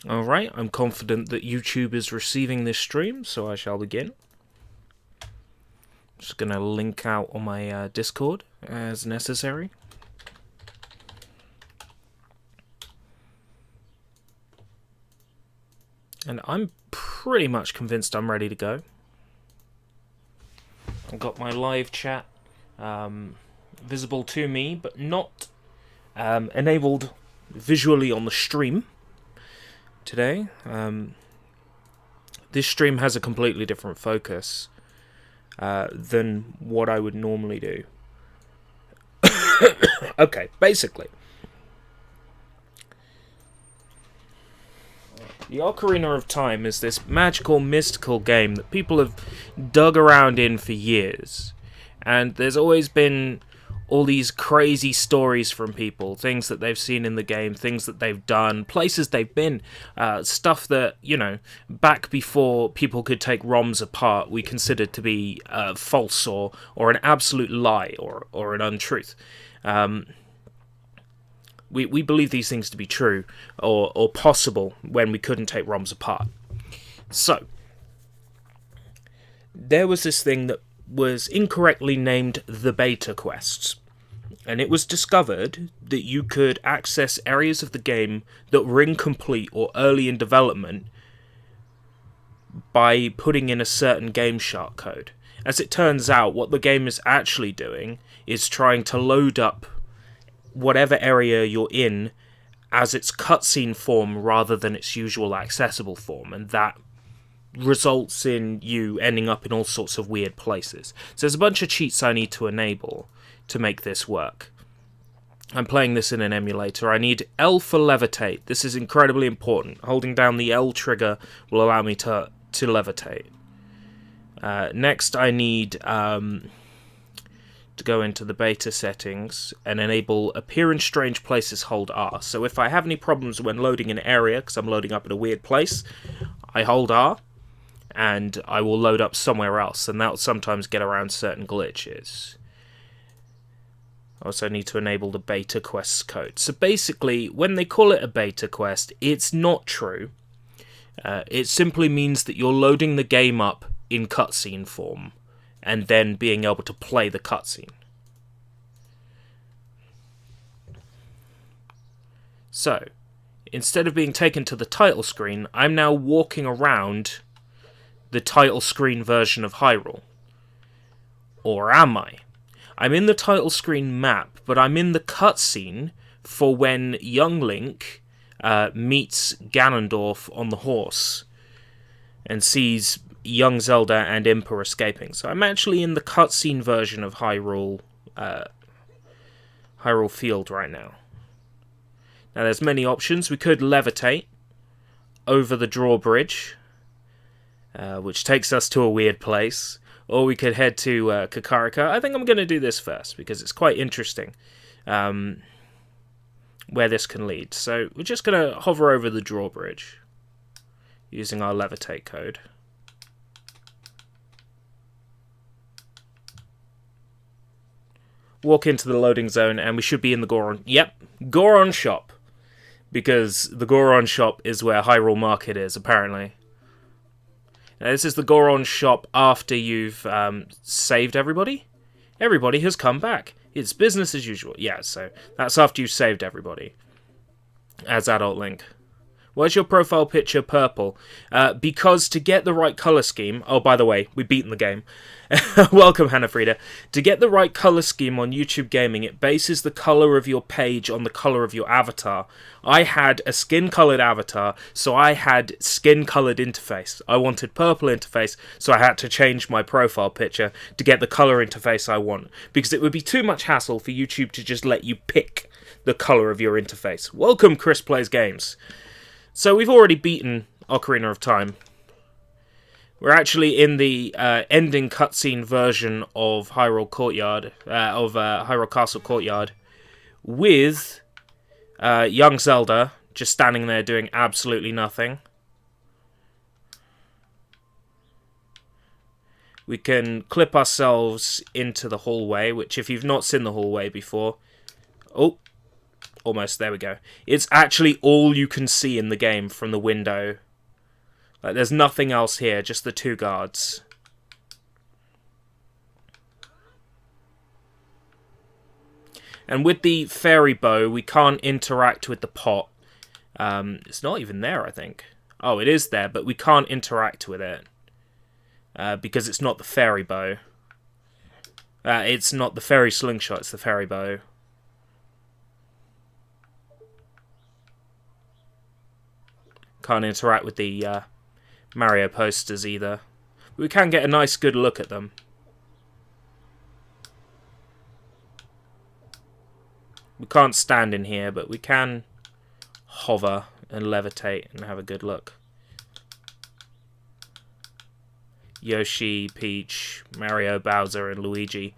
Alright, I'm confident that YouTube is receiving this stream, so I shall begin. Just gonna link out on my Discord as necessary. And I'm pretty much convinced I'm ready to go. I've got my live chat visible to me, but not enabled visually on the stream today. This stream has a completely different focus than what I would normally do. Okay, basically, the Ocarina of Time is this magical, mystical game that people have dug around in for years. And there's always been all these crazy stories from people, things that they've seen in the game, things that they've done, places they've been, stuff that, back before people could take ROMs apart, we considered to be false or an absolute lie or an untruth. We believe these things to be true or possible when we couldn't take ROMs apart. So, there was this thing that was incorrectly named the beta quests. And it was discovered that you could access areas of the game that were incomplete or early in development by putting in a certain Game Shark code. As it turns out, what the game is actually doing is trying to load up whatever area you're in as its cutscene form rather than its usual accessible form, and that results in you ending up in all sorts of weird places. So there's a bunch of cheats I need to enable to make this work. I'm playing this in an emulator. I need L for levitate. This is incredibly important. Holding down the L trigger will allow me to levitate. Next, I need to go into the beta settings and enable appear in strange places, hold R. So if I have any problems when loading an area, because I'm loading up in a weird place, I hold R, and I will load up somewhere else, and that will sometimes get around certain glitches. I also need to enable the beta quests code. So basically, when they call it a beta quest, it's not true. It simply means that you're loading the game up in cutscene form, and then being able to play the cutscene. So, instead of being taken to the title screen, I'm now walking around the title screen version of Hyrule. Or am I? I'm in the title screen map, but I'm in the cutscene for when young Link meets Ganondorf on the horse and sees young Zelda and Impa escaping. So I'm actually in the cutscene version of Hyrule Field right now. Now there's many options. We could levitate over the drawbridge, which takes us to a weird place. Or we could head to Kakarika. I think I'm going to do this first, because it's quite interesting where this can lead. So we're just going to hover over the drawbridge using our levitate code. Walk into the loading zone, and we should be in the Goron. Yep, Goron shop. Because the Goron shop is where Hyrule Market is, apparently. Now, this is the Goron shop after you've saved everybody. Everybody has come back. It's business as usual. Yeah, so that's after you've saved everybody. As Adult Link. Where's your profile picture purple? Because to get the right colour scheme... Oh, by the way, we've beaten the game. Welcome, Hannah Frieda. To get the right colour scheme on YouTube Gaming, it bases the colour of your page on the colour of your avatar. I had a skin-coloured avatar, so I had skin-coloured interface. I wanted purple interface, so I had to change my profile picture to get the colour interface I want. Because it would be too much hassle for YouTube to just let you pick the colour of your interface. Welcome, Chris Plays Games. So we've already beaten Ocarina of Time. We're actually in the ending cutscene version of Hyrule Courtyard, Hyrule Castle Courtyard, with young Zelda just standing there doing absolutely nothing. We can clip ourselves into the hallway, which if you've not seen the hallway before... Oh, Almost, there we go. It's actually all you can see in the game from the window. Like, there's nothing else here, just the two guards. And with the fairy bow, we can't interact with the pot. It's not even there, I think. Oh, it is there, but we can't interact with it. Because it's not the fairy bow. It's not the fairy slingshot, it's the fairy bow. Can't interact with the Mario posters either. But we can get a nice good look at them. We can't stand in here, but we can hover and levitate and have a good look. Yoshi, Peach, Mario, Bowser, and Luigi.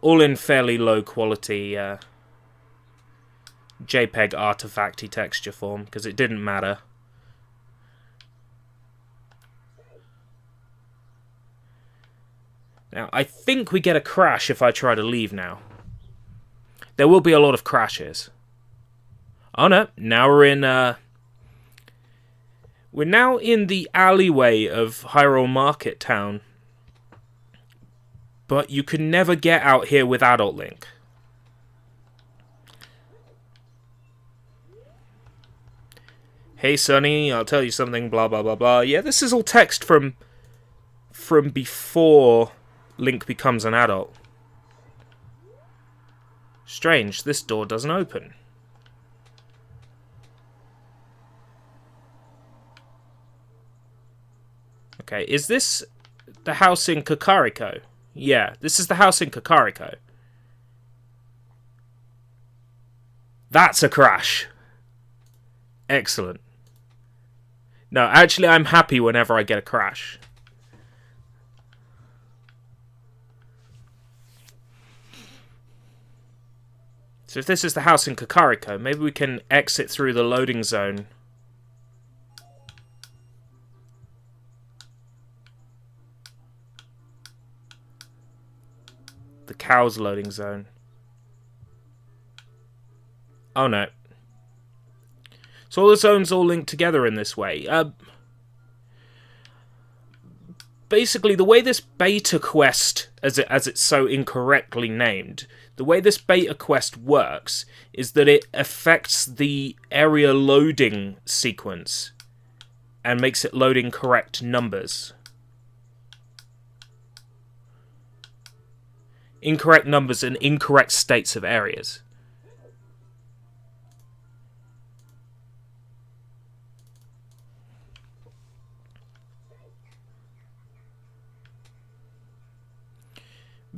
All in fairly low quality JPEG artifacty texture form, because it didn't matter. Now, I think we get a crash if I try to leave now. There will be a lot of crashes. Oh no, now we're now in the alleyway of Hyrule Market Town. But you can never get out here with Adult Link. Hey Sonny, I'll tell you something, blah blah blah blah. Yeah, this is all text from before Link becomes an adult. Strange, this door doesn't open. Okay, is this the house in Kakariko? Yeah, this is the house in Kakariko. That's a crash. Excellent. No, actually I'm happy whenever I get a crash. So if this is the house in Kakariko, maybe we can exit through the loading zone. The cow's loading zone. Oh no. So all the zones all linked together in this way. Basically, the way this beta quest, as it's so incorrectly named, the way this beta quest works is that it affects the area loading sequence and makes it load incorrect numbers. Incorrect numbers and incorrect states of areas.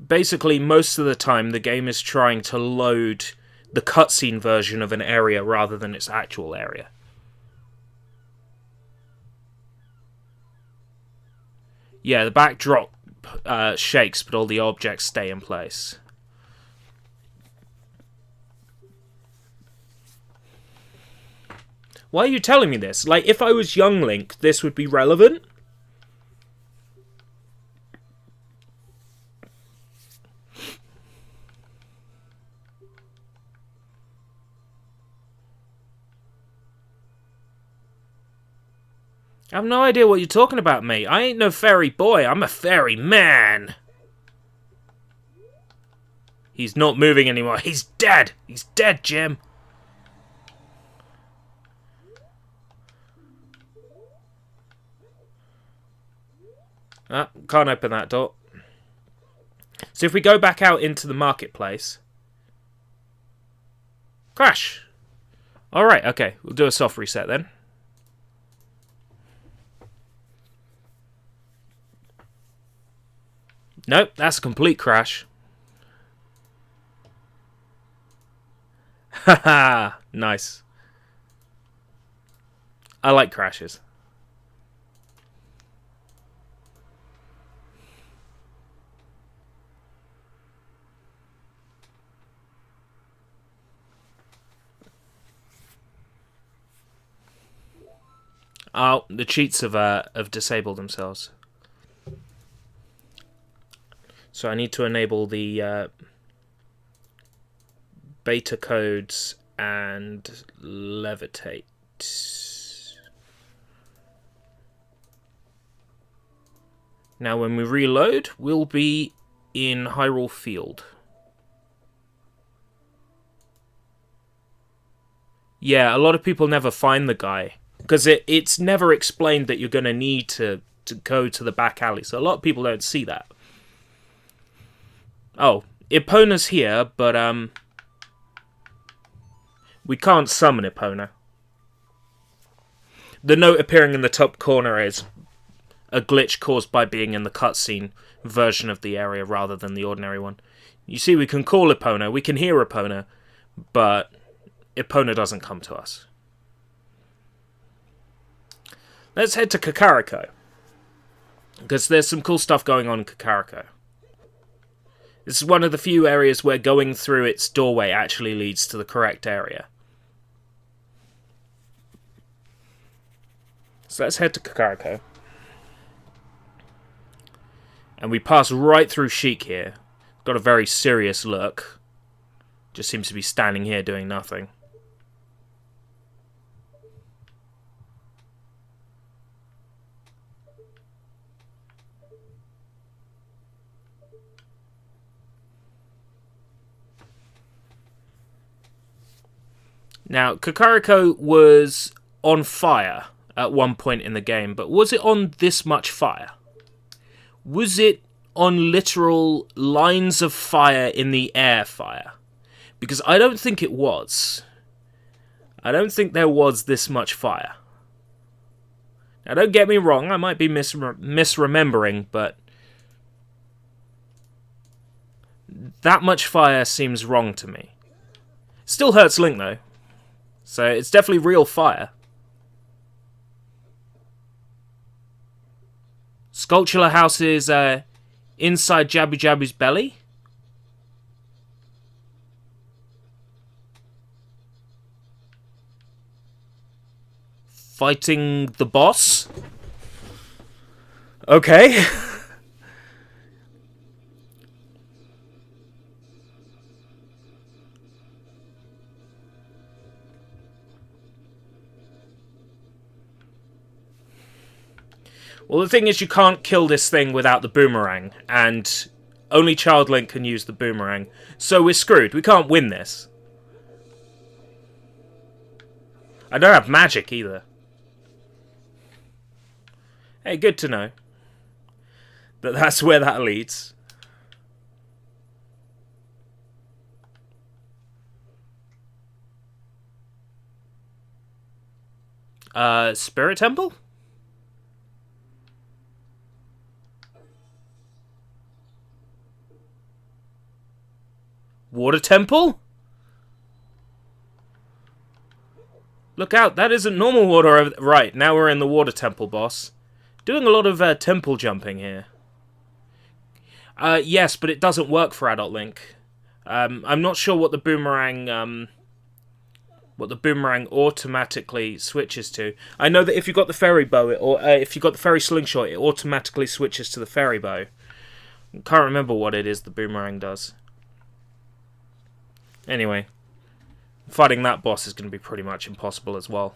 Basically, most of the time, the game is trying to load the cutscene version of an area rather than its actual area. Yeah, the backdrop shakes, but all the objects stay in place. Why are you telling me this? Like, if I was young Link, this would be relevant? I have no idea what you're talking about, mate. I ain't no fairy boy, I'm a fairy man. He's not moving anymore. He's dead. He's dead, Jim. Ah, can't open that door. So if we go back out into the marketplace... Crash! Alright, okay. We'll do a soft reset then. Nope, that's a complete crash. Haha, nice. I like crashes. Oh, the cheats have disabled themselves. So I need to enable the beta codes and levitate. Now when we reload, we'll be in Hyrule Field. Yeah, a lot of people never find the guy, because it's never explained that you're going to need to go to the back alley, so a lot of people don't see that. Oh, Epona's here, but we can't summon Epona. The note appearing in the top corner is a glitch caused by being in the cutscene version of the area rather than the ordinary one. You see, we can call Epona, we can hear Epona, but Epona doesn't come to us. Let's head to Kakariko, because there's some cool stuff going on in Kakariko. This is one of the few areas where going through its doorway actually leads to the correct area. So let's head to Kakariko. And we pass right through Sheik here. Got a very serious look. Just seems to be standing here doing nothing. Now, Kakariko was on fire at one point in the game, but was it on this much fire? Was it on literal lines of fire in the air fire? Because I don't think it was. I don't think there was this much fire. Now, don't get me wrong, I might be misremembering, but that much fire seems wrong to me. Still hurts Link, though. So it's definitely real fire. Sculptural house is inside Jabu Jabu's belly. Fighting the boss. Okay. Well, the thing is, you can't kill this thing without the boomerang, and only Child Link can use the boomerang, so we're screwed. We can't win this. I don't have magic either. Hey, good to know that that's where that leads. Spirit Temple? Water Temple? Look out, that isn't normal water. Right, now we're in the Water Temple, boss. Doing a lot of temple jumping here. Yes, but it doesn't work for Adult Link. I'm not sure what the boomerang automatically switches to. I know that if you've got the fairy bow, or if you've got the fairy slingshot, it automatically switches to the fairy bow. I can't remember what it is the boomerang does. Anyway, fighting that boss is going to be pretty much impossible as well.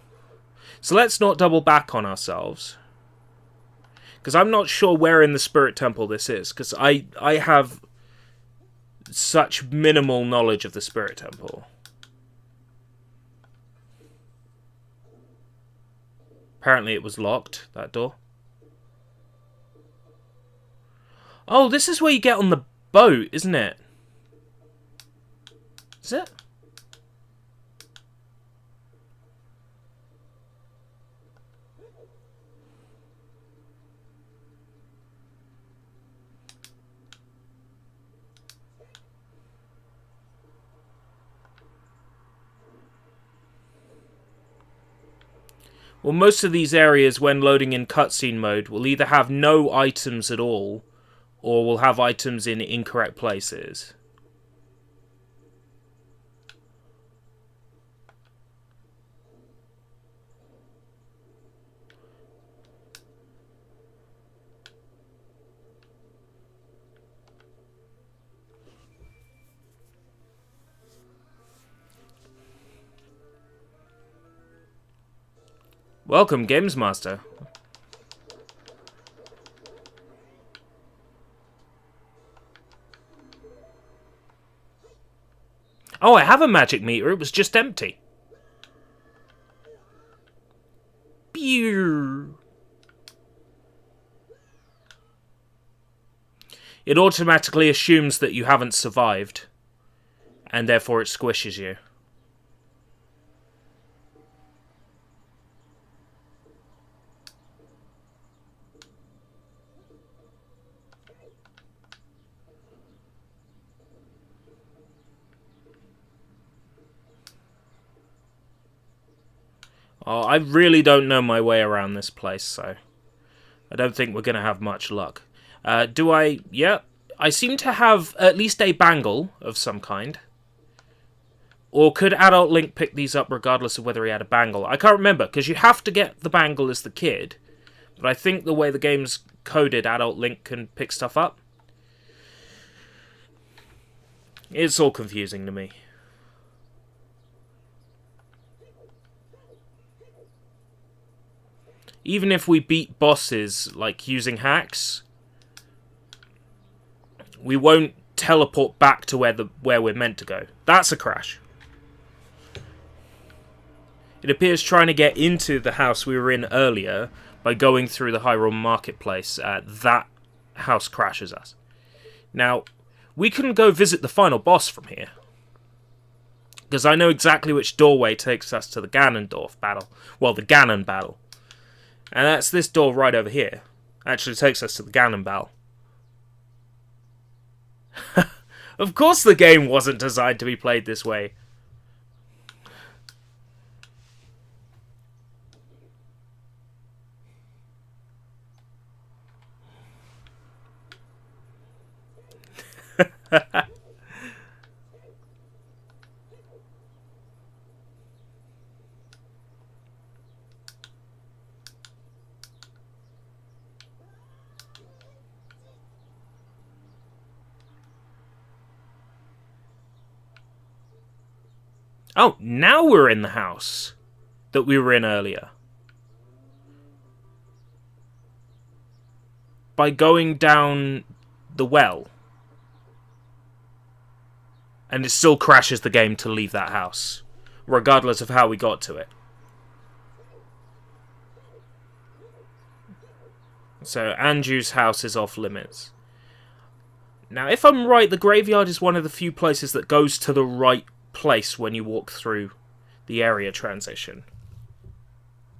So let's not double back on ourselves. Because I'm not sure where in the Spirit Temple this is. Because I have such minimal knowledge of the Spirit Temple. Apparently it was locked, that door. Oh, this is where you get on the boat, isn't it? Is it? Well, most of these areas, when loading in cutscene mode, will either have no items at all, or will have items in incorrect places. Welcome, Games Master. Oh, I have a magic meter. It was just empty. Pew. It automatically assumes that you haven't survived, and therefore it squishes you. Oh, I really don't know my way around this place, so I don't think we're going to have much luck. Do I? Yeah. I seem to have at least a bangle of some kind. Or could Adult Link pick these up regardless of whether he had a bangle? I can't remember, because you have to get the bangle as the kid. But I think the way the game's coded, Adult Link can pick stuff up. It's all confusing to me. Even if we beat bosses, like, using hacks, we won't teleport back to where we're meant to go. That's a crash. It appears trying to get into the house we were in earlier by going through the Hyrule Marketplace. That house crashes us. Now, we can go visit the final boss from here, because I know exactly which doorway takes us to the Ganondorf battle. Well, the Ganon battle. And that's this door right over here. Actually takes us to the Ganon battle. Of course the game wasn't designed to be played this way. Oh, now we're in the house that we were in earlier. By going down the well. And it still crashes the game to leave that house, regardless of how we got to it. So Anju's house is off limits. Now, if I'm right, the graveyard is one of the few places that goes to the right place when you walk through the area transition.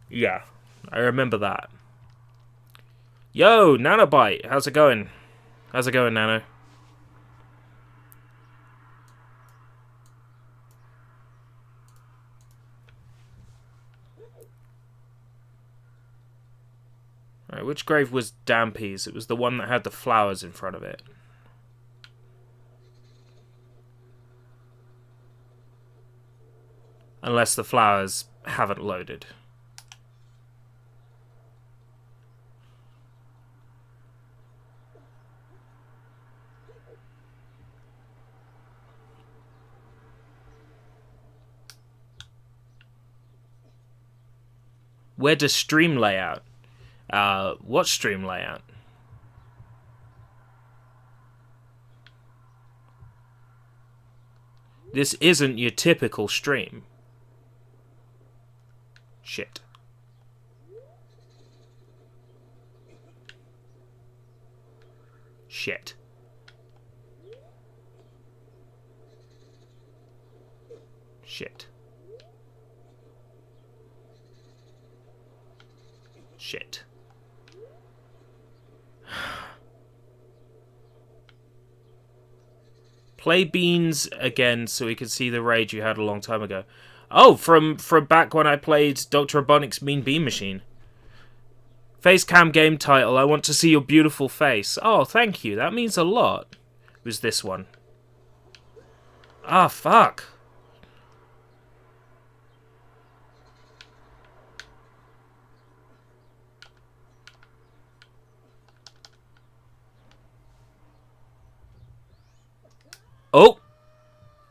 Yeah, I remember that. Yo, Nanobite, how's it going? How's it going, Nano? Alright, which grave was Dampy's? It was the one that had the flowers in front of it. Unless the flowers haven't loaded. Where does stream layout? What stream layout? This isn't your typical stream. Shit. Shit. Shit. Shit. Play Beans again so we can see the rage you had a long time ago. Oh, from back when I played Dr. Robotnik's Mean Bean Machine. Facecam game title, I want to see your beautiful face. Oh, thank you, that means a lot. It was this one. Ah, fuck. Oh!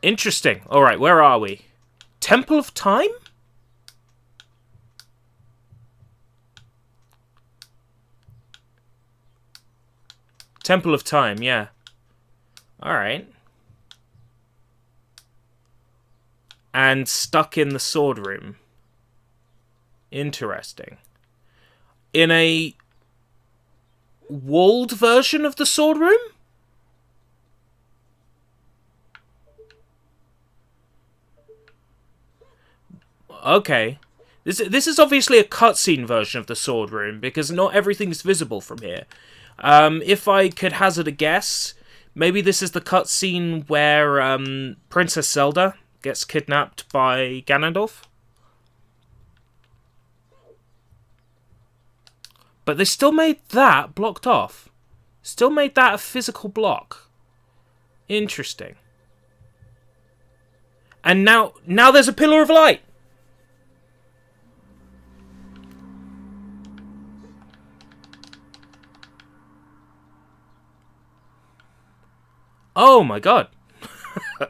Interesting. Alright, where are we? Temple of Time? Temple of Time, yeah. Alright. And stuck in the sword room. Interesting. In a walled version of the sword room? Okay. This is obviously a cutscene version of the sword room, because not everything's visible from here. If I could hazard a guess, maybe this is the cutscene where Princess Zelda gets kidnapped by Ganondorf? But they still made that blocked off. Still made that a physical block. Interesting. And now there's a pillar of light! Oh my god. I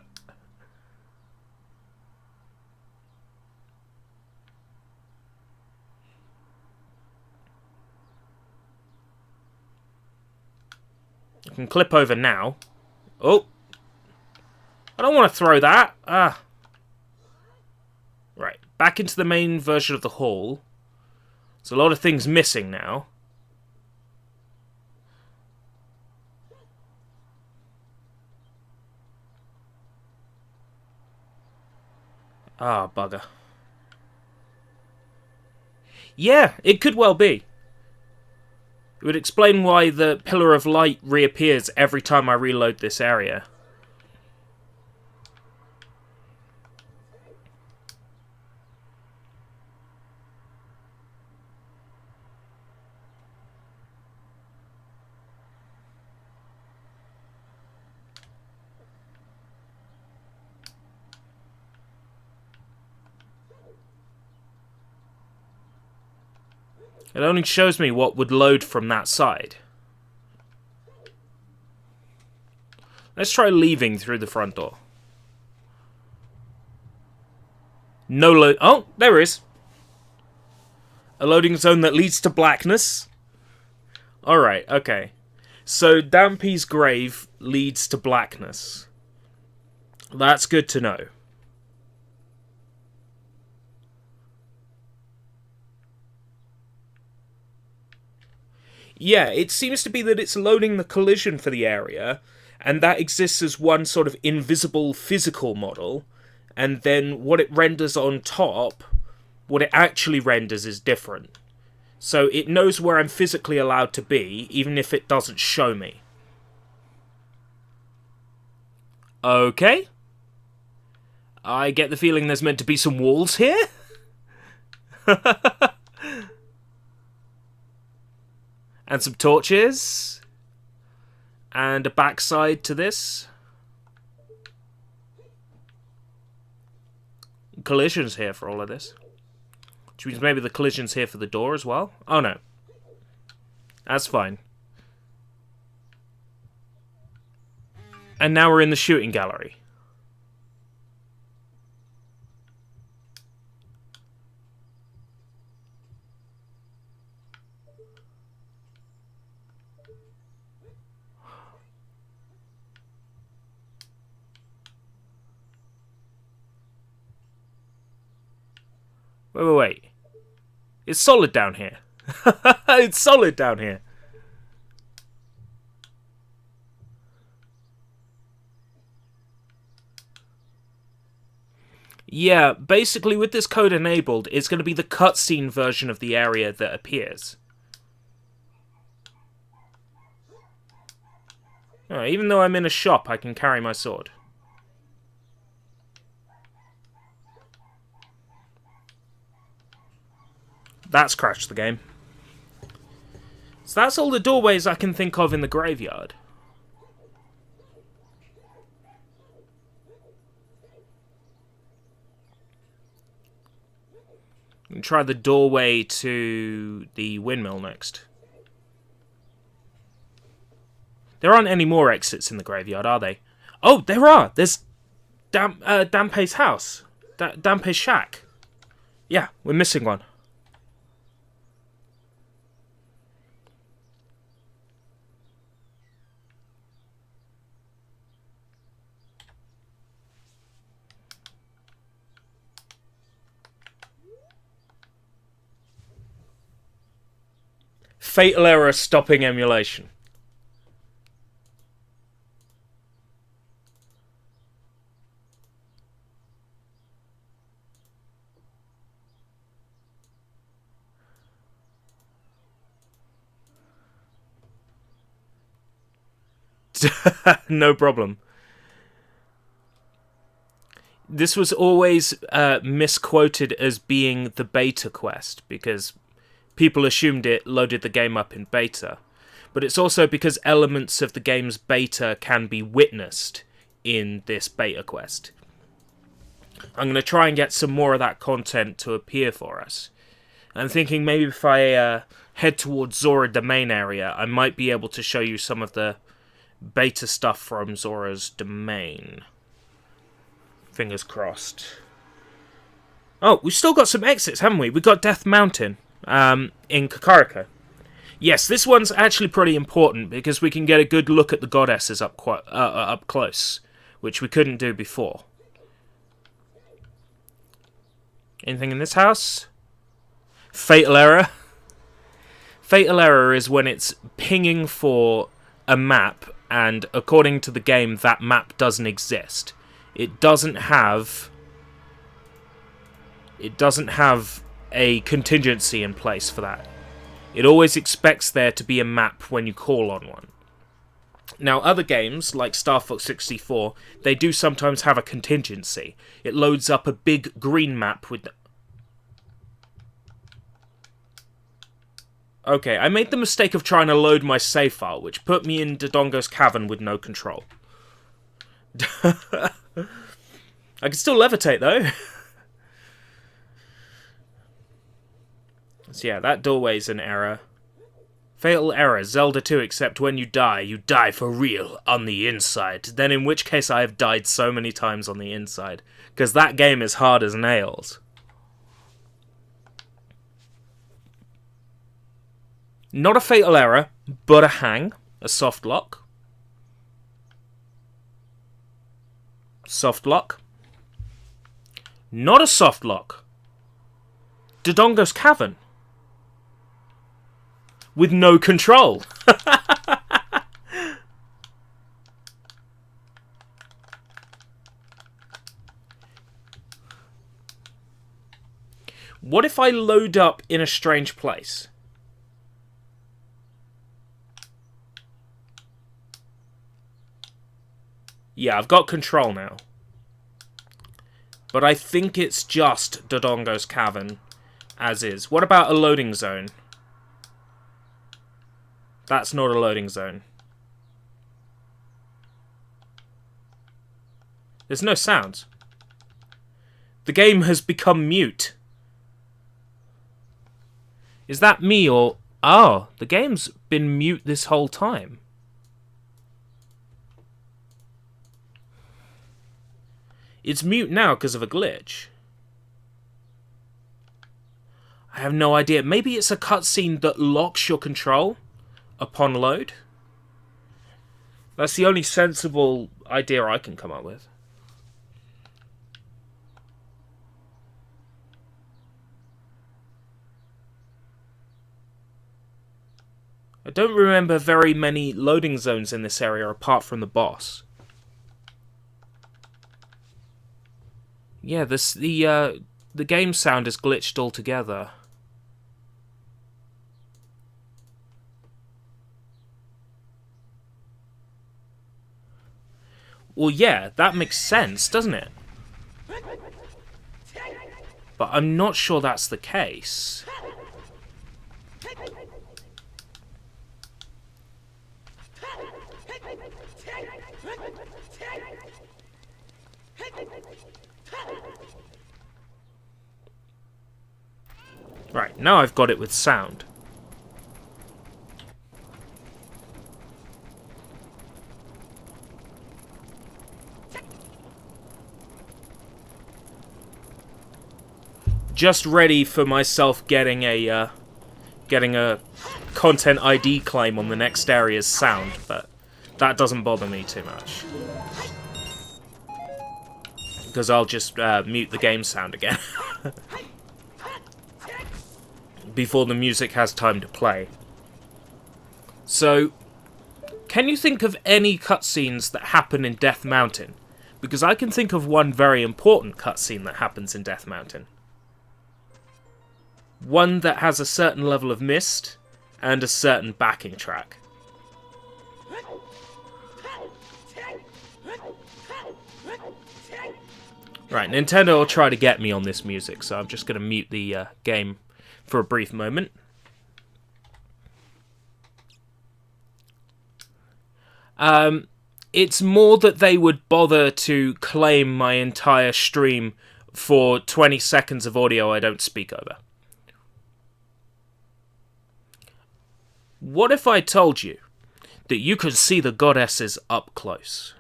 can clip over now. Oh. I don't want to throw that. Ah. Right. Back into the main version of the hall. There's a lot of things missing now. Ah, bugger. Yeah, it could well be. It would explain why the pillar of light reappears every time I reload this area. It only shows me what would load from that side. Let's try leaving through the front door. No load. Oh, there is. A loading zone that leads to blackness. Alright, okay. So Dampy's grave leads to blackness. That's good to know. Yeah, it seems to be that it's loading the collision for the area, and that exists as one sort of invisible physical model, and then what it renders on top, what it actually renders is different. So it knows where I'm physically allowed to be, even if it doesn't show me. Okay. I get the feeling there's meant to be some walls here? And some torches. And a backside to this. Collision's here for all of this. Which means maybe the collision's here for the door as well. Oh no. That's fine. And now we're in the shooting gallery. Wait. It's solid down here. It's solid down here. Yeah, basically with this code enabled, it's going to be the cutscene version of the area that appears. Oh, even though I'm in a shop, I can carry my sword. That's crashed the game. So that's all the doorways I can think of in the graveyard. And try the doorway to the windmill next. There aren't any more exits in the graveyard, are they? Oh, there are! There's Dampé's house. Dampé's shack. Yeah, we're missing one. fatal error stopping emulation. No problem. This was always misquoted as being the beta quest, because people assumed it loaded the game up in beta. But it's also because elements of the game's beta can be witnessed in this beta quest. I'm going to try and get some more of that content to appear for us. I'm thinking maybe if I head towards Zora, the main area, I might be able to show you some of the beta stuff from Zora's domain. Fingers crossed. Oh, we've still got some exits, haven't we? We've got Death Mountain in Kakariko. Yes, this one's actually pretty important because we can get a good look at the goddesses up close, which we couldn't do before. Anything in this house? Fatal error. Fatal error is when it's pinging for a map, and according to the game, that map doesn't exist. It doesn't have a contingency in place for that. It always expects there to be a map when you call on one. Now, other games, like Star Fox 64, they do sometimes have a contingency. It loads up a big green map with... Okay, I made the mistake of trying to load my save file, which put me in Dodongo's cavern with no control. I can still levitate, though. So yeah, that doorway's an error. Fatal error, Zelda 2, except when you die for real, on the inside. Then in which case I have died so many times on the inside. Because that game is hard as nails. Not a fatal error, but a hang. A soft lock. Soft lock. Not a soft lock. Dodongo's cavern. With no control. What if I load up in a strange place? Yeah, I've got control now. But I think it's just Dodongo's cavern as is. What about a loading zone? That's not a loading zone. There's no sounds. The game has become mute. Is that me or... Oh, the game's been mute this whole time. It's mute now because of a glitch. I have no idea. Maybe it's a cutscene that locks your control upon load. That's the only sensible idea I can come up with. I don't remember very many loading zones in this area apart from the boss. Yeah, the game sound is glitched altogether. Well, yeah, that makes sense, doesn't it? But I'm not sure that's the case. Right, now I've got it with sound. Just ready for myself getting a content ID claim on the next area's sound, but that doesn't bother me too much. Because I'll just mute the game sound again. Before the music has time to play. So, can you think of any cutscenes that happen in Death Mountain? Because I can think of one very important cutscene that happens in Death Mountain. One that has a certain level of mist and a certain backing track. Right, Nintendo will try to get me on this music, so I'm just going to mute the game for a brief moment. It's more that they would bother to claim my entire stream for 20 seconds of audio I don't speak over. What if I told you that you could see the goddesses up close?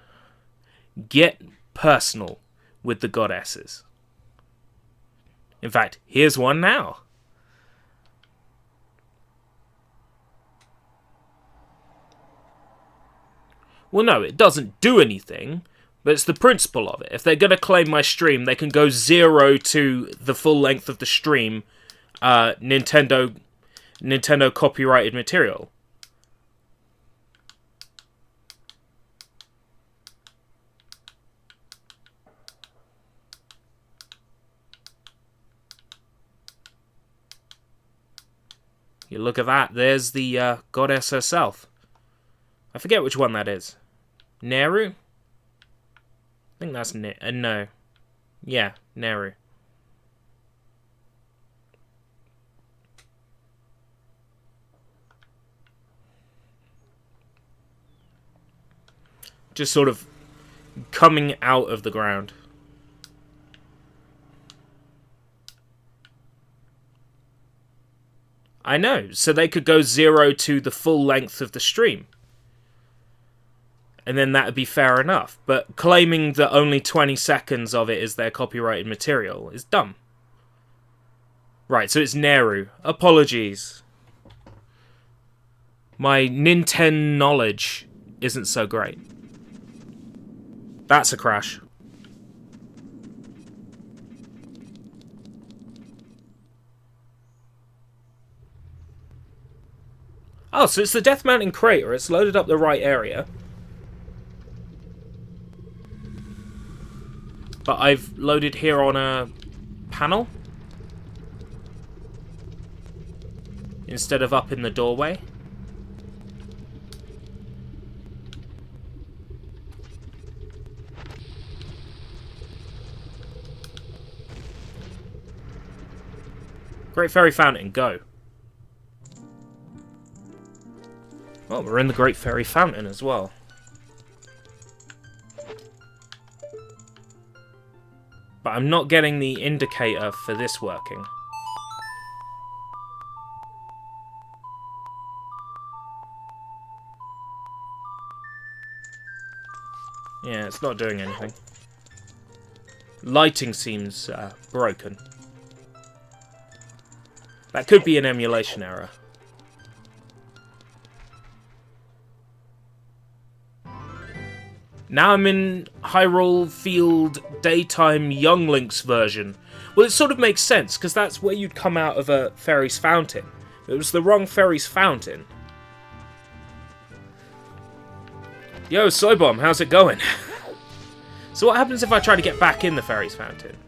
Get personal with the goddesses. In fact, here's one now. Well, no, it doesn't do anything, but it's the principle of it. If they're going to claim my stream, they can go 0 to the full length of the stream, Nintendo copyrighted material. You look at that, there's the goddess herself. I forget which one that is. Neru? I think that's no. Yeah, Neru. Just sort of coming out of the ground. I know, so they could go 0 to the full length of the stream. And then that would be fair enough. But claiming that only 20 seconds of it is their copyrighted material is dumb. Right, so it's Neru. Apologies. My Nintendo knowledge isn't so great. That's a crash. Oh, so it's the Death Mountain crater. It's loaded up the right area. But I've loaded here on a panel instead of up in the doorway. Great Fairy Fountain, go. Oh, we're in the Great Fairy Fountain as well. But I'm not getting the indicator for this working. Yeah, it's not doing anything. Lighting seems broken. That could be an emulation error. Now I'm in Hyrule Field Daytime Young Link's version. Well, it sort of makes sense, because that's where you'd come out of a fairy's fountain. It was the wrong fairy's fountain. Yo, Soybomb, how's it going? So what happens if I try to get back in the fairy's fountain?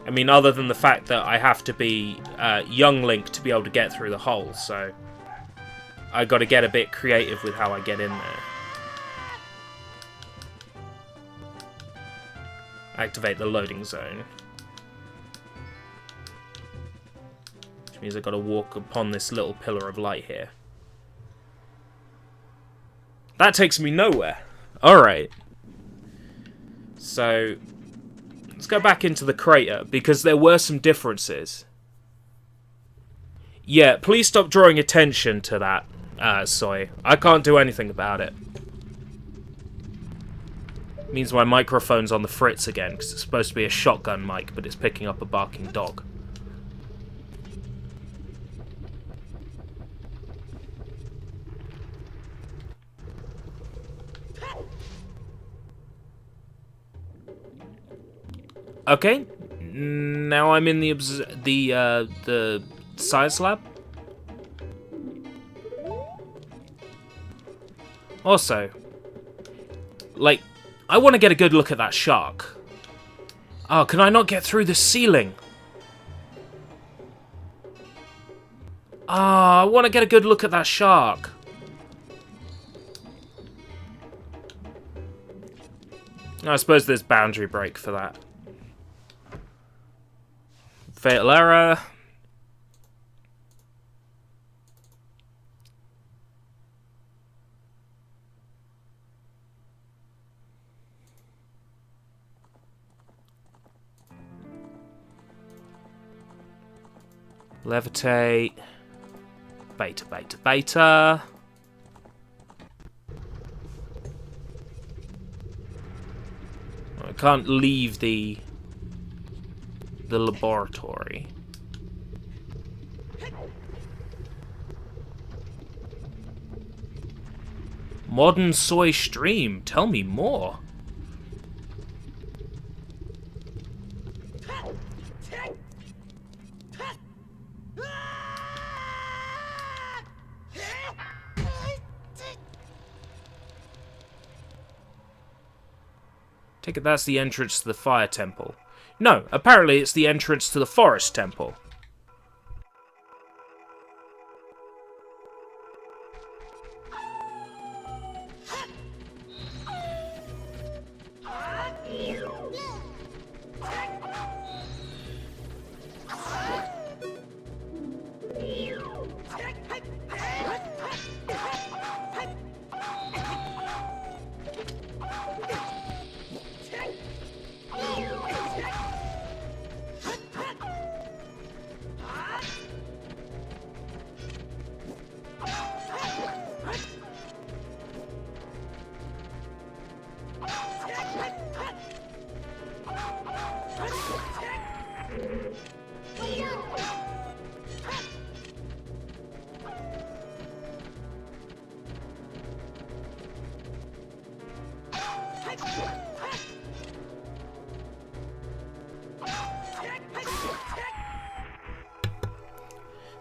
I mean, other than the fact that I have to be Young Link to be able to get through the hole, so I got to get a bit creative with how I get in there. Activate the loading zone. Which means I've got to walk upon this little pillar of light here. That takes me nowhere. Alright. So, let's go back into the crater, because there were some differences. Yeah, please stop drawing attention to that, Soy. I can't do anything about it. Means my microphone's on the fritz again, because it's supposed to be a shotgun mic, but it's picking up a barking dog. Okay, now I'm in the science lab. Also, like, I want to get a good look at that shark. Oh, can I not get through the ceiling? Ah, I want to get a good look at that shark. I suppose there's boundary break for that. Fatal error. Levitate. Beta, beta, beta. I can't leave the laboratory. Modern soy stream. Tell me more. Take it that's the entrance to the fire temple. No, apparently it's the entrance to the forest temple.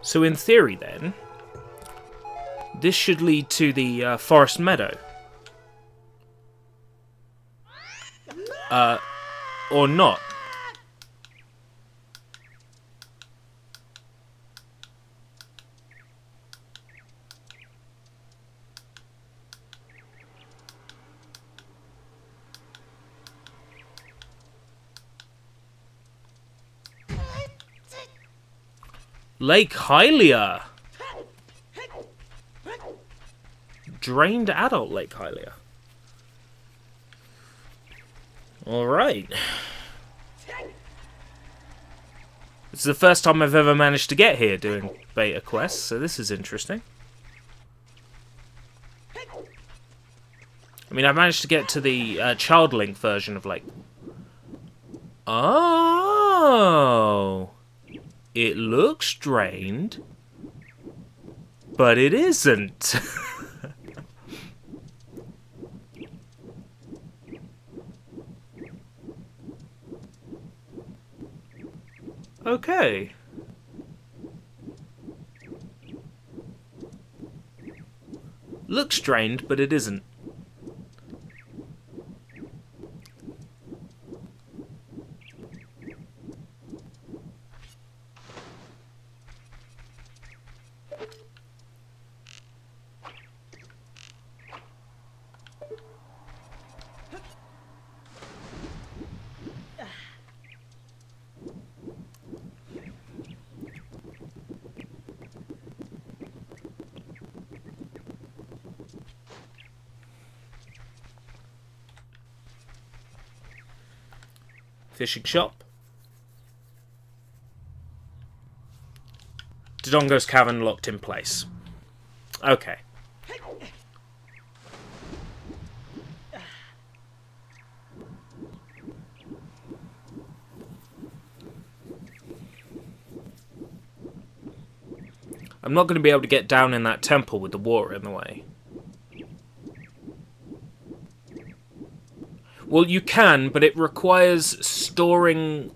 So in theory then, this should lead to the forest meadow. Or not. Lake Hylia. Drained adult Lake Hylia. Alright. This is the first time I've ever managed to get here doing beta quests, so this is interesting. I mean, I managed to get to the Child Link version of Lake. Oh! It looks drained, but it isn't. Okay. Looks drained, but it isn't. Fishing shop. Dodongo's cavern locked in place. Okay. I'm not going to be able to get down in that temple with the water in the way. Well, you can, but it requires storing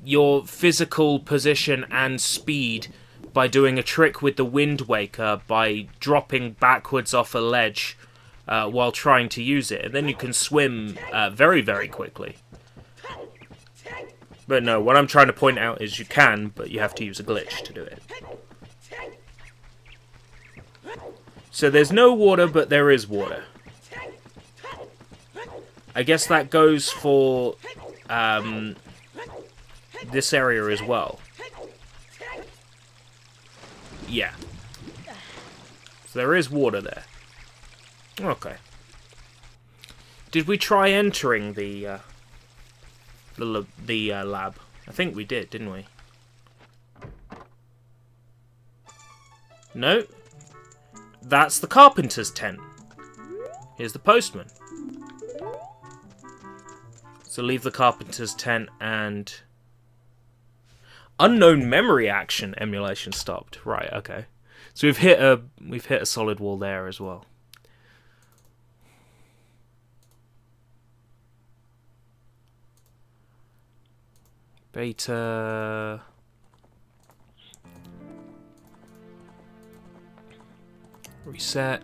your physical position and speed by doing a trick with the Wind Waker by dropping backwards off a ledge while trying to use it. And then you can swim very, very quickly. But no, what I'm trying to point out is you can, but you have to use a glitch to do it. So there's no water, but there is water. I guess that goes for this area as well. Yeah. So there is water there. Okay. Did we try entering the lab? I think we did, didn't we? No. That's the carpenter's tent. Here's the postman. So leave the carpenter's tent and... Unknown memory action emulation stopped. Right, okay. So we've hit a solid wall there as well. Beta. Reset.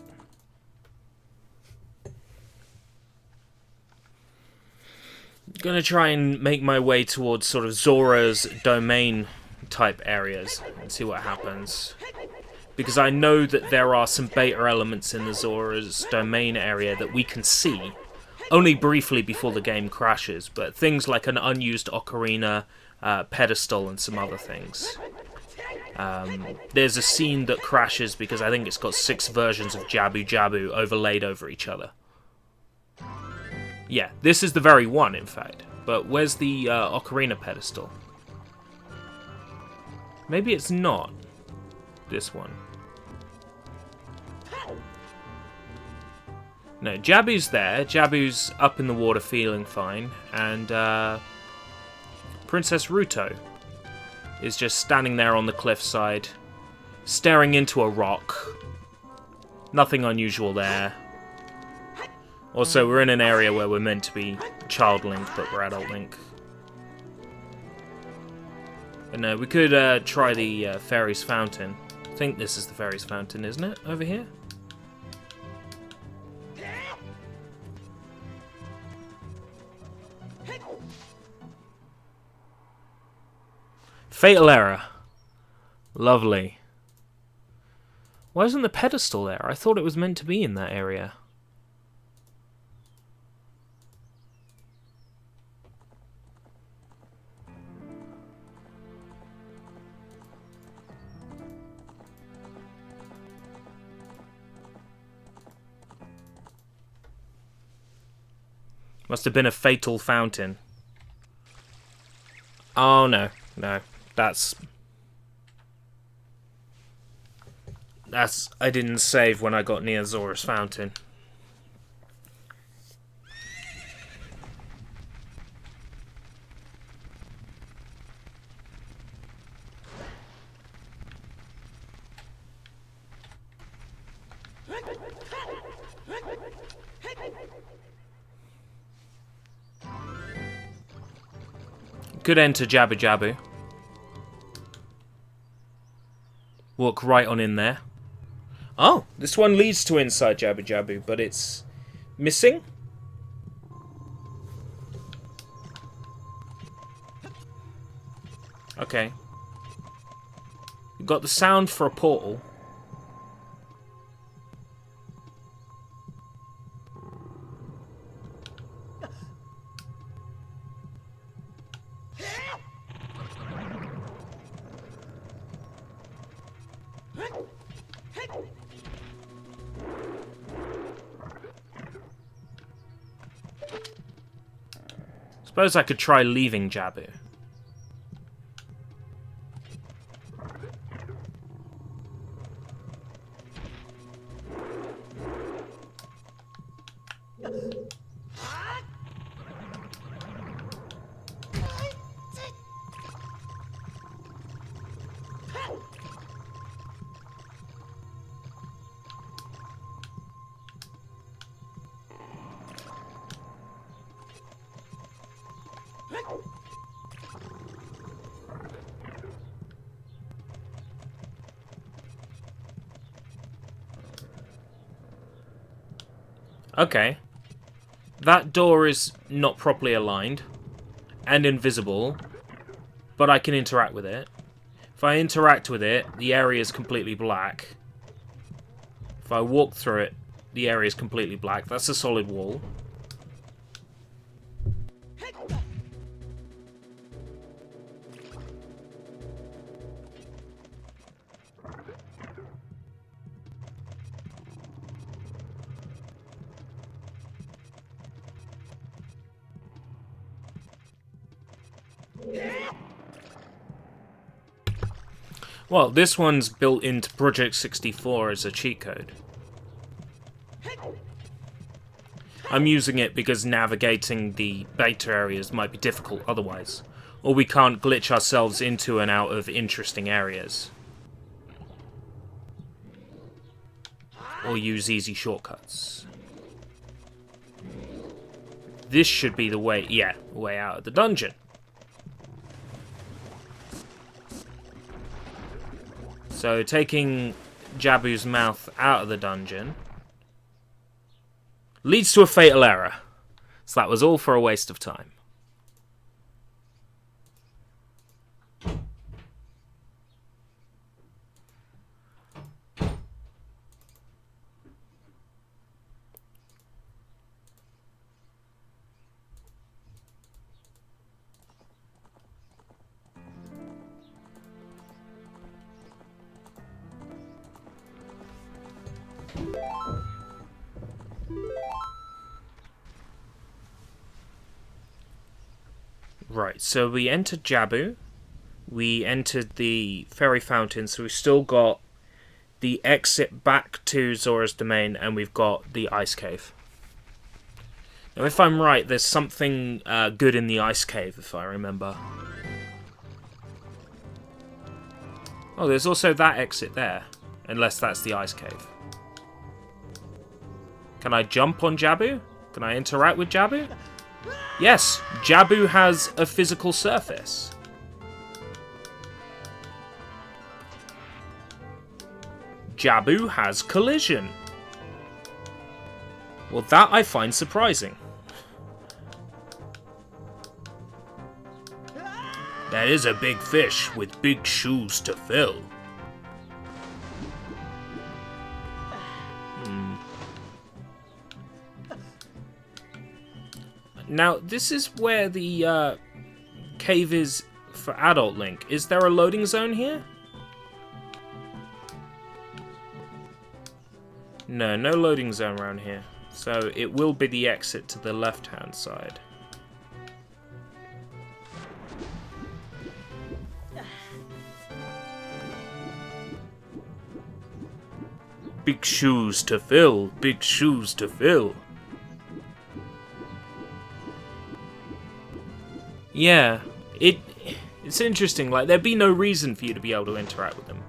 Gonna try and make my way towards sort of Zora's domain type areas and see what happens. Because I know that there are some beta elements in the Zora's domain area that we can see only briefly before the game crashes, but things like an unused Ocarina pedestal and some other things. There's a scene that crashes because I think it's got 6 versions of Jabu Jabu overlaid over each other. Yeah, this is the very one, in fact. But where's the Ocarina pedestal? Maybe it's not this one. No, Jabu's there. Jabu's up in the water feeling fine. And Princess Ruto is just standing there on the cliffside, staring into a rock. Nothing unusual there. Also, we're in an area where we're meant to be Child Link, but we're Adult Link. But no, we could try the Fairy's Fountain. I think this is the Fairy's Fountain, isn't it? Over here? Fatal error. Lovely. Why isn't the pedestal there? I thought it was meant to be in that area. Must have been a fatal fountain. Oh, no. No. That's... I didn't save when I got near Zora's Fountain. Could enter Jabu Jabu. Walk right on in there. Oh, this one leads to inside Jabu Jabu, but it's missing? Okay. You've got the sound for a portal. Suppose I could try leaving Jabu. Okay. That door is not properly aligned and invisible, but I can interact with it. If I interact with it, the area is completely black. If I walk through it, the area is completely black. That's a solid wall. Well, this one's built into Project 64 as a cheat code. I'm using it because navigating the beta areas might be difficult otherwise, or we can't glitch ourselves into and out of interesting areas. Or use easy shortcuts. This should be the way, yeah, way out of the dungeon. So, taking Jabu's mouth out of the dungeon leads to a fatal error. So that was all for a waste of time. Right, so we entered Jabu, we entered the fairy fountain, so we've still got the exit back to Zora's domain, and we've got the ice cave. Now, if I'm right, there's something good in the ice cave, if I remember. Oh, there's also that exit there, unless that's the ice cave. Can I jump on Jabu? Can I interact with Jabu? Yes, Jabu has a physical surface. Jabu has collision. Well, that I find surprising. That is a big fish with big shoes to fill. Now, this is where the cave is for adult Link. Is there a loading zone here? No, no loading zone around here. So it will be the exit to the left-hand side. Big shoes to fill, big shoes to fill. Yeah, it's interesting, like, there'd be no reason for you to be able to interact with them.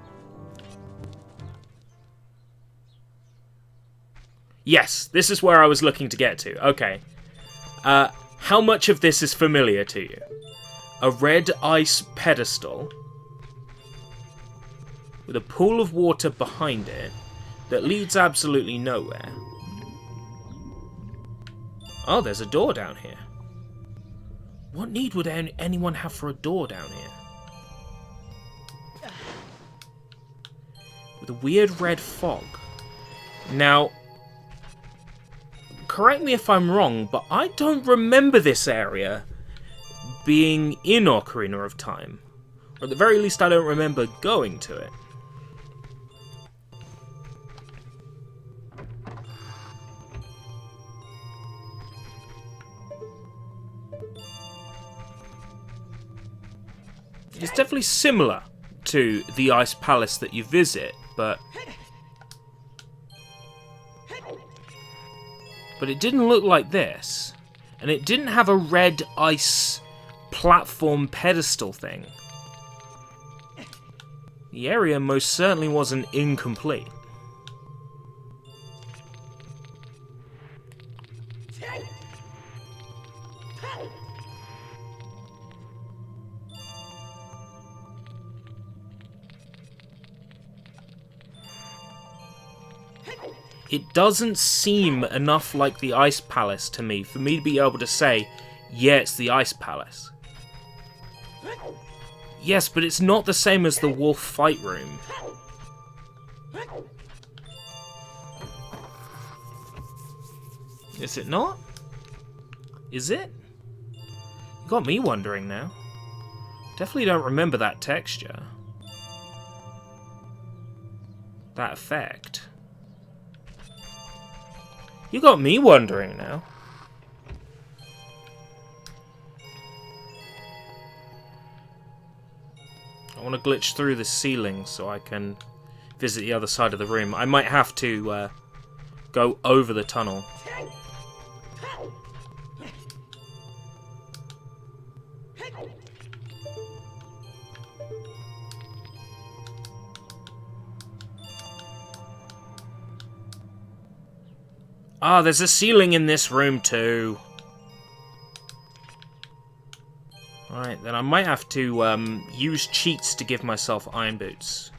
Yes, this is where I was looking to get to. Okay. How much of this is familiar to you? A red ice pedestal with a pool of water behind it that leads absolutely nowhere. Oh, there's a door down here. What need would anyone have for a door down here? With a weird red fog. Now, correct me if I'm wrong, but I don't remember this area being in Ocarina of Time. Or at the very least, I don't remember going to it. It's definitely similar to the Ice Palace that you visit, but it didn't look like this, and it didn't have a red ice platform pedestal thing. The area most certainly wasn't incomplete. it doesn't seem enough like the Ice Palace to me for me to be able to say, yeah, it's the Ice Palace. Yes, but it's not the same as the Wolf Fight Room. Is it not? Is it? You got me wondering now. Definitely don't remember that texture. That effect. You got me wondering now. I want to glitch through the ceiling so I can visit the other side of the room. I might have to go over the tunnel. Ah, there's a ceiling in this room too. Alright, then I might have to use cheats to give myself iron boots.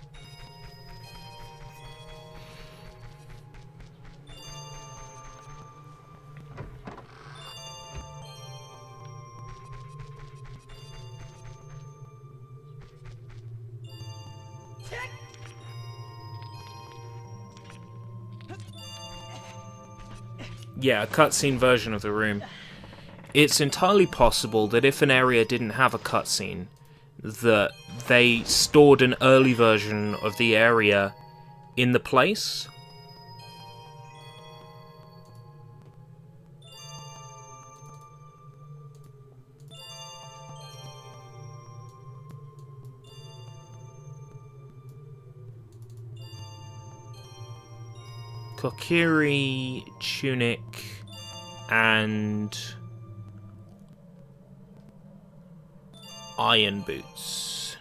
Yeah, a cutscene version of the room. It's entirely possible that if an area didn't have a cutscene, that they stored an early version of the area in the place. Kokiri, Tunic, and Iron Boots.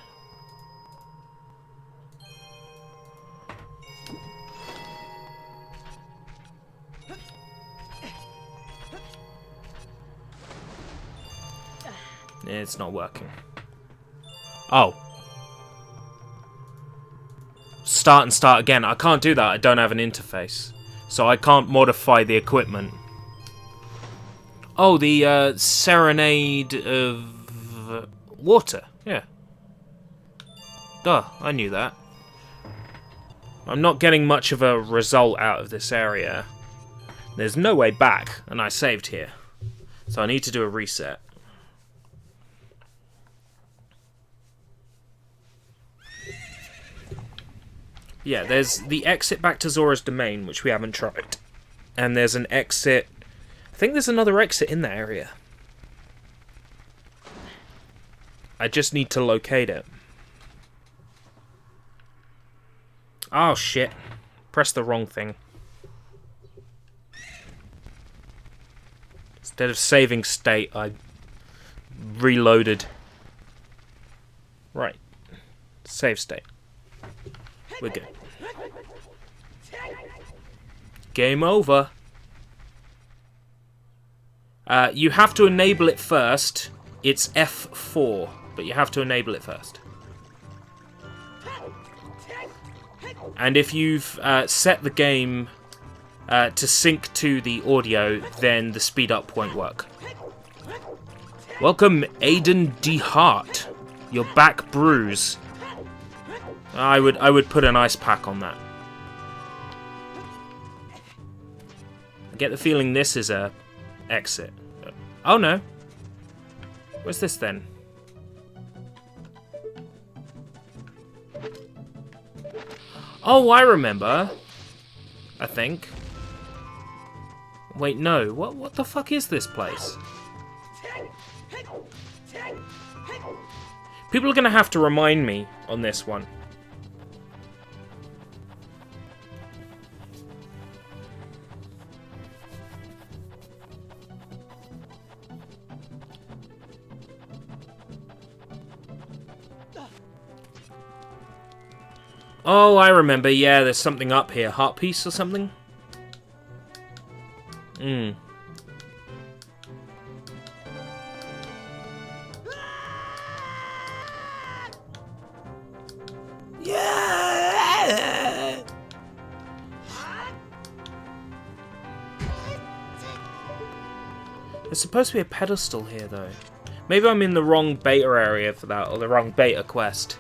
It's not working. Oh. Start and start again. I can't do that. I don't have an interface. So I can't modify the equipment. Oh, the Serenade of Water. Yeah. Duh, I knew that. I'm not getting much of a result out of this area. There's no way back, and I saved here. So I need to do a reset. Yeah, there's the exit back to Zora's Domain, which we haven't tried. And there's an exit... I think there's another exit in that area. I just need to locate it. Oh, shit. Pressed the wrong thing. Instead of saving state, I reloaded. Right. Save state. We're good. Game over. You have to enable it first. It's F4, but you have to enable it first. And if you've set the game to sync to the audio, then the speed up won't work. Welcome, Aiden D. Hart. Your back bruise. I would put an ice pack on that. I get the feeling this is a exit. Oh no. Where's this then? Oh, I remember. I think. Wait, no. What the fuck is this place? People are gonna have to remind me on this one. Oh, I remember. Yeah, there's something up here. Heart piece or something? Hmm. Yeah. There's supposed to be a pedestal here, though. Maybe I'm in the wrong beta area for that, or the wrong beta quest.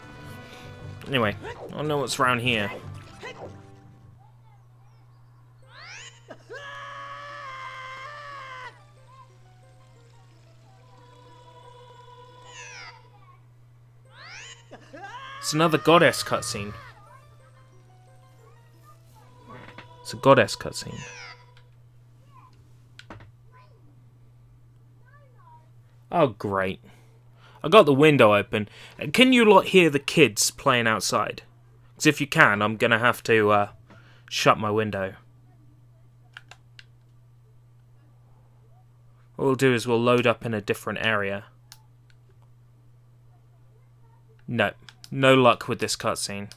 Anyway, I don't know what's around here. It's another goddess cutscene. It's a goddess cutscene. Oh, great. I got the window open. Can you lot hear the kids playing outside? Because if you can, I'm going to have to shut my window. What we'll do is we'll load up in a different area. No. No luck with this cutscene.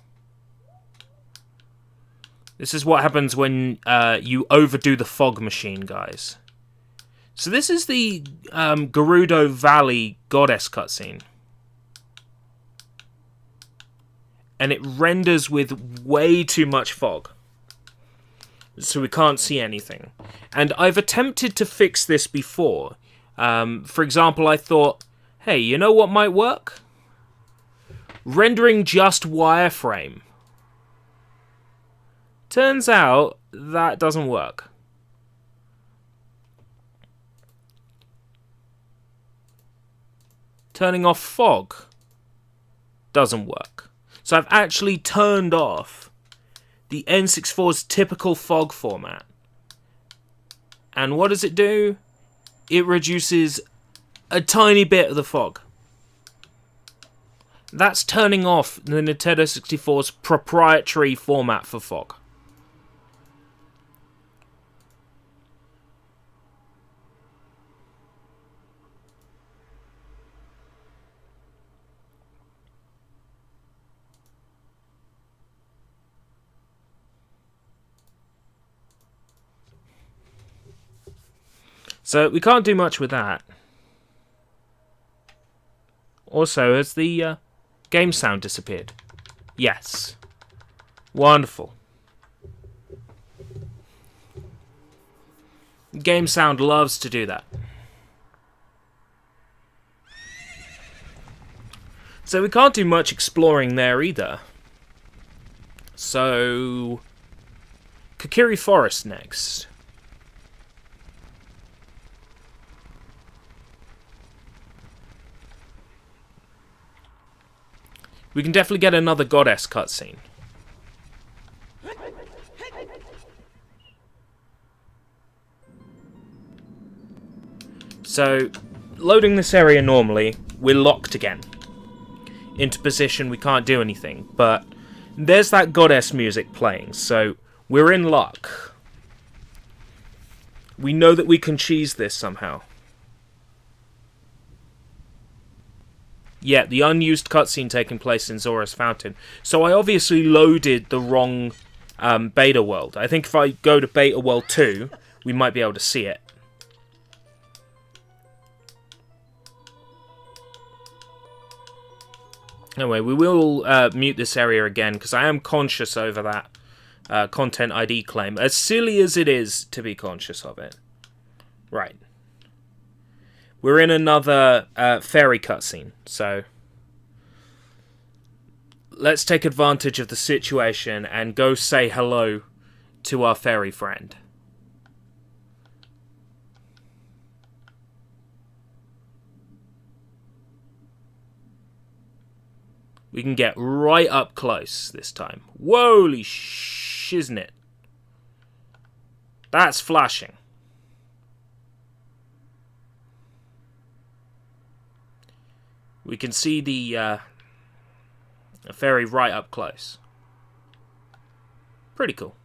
This is what happens when you overdo the fog machine, guys. So this is the Gerudo Valley Goddess cutscene. And it renders with way too much fog. So we can't see anything. And I've attempted to fix this before. For example, I thought, hey, you know what might work? Rendering just wireframe. Turns out that doesn't work. Turning off fog doesn't work. So I've actually turned off the N64's typical fog format. And what does it do? It reduces a tiny bit of the fog. That's turning off the Nintendo 64's proprietary format for fog. So we can't do much with that. Also, has the game sound disappeared? Yes. Wonderful. Game sound loves to do that. So we can't do much exploring there either. So Kokiri Forest next. We can definitely get another goddess cutscene. So, loading this area normally, we're locked again. Into position, we can't do anything. But there's that goddess music playing, so we're in luck. We know that we can cheese this somehow. Yeah, the unused cutscene taking place in Zora's Fountain. So I obviously loaded the wrong beta world. I think if I go to beta world 2, we might be able to see it. Anyway, we will mute this area again, because I am conscious over that content ID claim. As silly as it is to be conscious of it. Right. We're in another fairy cutscene, so let's take advantage of the situation and go say hello to our fairy friend. We can get right up close this time. Holy shiznit. That's flashing. We can see the fairy right up close. Pretty cool.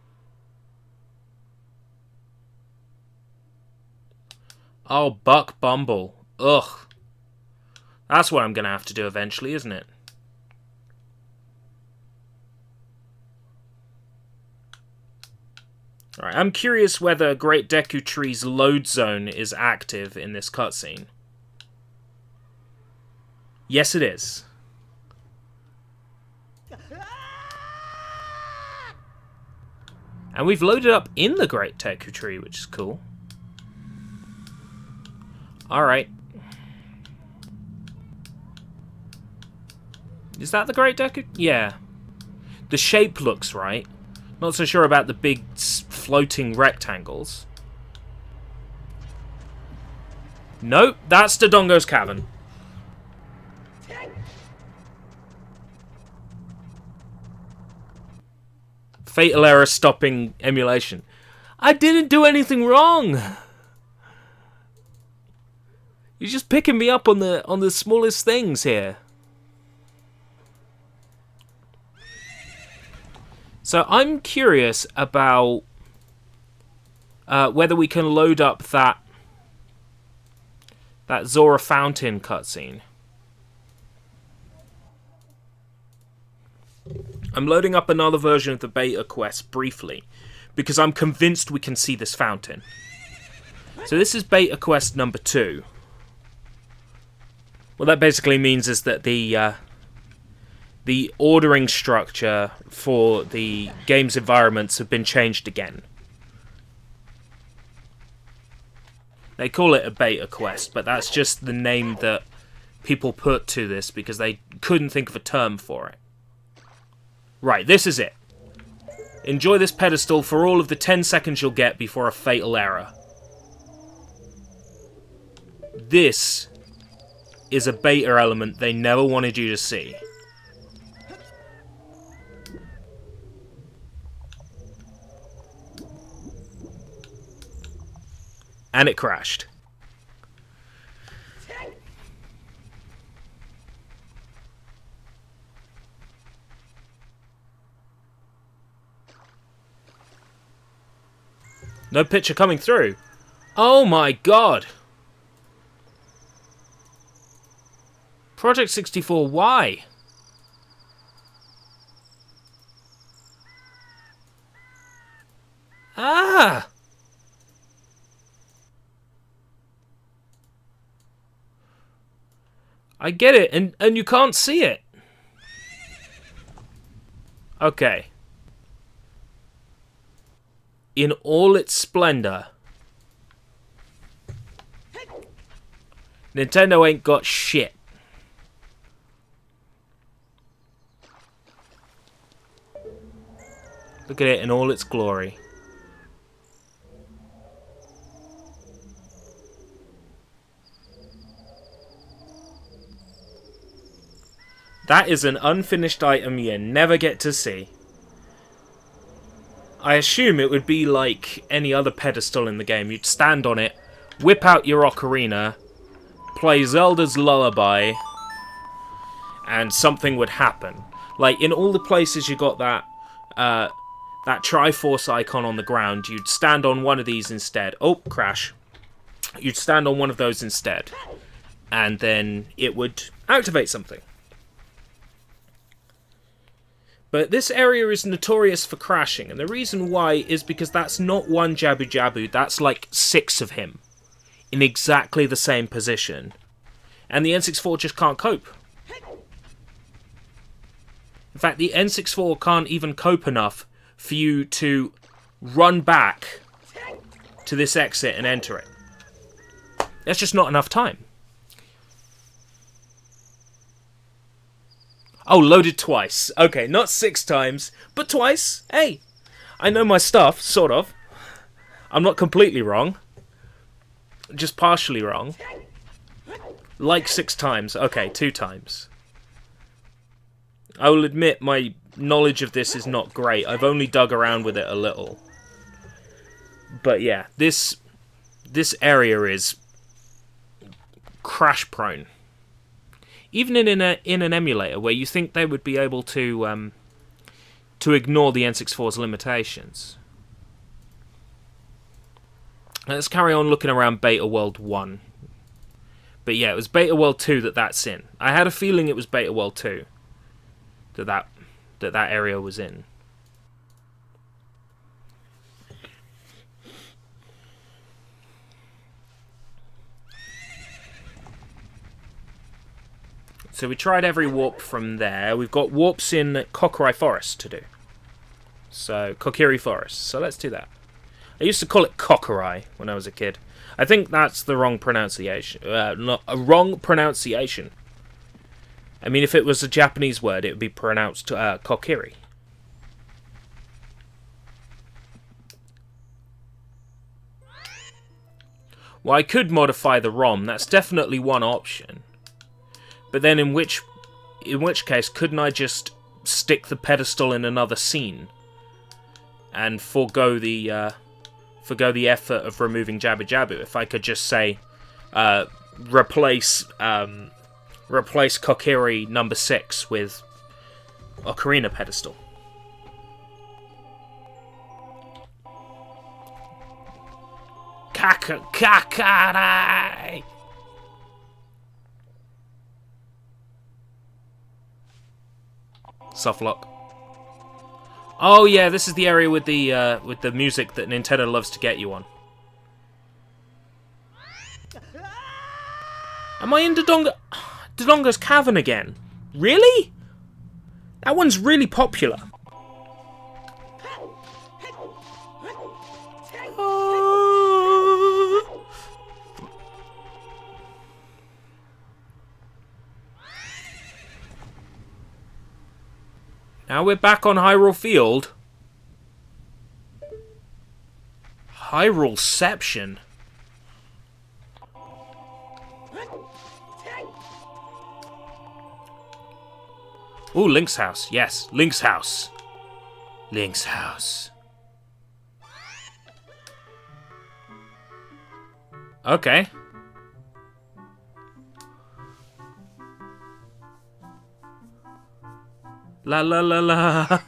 Oh, Buck Bumble. Ugh. That's what I'm going to have to do eventually, isn't it? Alright, I'm curious whether Great Deku Tree's load zone is active in this cutscene. Yes, it is. And we've loaded up in the Great Deku Tree, which is cool. Alright. Is that the Great Deku? Yeah. The shape looks right. Not so sure about the big floating rectangles. Nope, that's Dodongo's Cavern. Fatal error stopping emulation. I didn't do anything wrong. You're just picking me up on the smallest things here. So I'm curious about whether we can load up that Zora Fountain cutscene. I'm loading up another version of the beta quest briefly, because I'm convinced we can see this fountain. So this is beta quest number 2. What that basically means is that the ordering structure for the game's environments have been changed again. They call it a beta quest, but that's just the name that people put to this because they couldn't think of a term for it. Right, this is it. Enjoy this pedestal for all of the 10 seconds you'll get before a fatal error. This is a beta element they never wanted you to see. And it crashed. No picture coming through. Oh my god. Project 64, why? Ah! I get it, and you can't see it. Okay. In all its splendor, Nintendo ain't got shit. Look at it in all its glory. That is an unfinished item you never get to see. I assume it would be like any other pedestal in the game. You'd stand on it, whip out your ocarina, play Zelda's Lullaby, and something would happen. Like, in all the places you got that Triforce icon on the ground, you'd stand on one of these instead. Oh, crash. You'd stand on one of those instead. And then it would activate something. But this area is notorious for crashing, and the reason why is because that's not one Jabu Jabu, that's like 6 of him. In exactly the same position. And the N64 just can't cope. In fact, the N64 can't even cope enough for you to run back to this exit and enter it. That's just not enough time. Oh, loaded twice. Okay, not 6 times, but twice. Hey, I know my stuff, sort of. I'm not completely wrong. Just partially wrong. Like 6 times. Okay, 2 times. I will admit my knowledge of this is not great. I've only dug around with it a little. But yeah, this area is crash prone. Even in an emulator where you think they would be able to ignore the N64's limitations. Let's carry on looking around Beta World 1. But yeah, it was Beta World 2 that's in. I had a feeling it was Beta World 2 that area was in. So we tried every warp from there. We've got warps in Kokiri Forest to do. So, Kokiri Forest. So let's do that. I used to call it Kokiri when I was a kid. I think that's the wrong pronunciation. Not a wrong pronunciation. I mean, if it was a Japanese word, it would be pronounced kokiri. Well, I could modify the ROM. That's definitely one option. But then, in which case, couldn't I just stick the pedestal in another scene and forgo the effort of removing Jabu Jabu? If I could just say, replace Kokiri number 6 with Ocarina pedestal. Kakarai! Softlock. Oh yeah, this is the area with the music that Nintendo loves to get you on. Am I in Dodonga's Cavern again? Really? That one's really popular. Now we're back on Hyrule Field. Hyruleception. Ooh, Link's house. Yes, Link's house. Link's house. Okay. La la la la.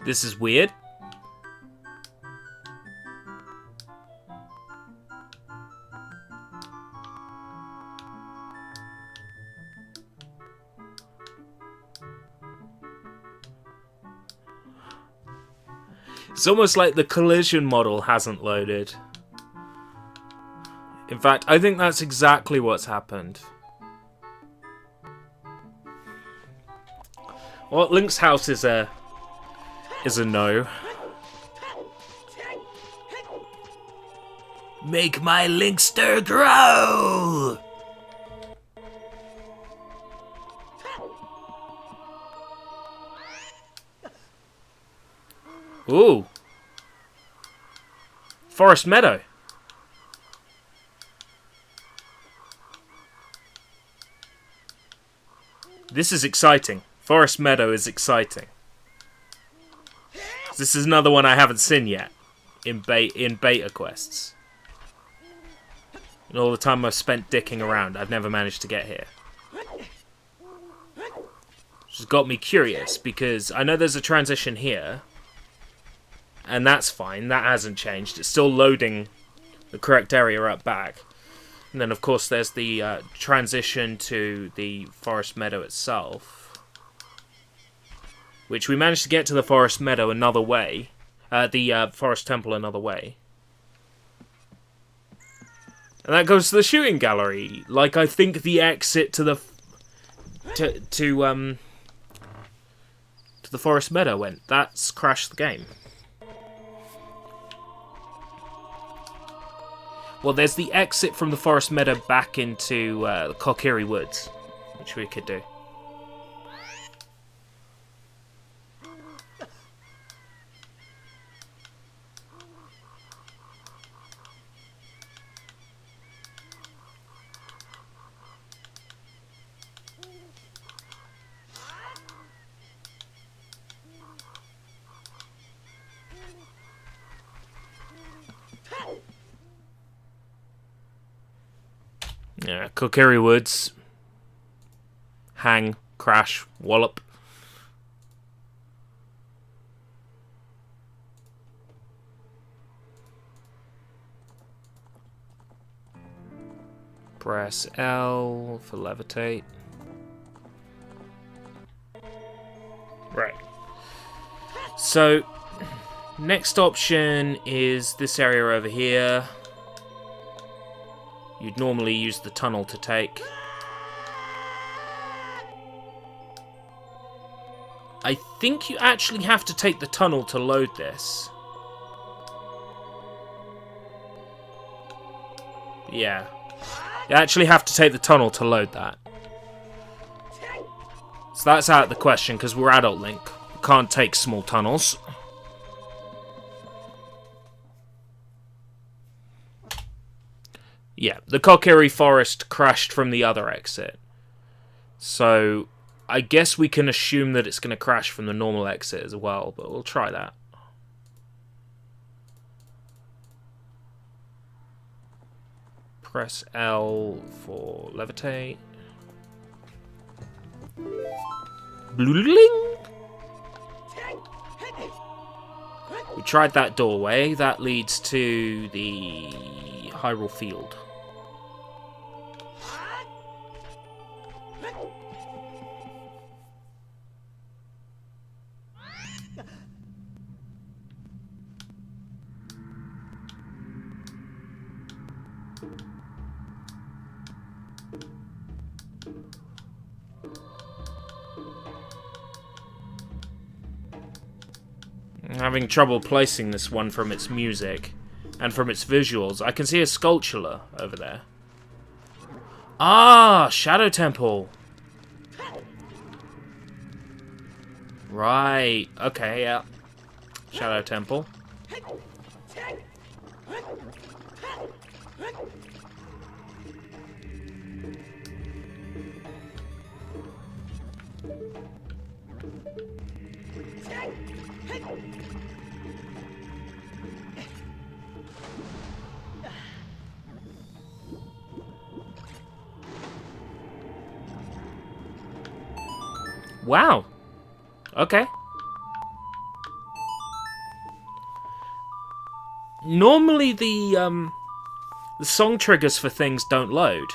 This is weird. It's almost like the collision model hasn't loaded. In fact, I think that's exactly what's happened. Well, Link's house is a no. Make my Linkster grow! Ooh. Forest Meadow. This is exciting. Forest Meadow is exciting. This is another one I haven't seen yet in beta quests. And all the time I've spent dicking around, I've never managed to get here. Which has got me curious, because I know there's a transition here. And that's fine, that hasn't changed. It's still loading the correct area up back. And then of course there's the transition to the Forest Meadow itself. Which we managed to get to the Forest Meadow another way. The Forest Temple another way. And that goes to the shooting gallery. Like I think the exit to the to the Forest Meadow went. That's crashed the game. Well, there's the exit from the Forest Meadow back into the Kokiri Woods, which we could do. Yeah, Kokiri Woods. Hang, crash, wallop. Press L for levitate. Right. So, Next option is this area over here. You'd normally use the tunnel to take. I think you actually have to take the tunnel to load this. Yeah. You actually have to take the tunnel to load that. So that's out of the question, because we're Adult Link. We can't take small tunnels. Yeah, the Kokiri Forest crashed from the other exit. So, I guess we can assume that it's going to crash from the normal exit as well, but we'll try that. Press L for levitate. Bloodling. We tried that doorway. That leads to the Hyrule Field. I'm having trouble placing this one from its music and from its visuals. I can see a sculpture over there. Ah, Shadow Temple. Right. Okay, yeah. Shadow Temple. Wow. Okay. Normally the song triggers for things don't load.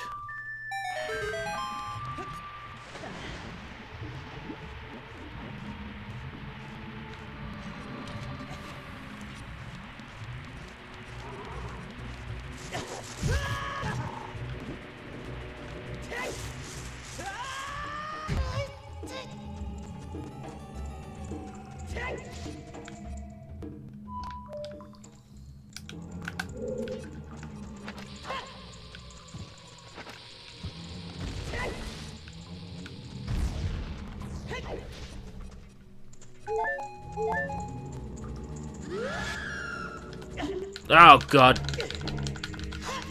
Oh, God.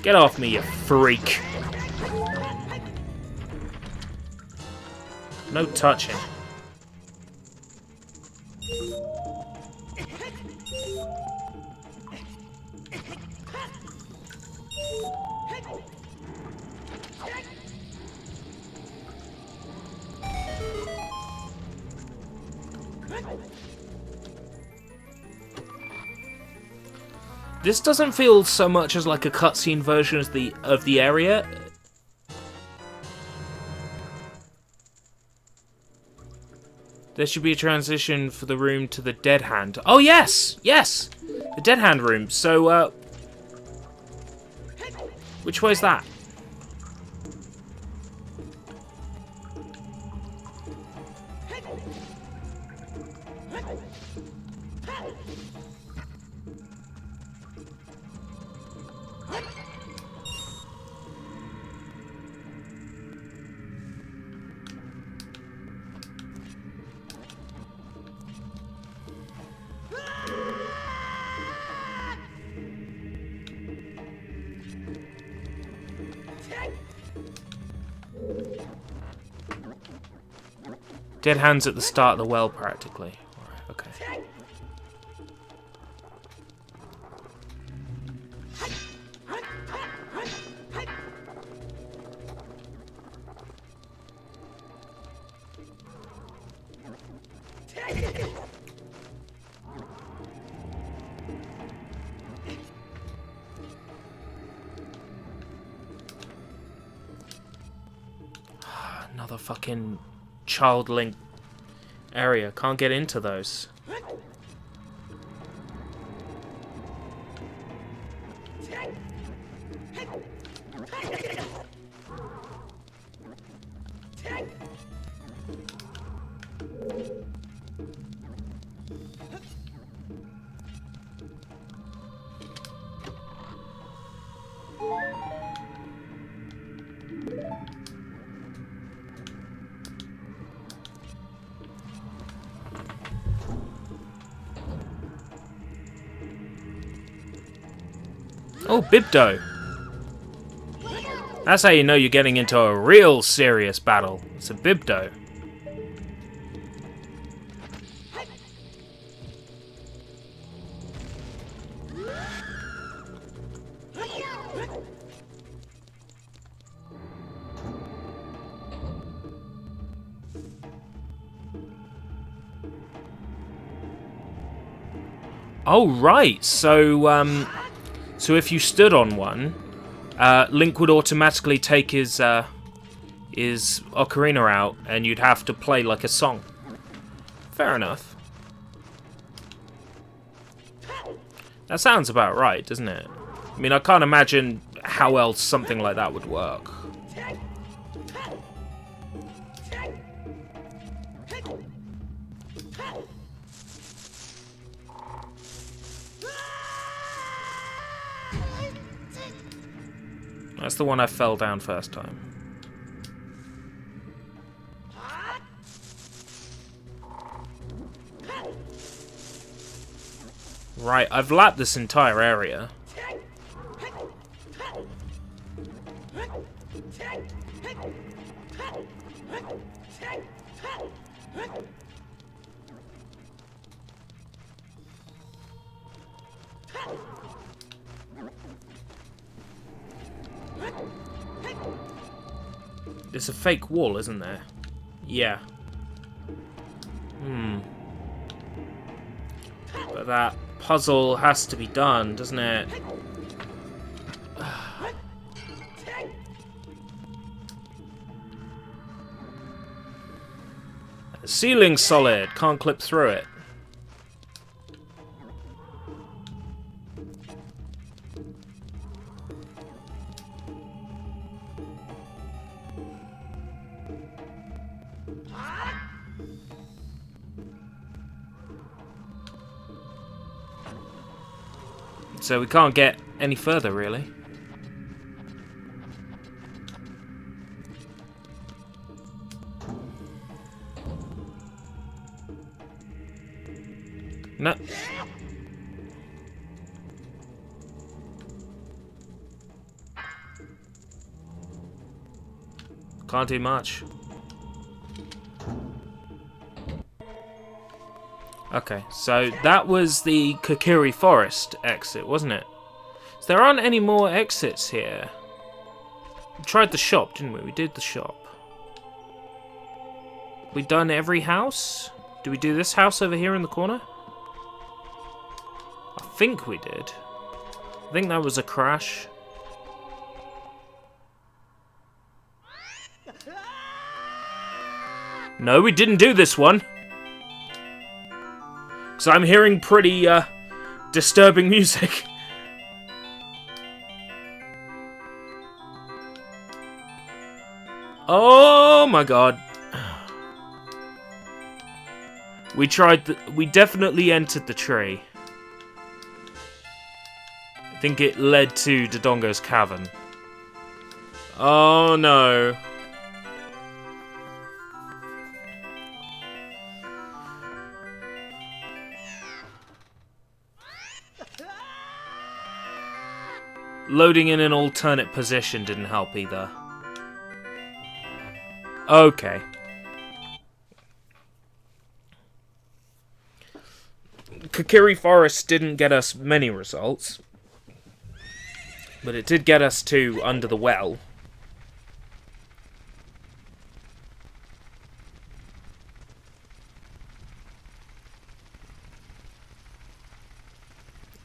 Get off me, you freak. No touching. This doesn't feel so much as like a cutscene version as of the area. There should be a transition for the room to the Dead Hand. Oh yes, yes, the Dead Hand room. So, which way is that? Dead Hand's at the start of the well, practically. Alright, okay. Another fucking Child Link area. Can't get into those. Oh, Bibdo. That's how you know you're getting into a real serious battle. It's a Bibdo. Oh, right. So if you stood on one, Link would automatically take his ocarina out, and you'd have to play like a song. Fair enough. That sounds about right, doesn't it? I mean, I can't imagine how else something like that would work. That's the one I fell down first time. Right, I've lapped this entire area. There's a fake wall, isn't there? Yeah. But that puzzle has to be done, doesn't it? The ceiling's solid. Can't clip through it. So we can't get any further, really. No. Can't do much. Okay, so that was the Kokiri Forest exit, wasn't it? So there aren't any more exits here. We tried the shop, didn't we? We did the shop. We done every house? Did we do this house over here in the corner? I think we did. I think that was a crash. No, we didn't do this one. Because I'm hearing pretty, disturbing music. Oh my god. We tried we definitely entered the tree. I think it led to Dodongo's cavern. Oh no. Loading in an alternate position didn't help either. Okay. Kokiri Forest didn't get us many results, but it did get us to Under the Well.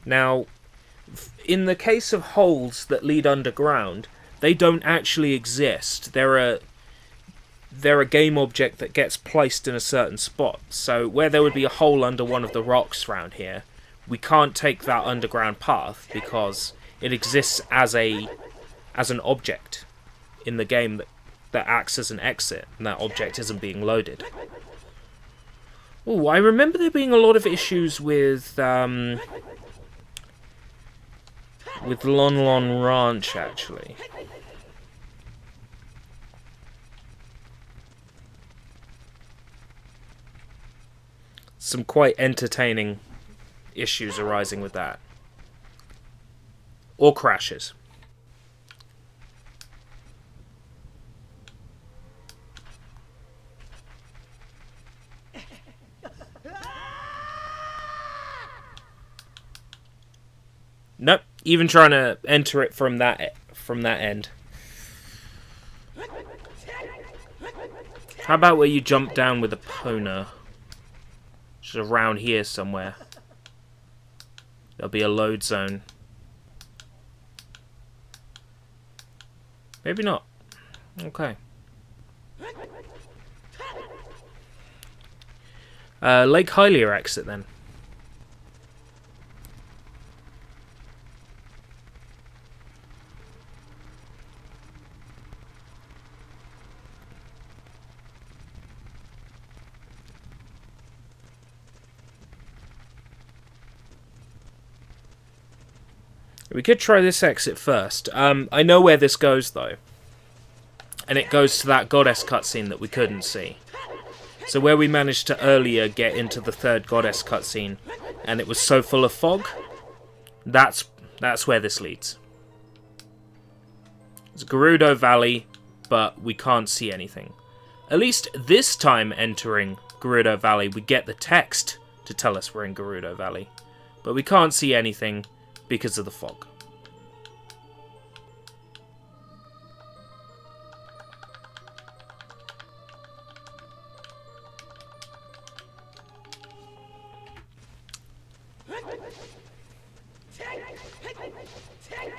Now, in the case of holes that lead underground, they don't actually exist. They're a game object that gets placed in a certain spot. So where there would be a hole under one of the rocks around here, we can't take that underground path because it exists as a as an object in the game that acts as an exit, and that object isn't being loaded. Oh, I remember there being a lot of issues with Lon Lon Ranch, actually. Some quite entertaining issues arising with that. Or crashes. Nope, even trying to enter it from that end. How about where you jump down with a Pona? Just around here somewhere. There'll be a load zone. Maybe not. Okay. Lake Hylia exit then. We could try this exit first. I know where this goes, though. And it goes to that goddess cutscene that we couldn't see. So where we managed to earlier get into the third goddess cutscene, and it was so full of fog, that's where this leads. It's Gerudo Valley, but we can't see anything. At least this time entering Gerudo Valley, we get the text to tell us we're in Gerudo Valley. But we can't see anything because of the fog.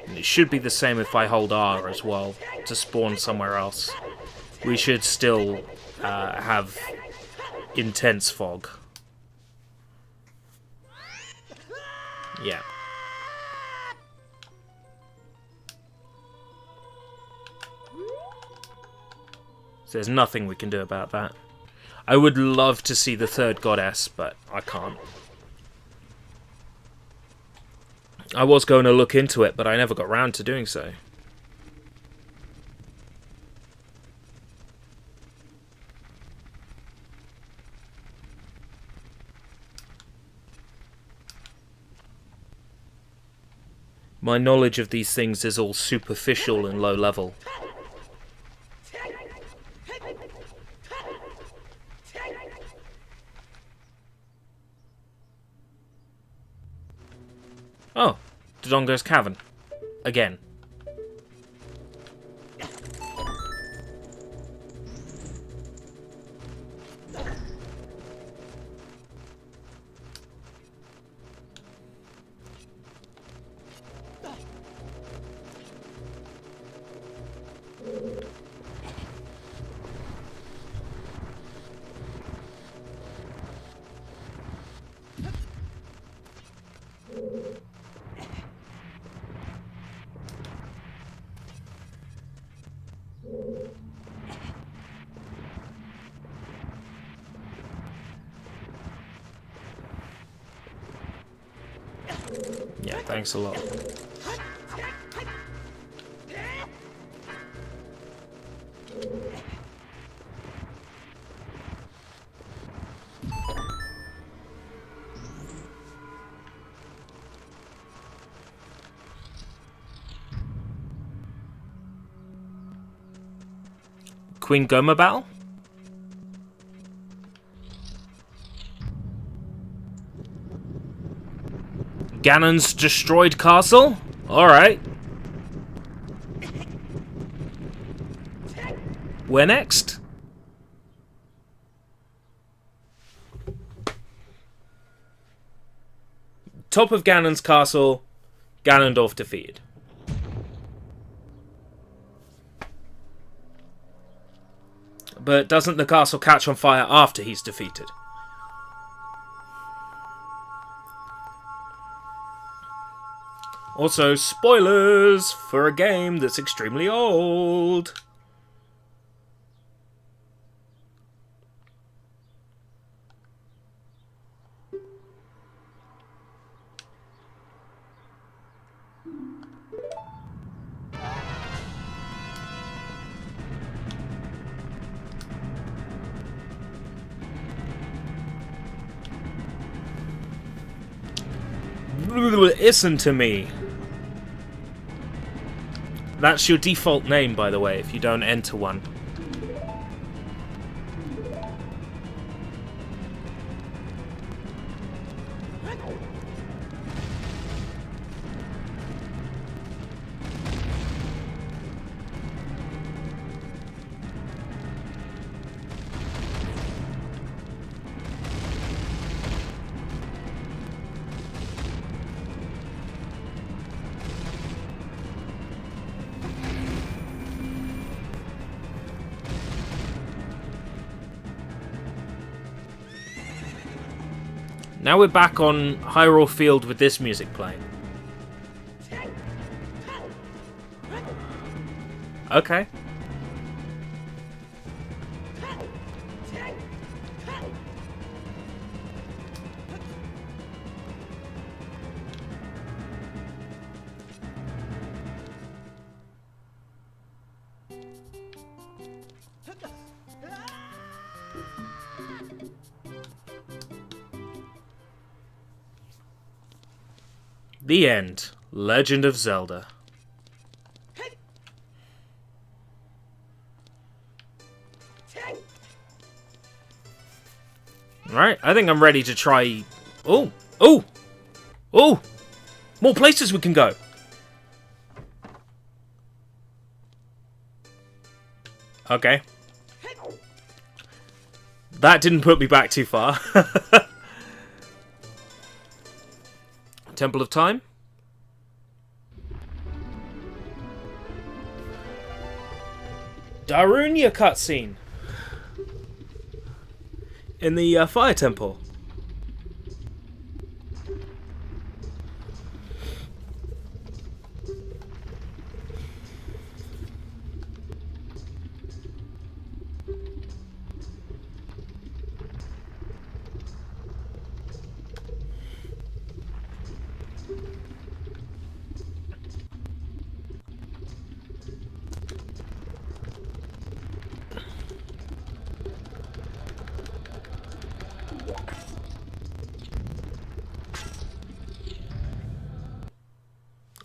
And it should be the same if I hold R as well to spawn somewhere else. We should still have intense fog. Yeah. So there's nothing we can do about that. I would love to see the third goddess, but I can't. I was going to look into it, but I never got round to doing so. My knowledge of these things is all superficial and low level. Oh, Dodongo's Cavern. Again. Yeah, thanks a lot. Queen Goma battle? Ganon's destroyed castle? Alright. Where next? Top of Ganon's castle, Ganondorf defeated. But doesn't the castle catch on fire after he's defeated? Also, spoilers for a game that's extremely old. Listen to me. That's your default name, by the way, if you don't enter one. Now we're back on Hyrule Field with this music playing. Okay. The end. Legend of Zelda. Right, I think I'm ready to try... Oh! Oh! Oh! More places we can go! Okay. That didn't put me back too far. Temple of Time? Darunia cutscene! In the Fire Temple.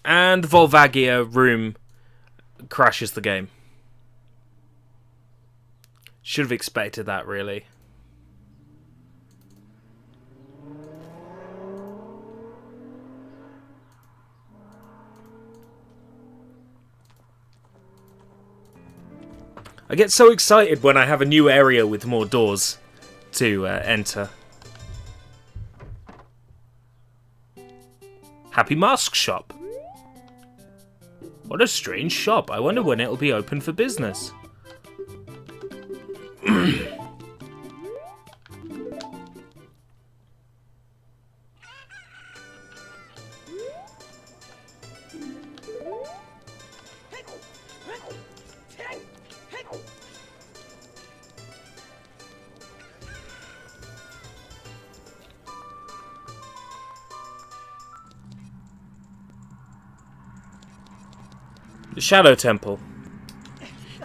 And the Volvagia room crashes the game. Should have expected that, really. I get so excited when I have a new area with more doors to enter. Happy Mask Shop. What a strange shop. I wonder when it'll be open for business. The Shadow Temple.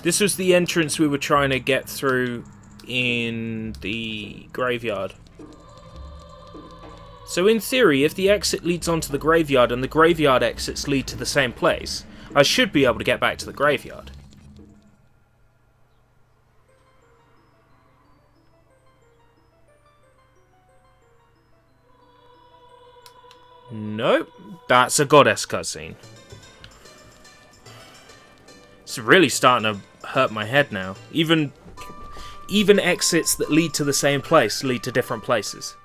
This was the entrance we were trying to get through in the graveyard. So in theory, if the exit leads onto the graveyard and the graveyard exits lead to the same place, I should be able to get back to the graveyard. Nope, that's a goddess cutscene. It's really starting to hurt my head now. Even exits that lead to the same place lead to different places.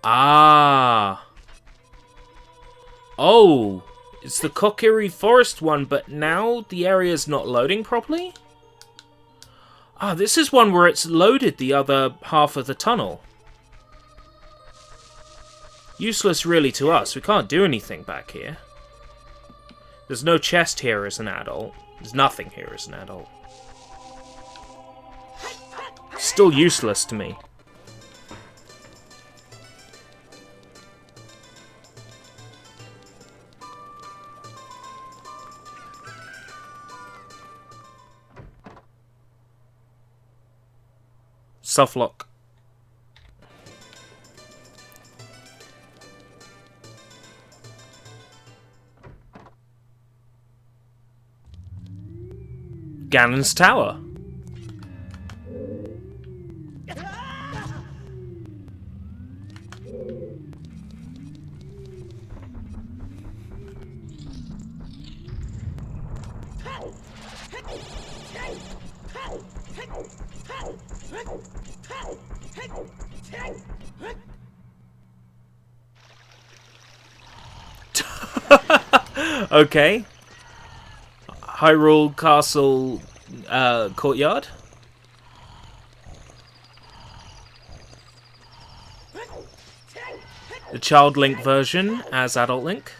Ah. Oh, it's the Kokiri Forest one, but now the area's not loading properly? Ah, this is one where it's loaded the other half of the tunnel. Useless really to us. We can't do anything back here. There's no chest here as an adult. There's nothing here as an adult. Still useless to me. Softlock. Ganon's Tower. Okay. Hyrule Castle courtyard. The Child Link version as Adult Link.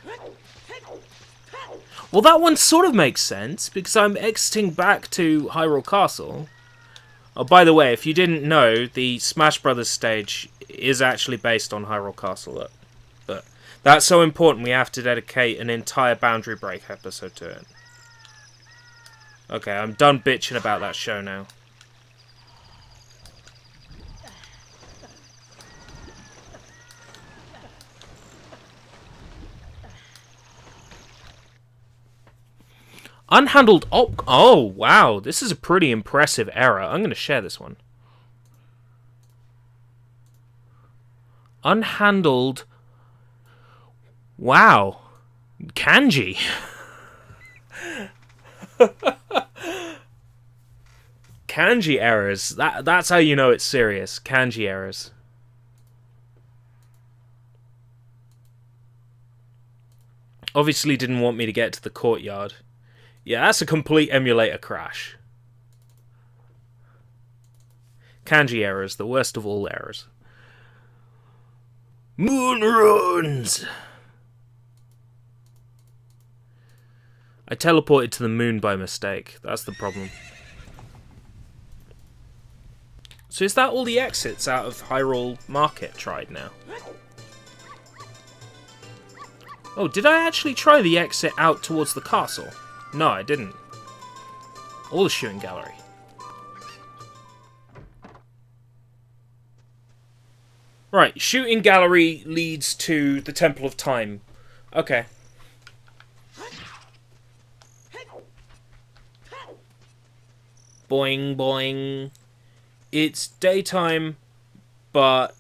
Well, that one sort of makes sense, because I'm exiting back to Hyrule Castle. Oh, by the way, if you didn't know, the Smash Brothers stage is actually based on Hyrule Castle. But that's so important, we have to dedicate an entire Boundary Break episode to it. Okay, I'm done bitching about that show now. Unhandled oh, wow. This is a pretty impressive error. I'm going to share this one. Unhandled. Wow. Kanji. Kanji errors. That's how you know it's serious. Kanji errors. Obviously didn't want me to get to the courtyard. Yeah, that's a complete emulator crash. Kanji errors, the worst of all errors. Moon runes! I teleported to the moon by mistake. That's the problem. So is that all the exits out of Hyrule Market tried now? Oh, did I actually try the exit out towards the castle? No, I didn't. Or the shooting gallery. Right, shooting gallery leads to the Temple of Time. Okay. Boing, boing. It's daytime, but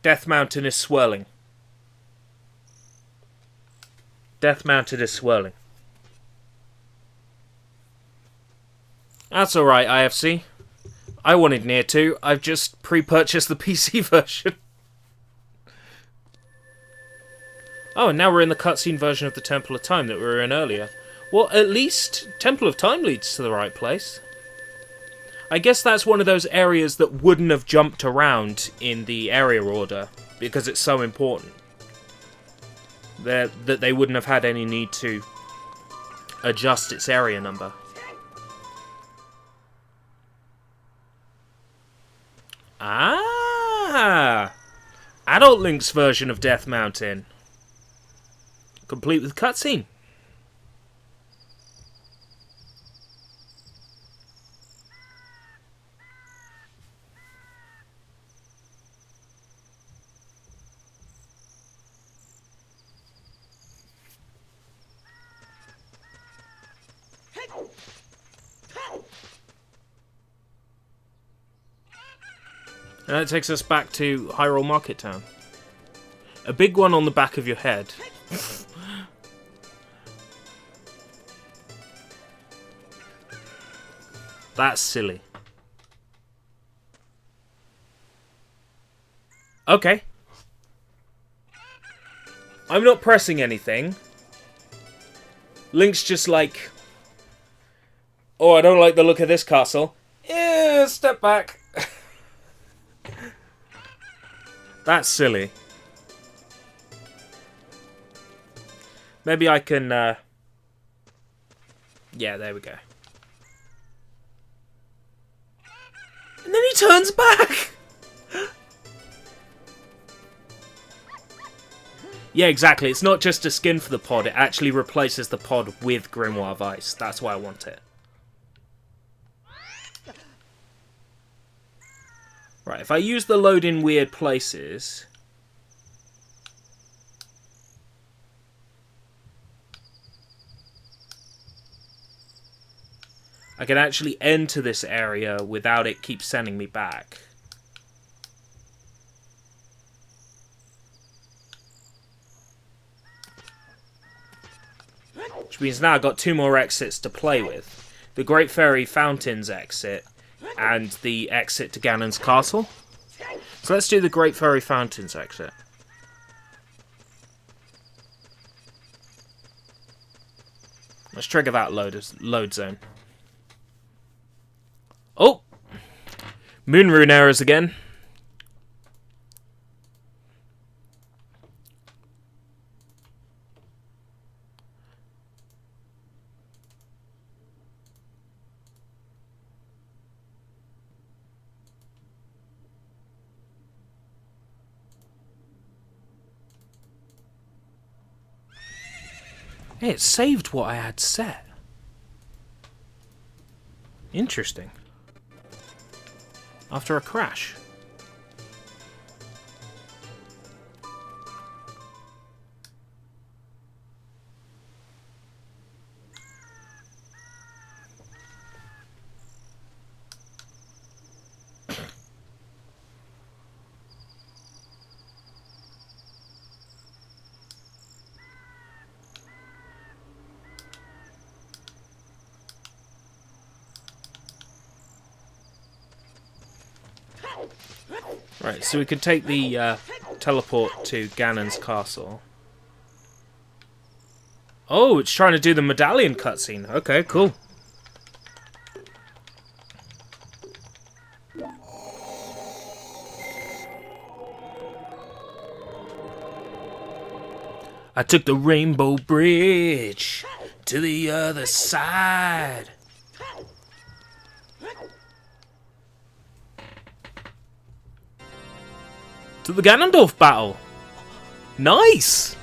Death Mountain is swirling. Death Mountain is swirling. That's alright, IFC. I wanted Nier 2. I've just pre-purchased the PC version. Oh, and now we're in the cutscene version of the Temple of Time that we were in earlier. Well, at least Temple of Time leads to the right place. I guess that's one of those areas that wouldn't have jumped around in the area order, because it's so important. That they wouldn't have had any need to adjust its area number. Ah! Adult Link's version of Death Mountain. Complete with cutscene. And that takes us back to Hyrule Market Town. A big one on the back of your head. That's silly. Okay. I'm not pressing anything. Link's just like, oh, I don't like the look of this castle. Step back. That's silly. Maybe I can... Yeah, there we go. And then he turns back! Yeah, exactly. It's not just a skin for the pod. It actually replaces the pod with Grimoire Vice. That's why I want it. Right, if I use the load in weird places... I can actually enter this area without it keep sending me back. Which means now I've got 2 more exits to play with. The Great Fairy Fountains exit and the exit to Ganon's castle. So let's do the Great Fairy Fountains exit. Let's trigger that load zone. Oh! Moon Rune errors again. Hey, it saved what I had set. Interesting. After a crash. Right, so we could take the teleport to Ganon's castle. Oh, it's trying to do the medallion cutscene. Okay, cool. I took the Rainbow Bridge to the other side. To the Ganondorf battle. Nice!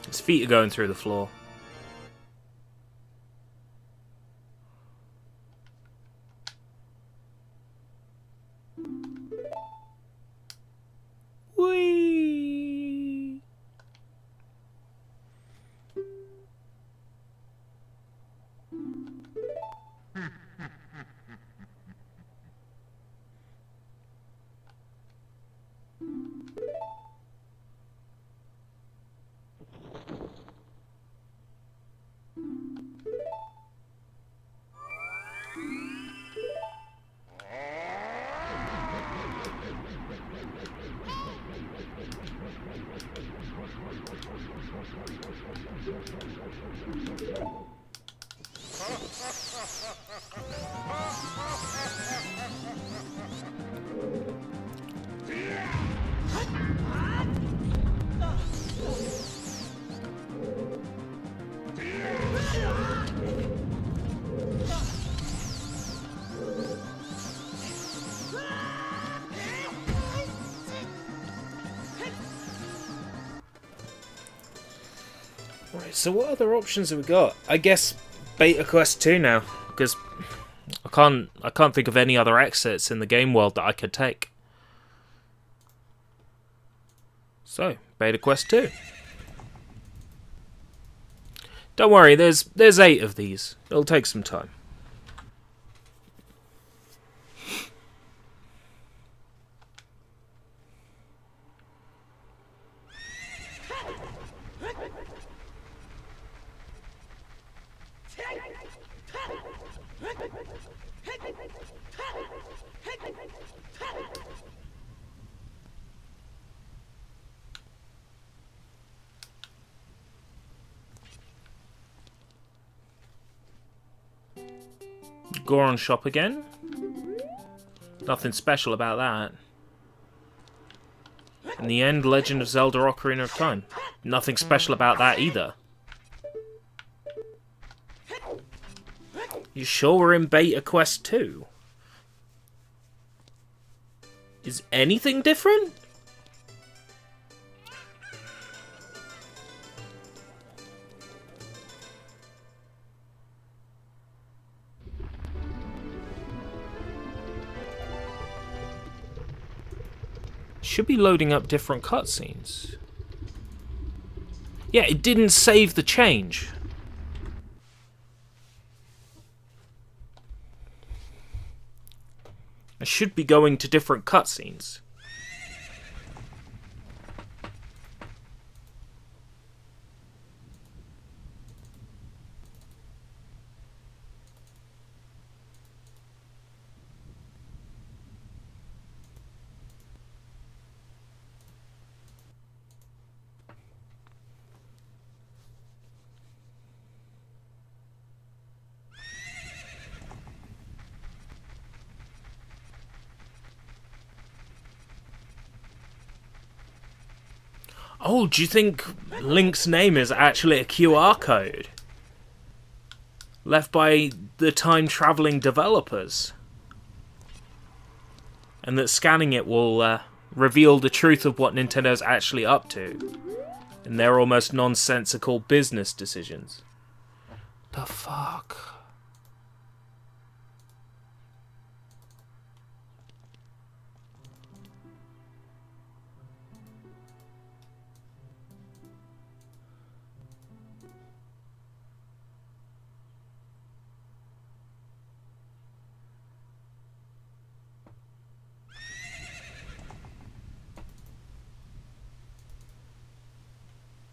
His feet are going through the floor. Whee! Right, so what other options have we got? I guess Beta Quest 2 now, because I can't think of any other exits in the game world that I could take. So, Beta Quest 2. Don't worry, there's 8 of these. It'll take some time. Goron shop again. Nothing special about that. In the end, Legend of Zelda Ocarina of Time. Nothing special about that either. You sure we're in Beta Quest 2? Is anything different? Should be loading up different cutscenes. Yeah, it didn't save the change. I should be going to different cutscenes. Oh, do you think Link's name is actually a QR code? Left by the time-traveling developers? And that scanning it will reveal the truth of what Nintendo's actually up to. In their almost nonsensical business decisions. The fuck?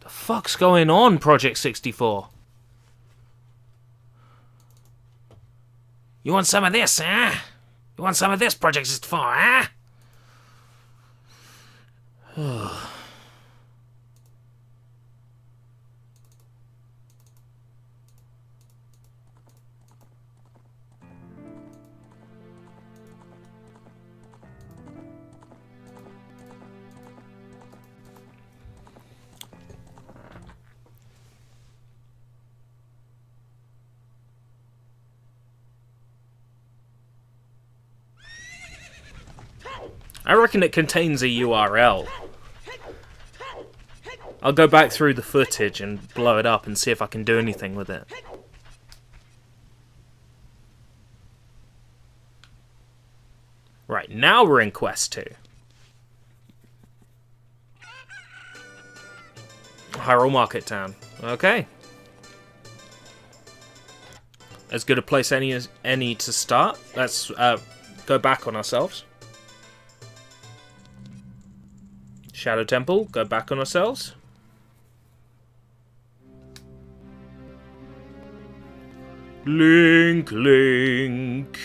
Fuck's going on, Project 64? You want some of this, huh? You want some of this, Project 64, huh? I reckon it contains a URL. I'll go back through the footage and blow it up and see if I can do anything with it. Right, now we're in Quest 2. Hyrule Market Town. Okay. As good a place as any to start. Let's go back on ourselves. Shadow Temple, go back on ourselves. Link, Link.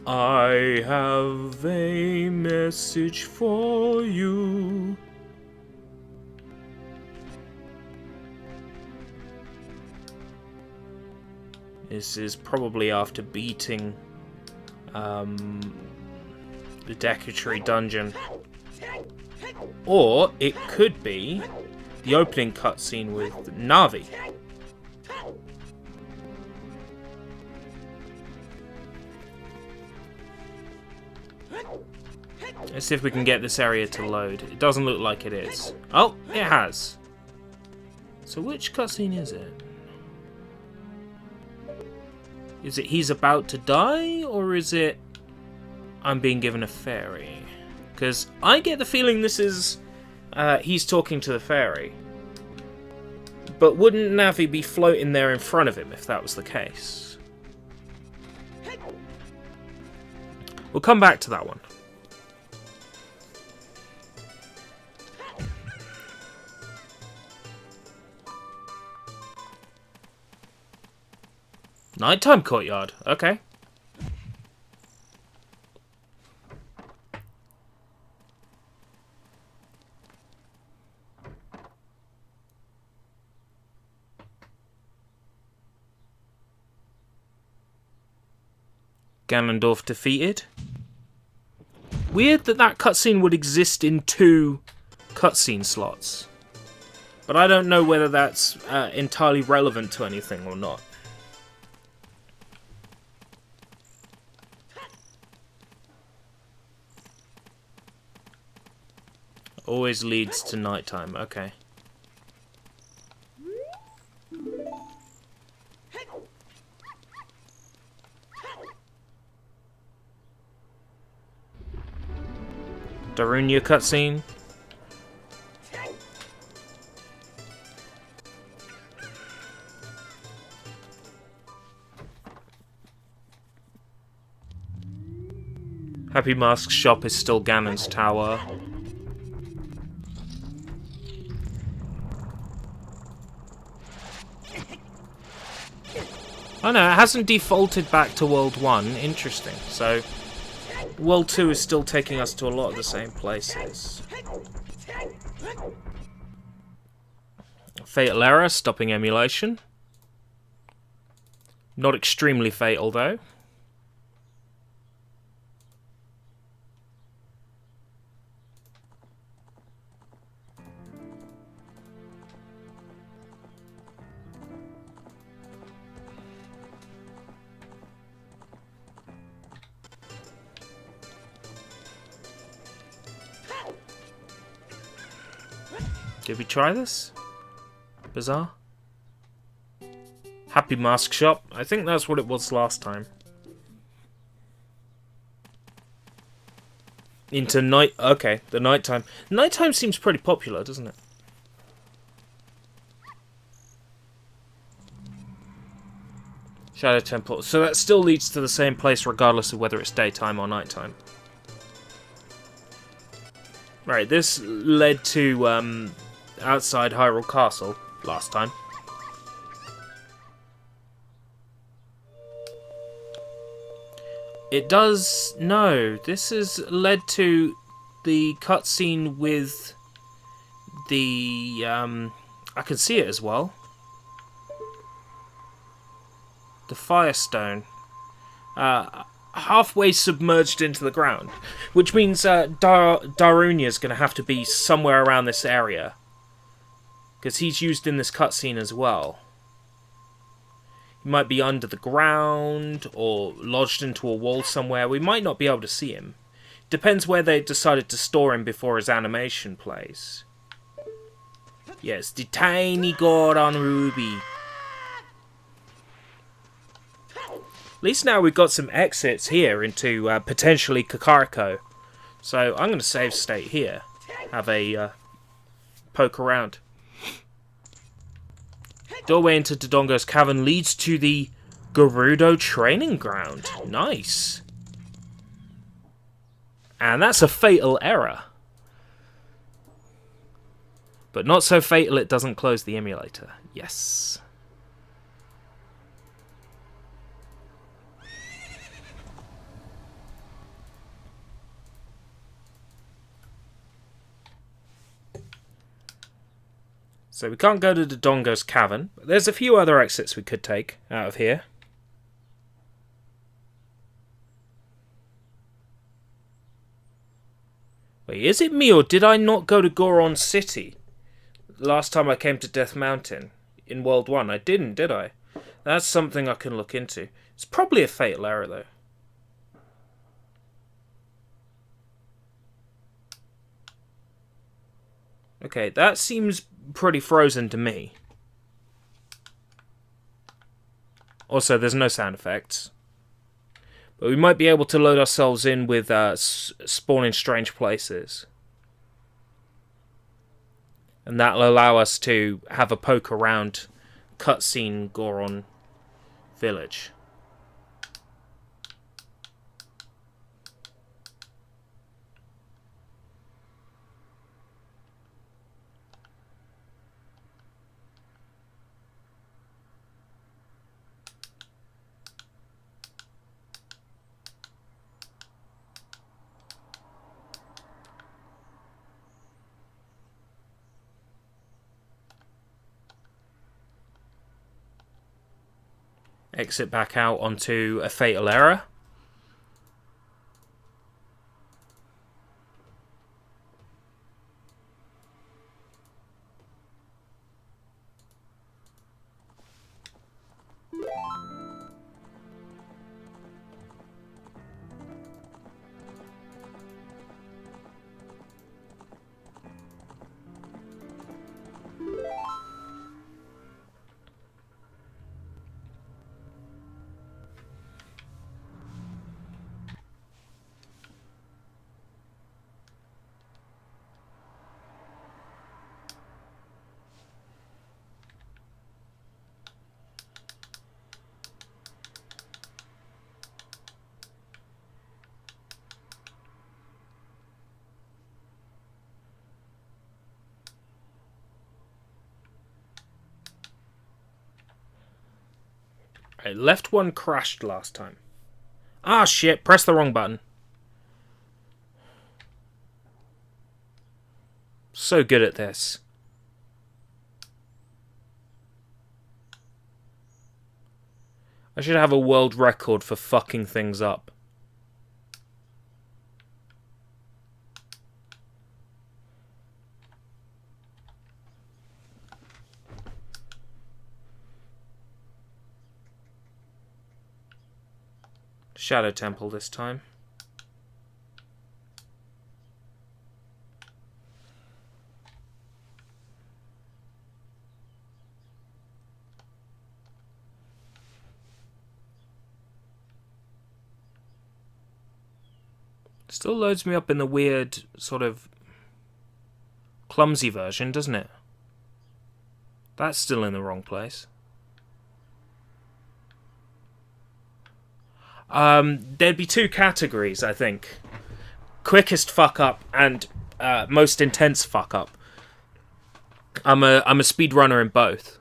I have a message for you. This is probably after beating the Deku dungeon. Or it could be the opening cutscene with Navi. Let's see if we can get this area to load. It doesn't look like it is. Oh, it has. So which cutscene is it? Is it he's about to die, or is it I'm being given a fairy? Because I get the feeling this is he's talking to the fairy. But wouldn't Navi be floating there in front of him if that was the case? We'll come back to that one. Nighttime courtyard, okay. Ganondorf defeated. Weird that that cutscene would exist in 2 cutscene slots. But I don't know whether that's entirely relevant to anything or not. Always leads to nighttime, okay. Darunia cutscene. Happy Mask's shop is still Ganon's tower. Oh no, it hasn't defaulted back to World 1. Interesting. So, World 2 is still taking us to a lot of the same places. Fatal error, stopping emulation. Not extremely fatal, though. Did we try this? Bizarre. Happy Mask Shop. I think that's what it was last time. Into night... Okay, the nighttime. Nighttime seems pretty popular, doesn't it? Shadow Temple. So that still leads to the same place regardless of whether it's daytime or nighttime. Right, this led to outside Hyrule Castle last time. It does... No, this has led to the cutscene with the... I can see it as well. The Firestone. Halfway submerged into the ground. Which means Darunia is going to have to be somewhere around this area. Because he's used in this cutscene as well. He might be under the ground or lodged into a wall somewhere. We might not be able to see him. Depends where they decided to store him before his animation plays. Yes, the tiny Goron Ruby. At least now we've got some exits here into potentially Kakariko. So I'm going to save state here. Have a poke around. Doorway into Dodongo's cavern leads to the Gerudo training ground. Nice. And that's a fatal error. But not so fatal it doesn't close the emulator. Yes. So we can't go to Dodongo's cavern, but there's a few other exits we could take out of here. Wait, is it me or did I not go to Goron City last time I came to Death Mountain in World 1? I didn't, did I? That's something I can look into. It's probably a fatal error though. Okay, that seems pretty frozen to me. Also, there's no sound effects. But we might be able to load ourselves in with spawn in strange places. And that'll allow us to have a poke around cutscene Goron Village. Exit back out onto a fatal error. Right, left one crashed last time. Ah, shit. Press the wrong button. So good at this. I should have a world record for fucking things up. Shadow Temple this time. Still loads me up in the weird, sort of clumsy version, doesn't it? That's still in the wrong place. There'd be two categories, I think. Quickest fuck up and most intense fuck up. I'm a speedrunner in both.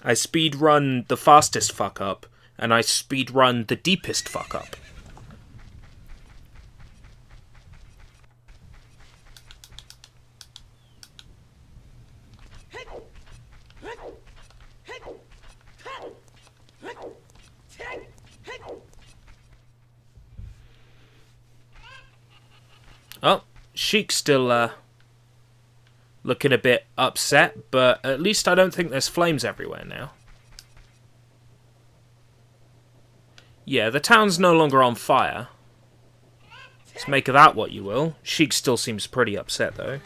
I speedrun the fastest fuck up, and I speedrun the deepest fuck up. Oh, Sheik's still looking a bit upset, but at least I don't think there's flames everywhere now. Yeah, the town's no longer on fire. Let's make of that what you will. Sheik still seems pretty upset, though.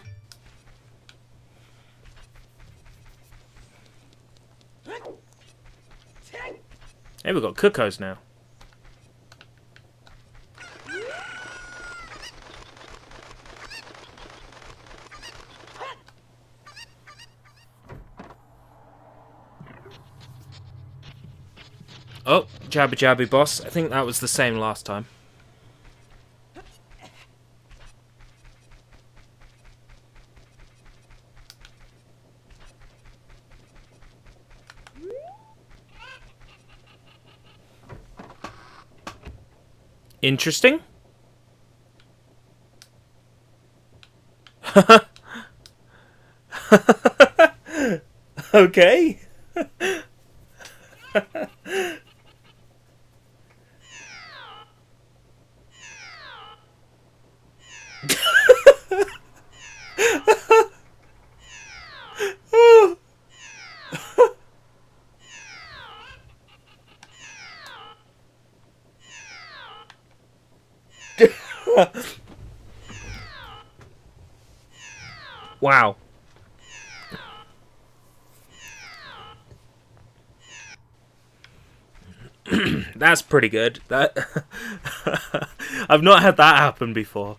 Hey, we've got Cuckoos now. Oh, jabby jabby boss. I think that was the same last time. Interesting. Okay. Wow. That's pretty good. That I've not had that happen before.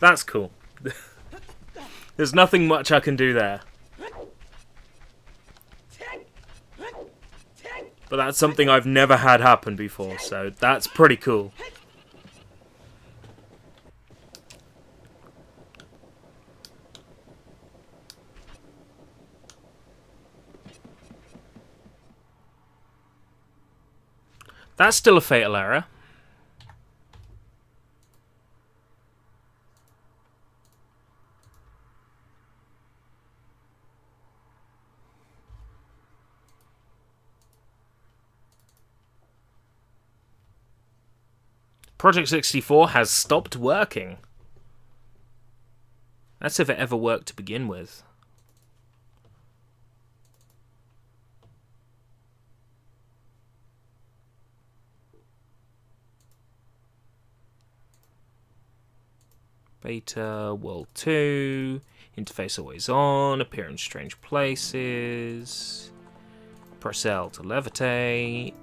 That's cool. There's nothing much I can do there. But that's something I've never had happen before, so that's pretty cool. That's still a fatal error. Project 64 has stopped working. That's if it ever worked to begin with. Beta World 2. Interface always on. Appear in strange places. Press L to levitate.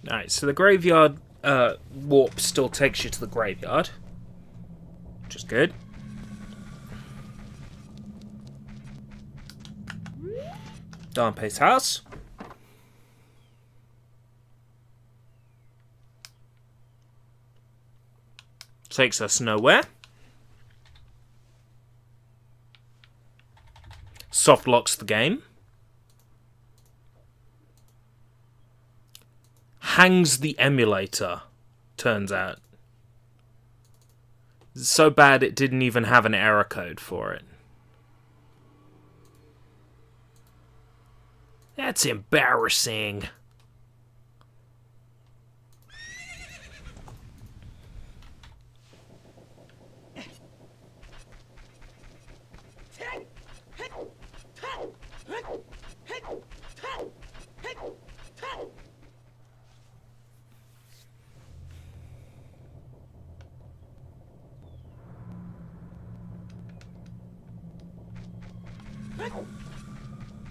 Alright, so the graveyard warp still takes you to the graveyard, which is good. Darnpay's house. Takes us nowhere. Soft locks the game. Hangs the emulator, turns out. It's so bad it didn't even have an error code for it. That's embarrassing.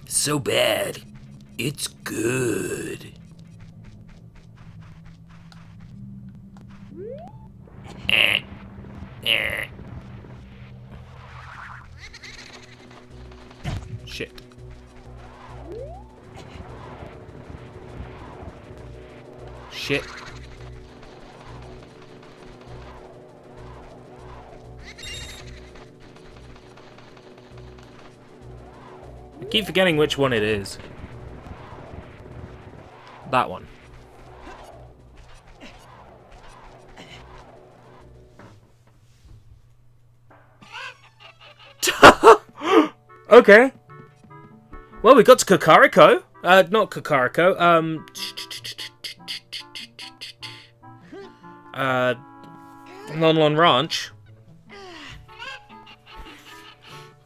So bad, it's good. Shit. Shit. I keep forgetting which one it is. That one. Okay. Well, we got to Kakariko. Not Kakariko. Lon Lon Ranch.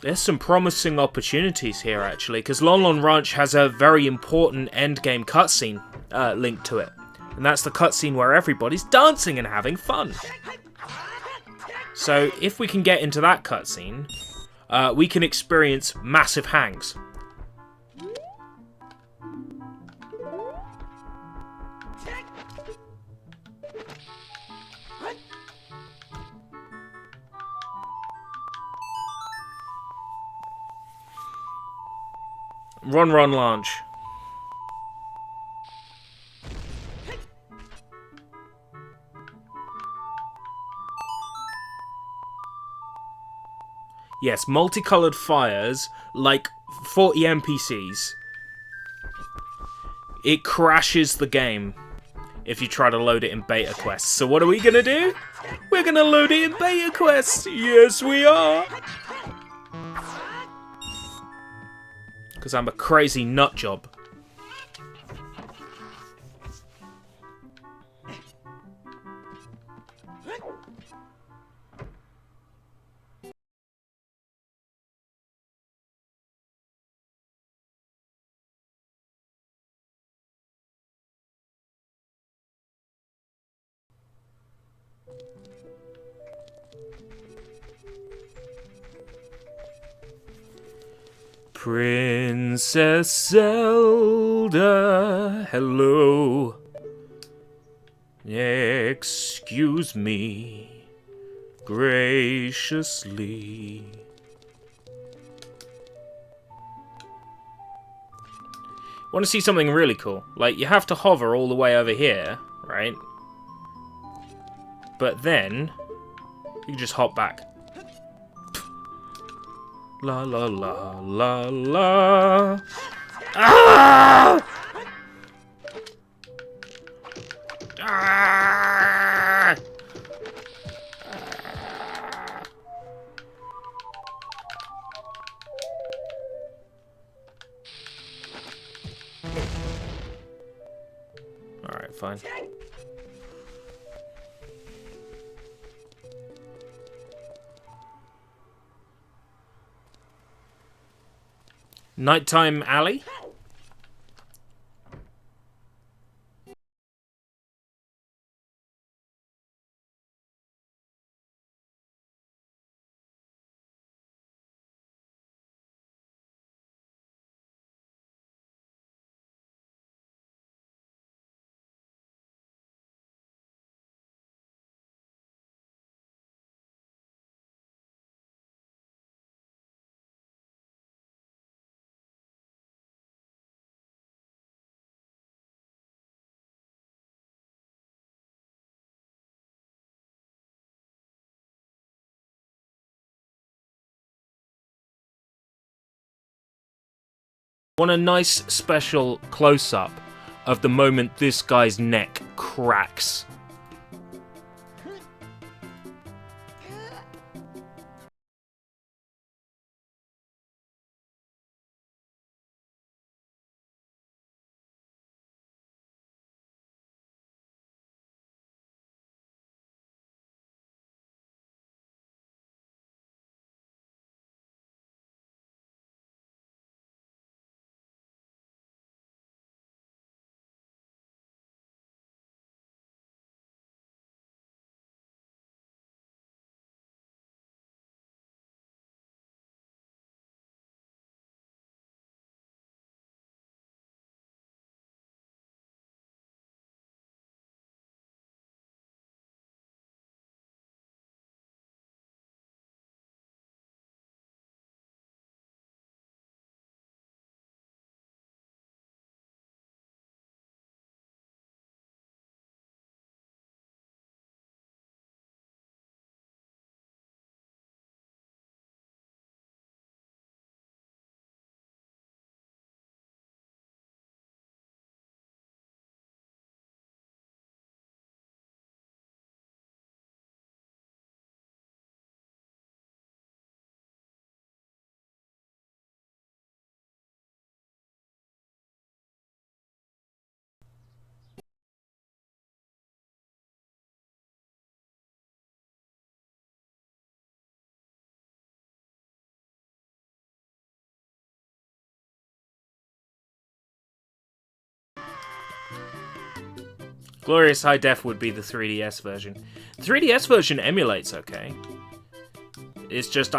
There's some promising opportunities here, actually, because Lon Lon Ranch has a very important endgame cutscene linked to it. And that's the cutscene where everybody's dancing and having fun. So, if we can get into that cutscene, we can experience massive hangs. Run, run, launch. Yes, multicolored fires, like 40 NPCs. It crashes the game if you try to load it in beta quests. So what are we gonna do? We're gonna load it in beta quests! Yes, we are! Because I'm a crazy nut job. Princess Zelda, hello. Excuse me, graciously. Want to see something really cool? Like, you have to hover all the way over here, right? But then, you can just hop back. La la la la la. Ah! Ah! All right, fine. Nighttime alley? Want a nice special close-up of the moment this guy's neck cracks. Glorious High Def would be the 3DS version. The 3DS version emulates okay. It's just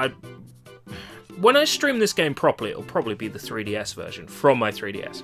when I stream this game properly, it'll probably be the 3DS version from my 3DS.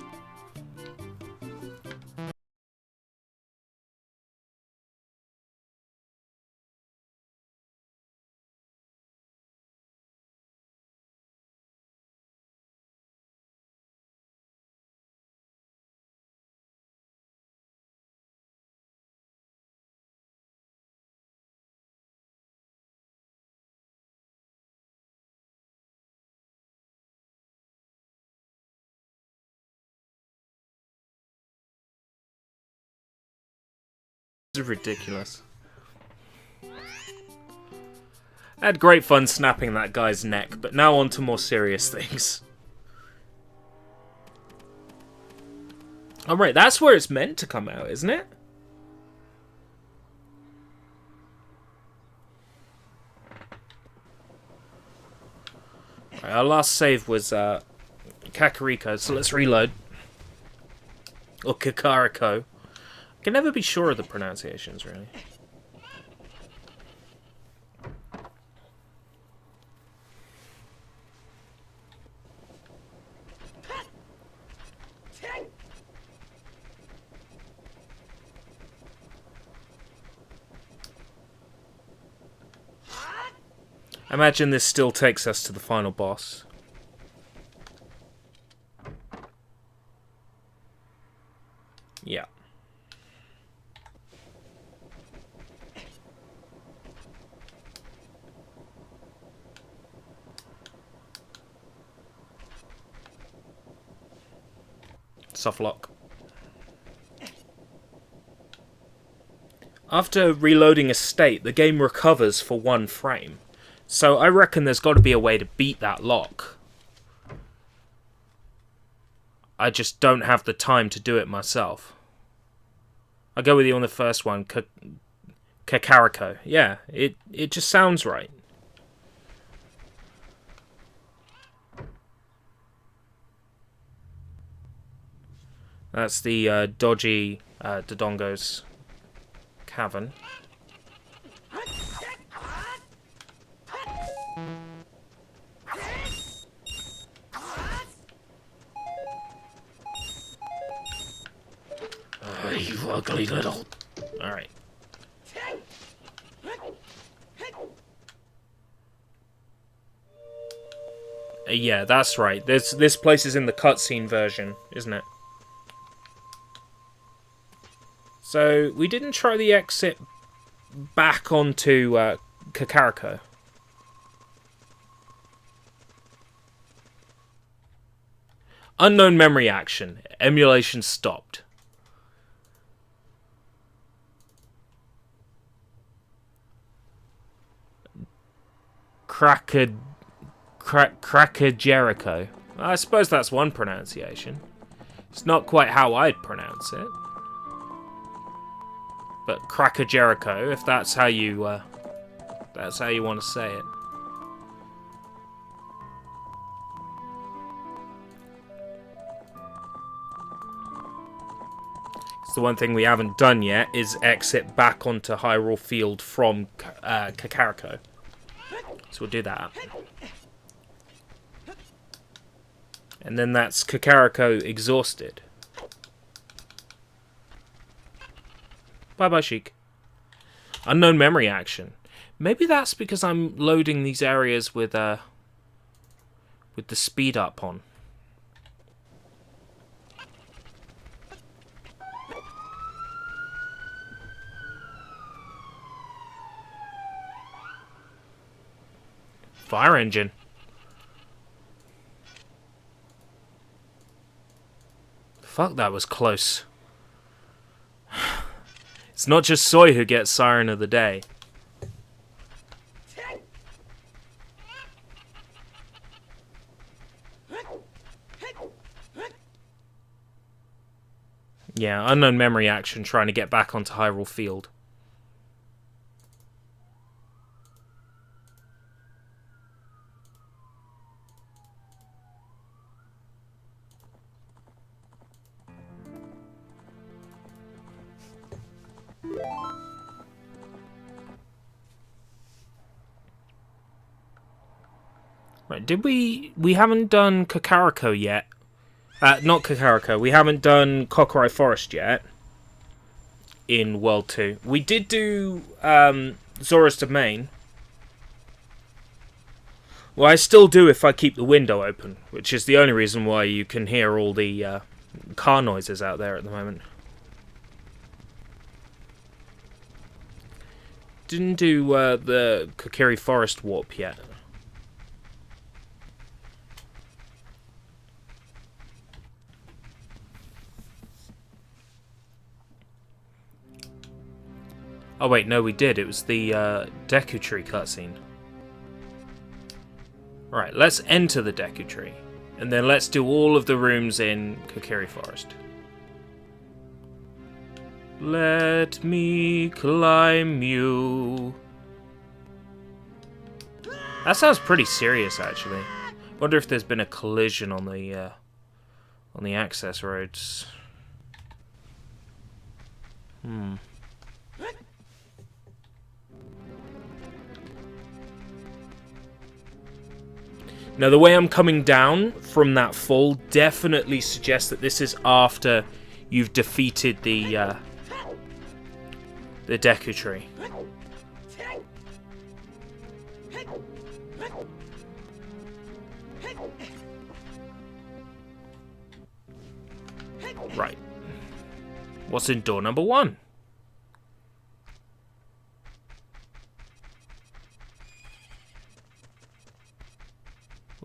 This is ridiculous. I had great fun snapping that guy's neck, but now on to more serious things. Alright, that's where it's meant to come out, isn't it? Right, our last save was Kakariko, so let's reload. Or Kakariko. I can never be sure of the pronunciations, really. I imagine this still takes us to the final boss. Yeah. Soft lock. After reloading a state, the game recovers for 1 frame. So I reckon there's got to be a way to beat that lock. I just don't have the time to do it myself. I'll go with you on the first one, Kakariko. Yeah, it just sounds right. That's the dodgy Dodongo's cavern. You ugly little... Alright. Yeah, that's right. This place is in the cutscene version, isn't it? So, we didn't try the exit back onto Kakariko. Unknown memory action. Emulation stopped. Cracker Jericho. I suppose that's one pronunciation. It's not quite how I'd pronounce it. But Cracker Jericho, if that's how you want to say it. The one thing we haven't done yet is exit back onto Hyrule Field from Kakariko. So we'll do that. And then that's Kakariko exhausted. Bye-bye, Sheik. Unknown memory action. Maybe that's because I'm loading these areas with the speed up on. Fire engine. Fuck, that was close. It's not just Soy who gets Siren of the Day. Yeah, unknown memory action trying to get back onto Hyrule Field. Right, did we haven't done Kakariko yet. Not Kakariko. We haven't done Kokorei Forest yet. In World 2. We did do Zora's Domain. Well, I still do if I keep the window open, which is the only reason why you can hear all the car noises out there at the moment. Didn't do the Kokiri Forest warp yet. Oh wait, no we did. It was the Deku Tree cutscene. Right, let's enter the Deku Tree. And then let's do all of the rooms in Kokiri Forest. Let me climb you. That sounds pretty serious, actually. Wonder if there's been a collision on the access roads. Now, the way I'm coming down from that fall definitely suggests that this is after you've defeated the Deku Tree. Right. What's in door number 1?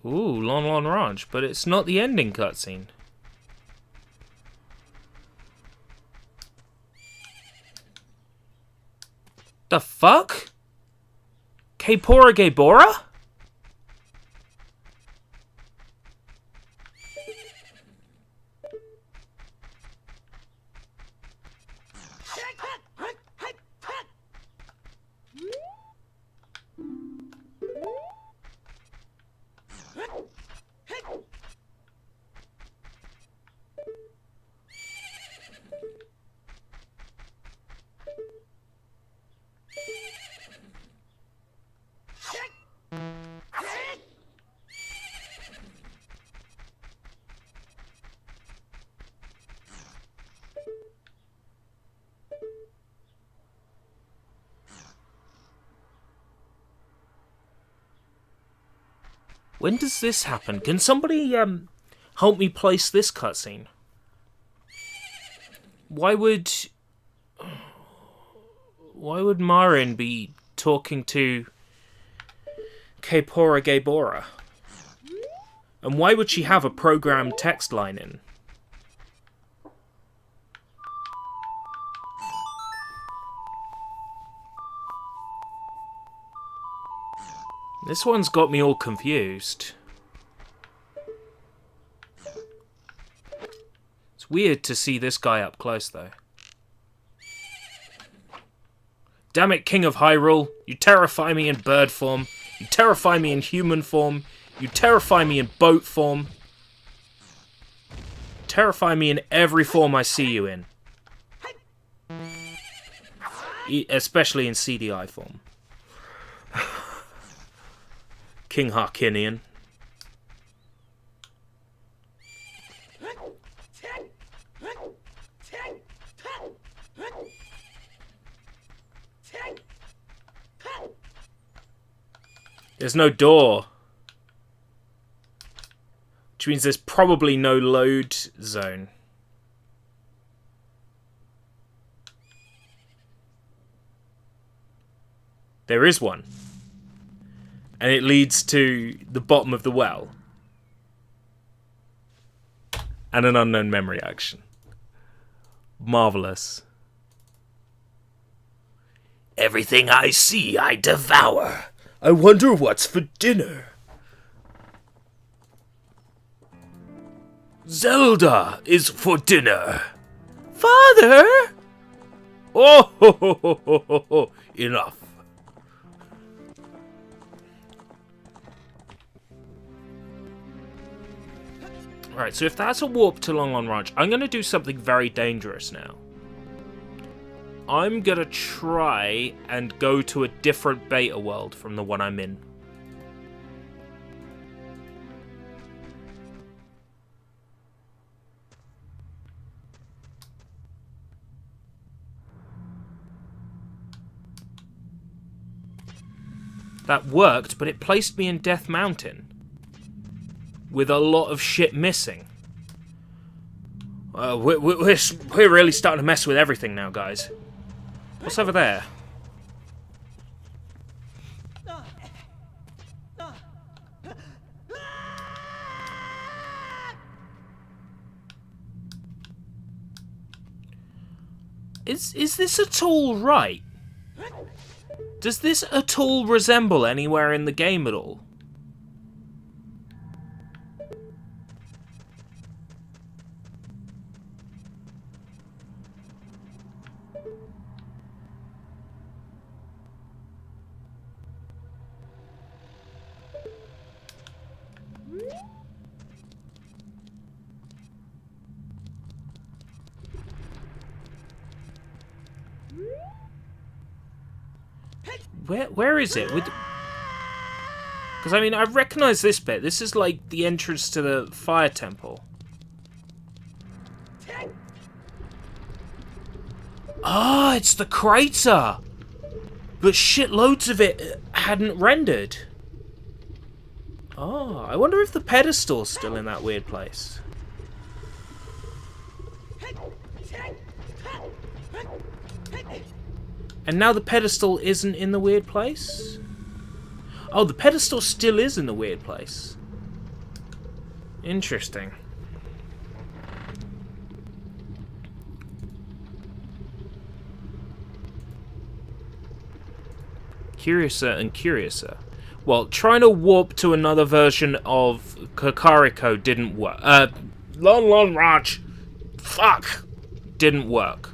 Ooh, Lon Lon Ranch, but it's not the ending cutscene. The fuck? Kepora Gebora? When does this happen? Can somebody help me place this cutscene? Why would Marin be talking to Kaepora Gaebora? And why would she have a programmed text line in? This one's got me all confused. It's weird to see this guy up close, though. Damn it, King of Hyrule. You terrify me in bird form. You terrify me in human form. You terrify me in boat form. Terrify me in every form I see you in. Especially in CDI form. King Harkinian. There's no door. Which means there's probably no load zone. There is one. And it leads to the bottom of the well. And an unknown memory action. Marvelous. Everything I see, I devour. I wonder what's for dinner. Zelda is for dinner. Father? Oh, ho, ho, ho, ho, ho, ho. Enough. Alright, so if that's a warp to Long Ranch, I'm going to do something very dangerous now. I'm going to try and go to a different beta world from the one I'm in. That worked, but it placed me in Death Mountain. With a lot of shit missing. We're really starting to mess with everything now, guys. What's over there? Is this at all right? Does this at all resemble anywhere in the game at all? Where is it? Because I mean, I recognise this bit. This is like the entrance to the fire temple. Ah, it's the crater! But shitloads of it hadn't rendered. Oh, I wonder if the pedestal's still in that weird place. And now the pedestal isn't in the weird place? Oh, the pedestal still is in the weird place. Interesting. Curiouser and curiouser. Well, trying to warp to another version of Kakariko didn't work. Lon Ranch. Fuck! Didn't work.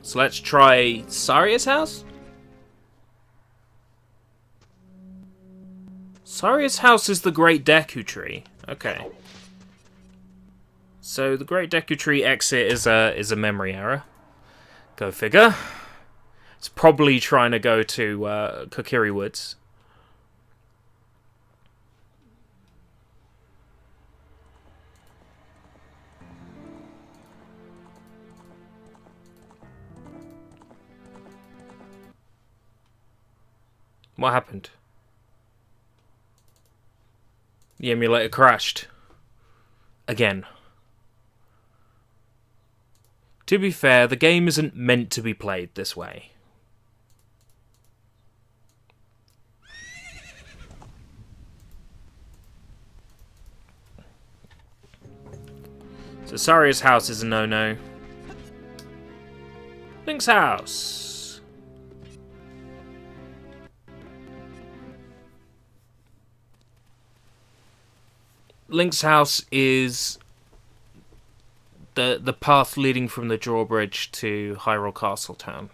So let's try Saria's house? Saria's house is the Great Deku Tree. Okay. So the Great Deku Tree exit is a memory error. Go figure. It's probably trying to go to Kokiri Woods. What happened? The emulator crashed. Again. To be fair, the game isn't meant to be played this way. So Saria's house is a no-no. Link's house. Link's house is the path leading from the drawbridge to Hyrule Castle Town.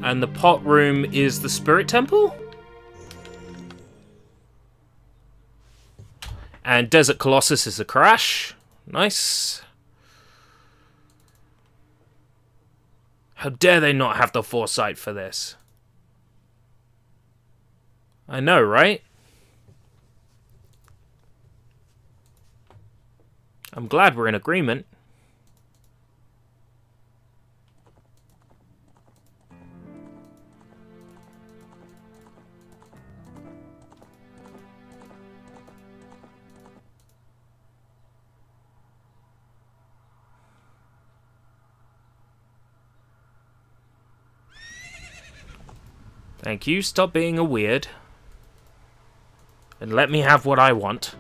And the pot room is the Spirit Temple? And Desert Colossus is a crash. Nice. How dare they not have the foresight for this? I know, right? I'm glad we're in agreement. Thank you. Stop being a weird. And let me have what I want.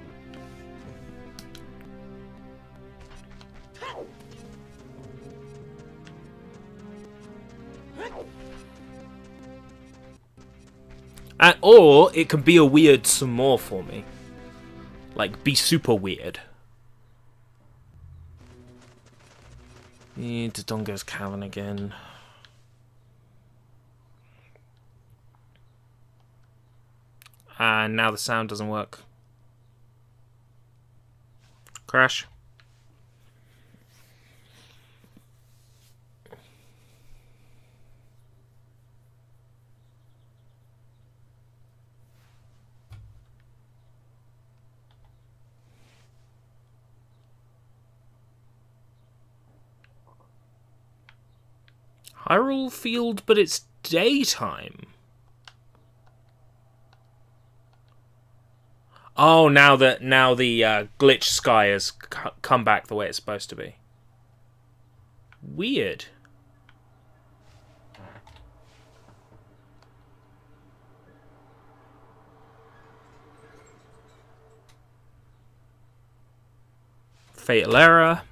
Or it can be a weird some more for me. Like, be super weird. To Dongo's Cavern again. And now the sound doesn't work. Crash. Hyrule Field, but it's daytime. Oh, now the glitch sky has come back the way it's supposed to be. Weird. Fatal error.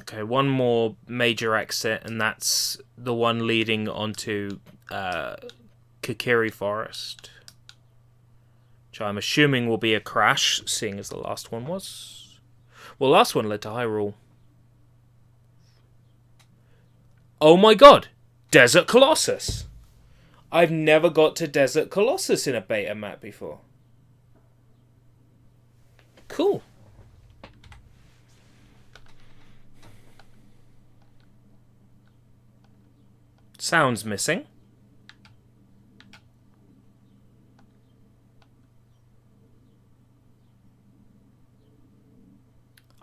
Okay, one more major exit, and that's the one leading onto Kokiri Forest. Which I'm assuming will be a crash, seeing as the last one was. Well, last one led to Hyrule. Oh my god! Desert Colossus! I've never got to Desert Colossus in a beta map before. Cool. Sounds missing.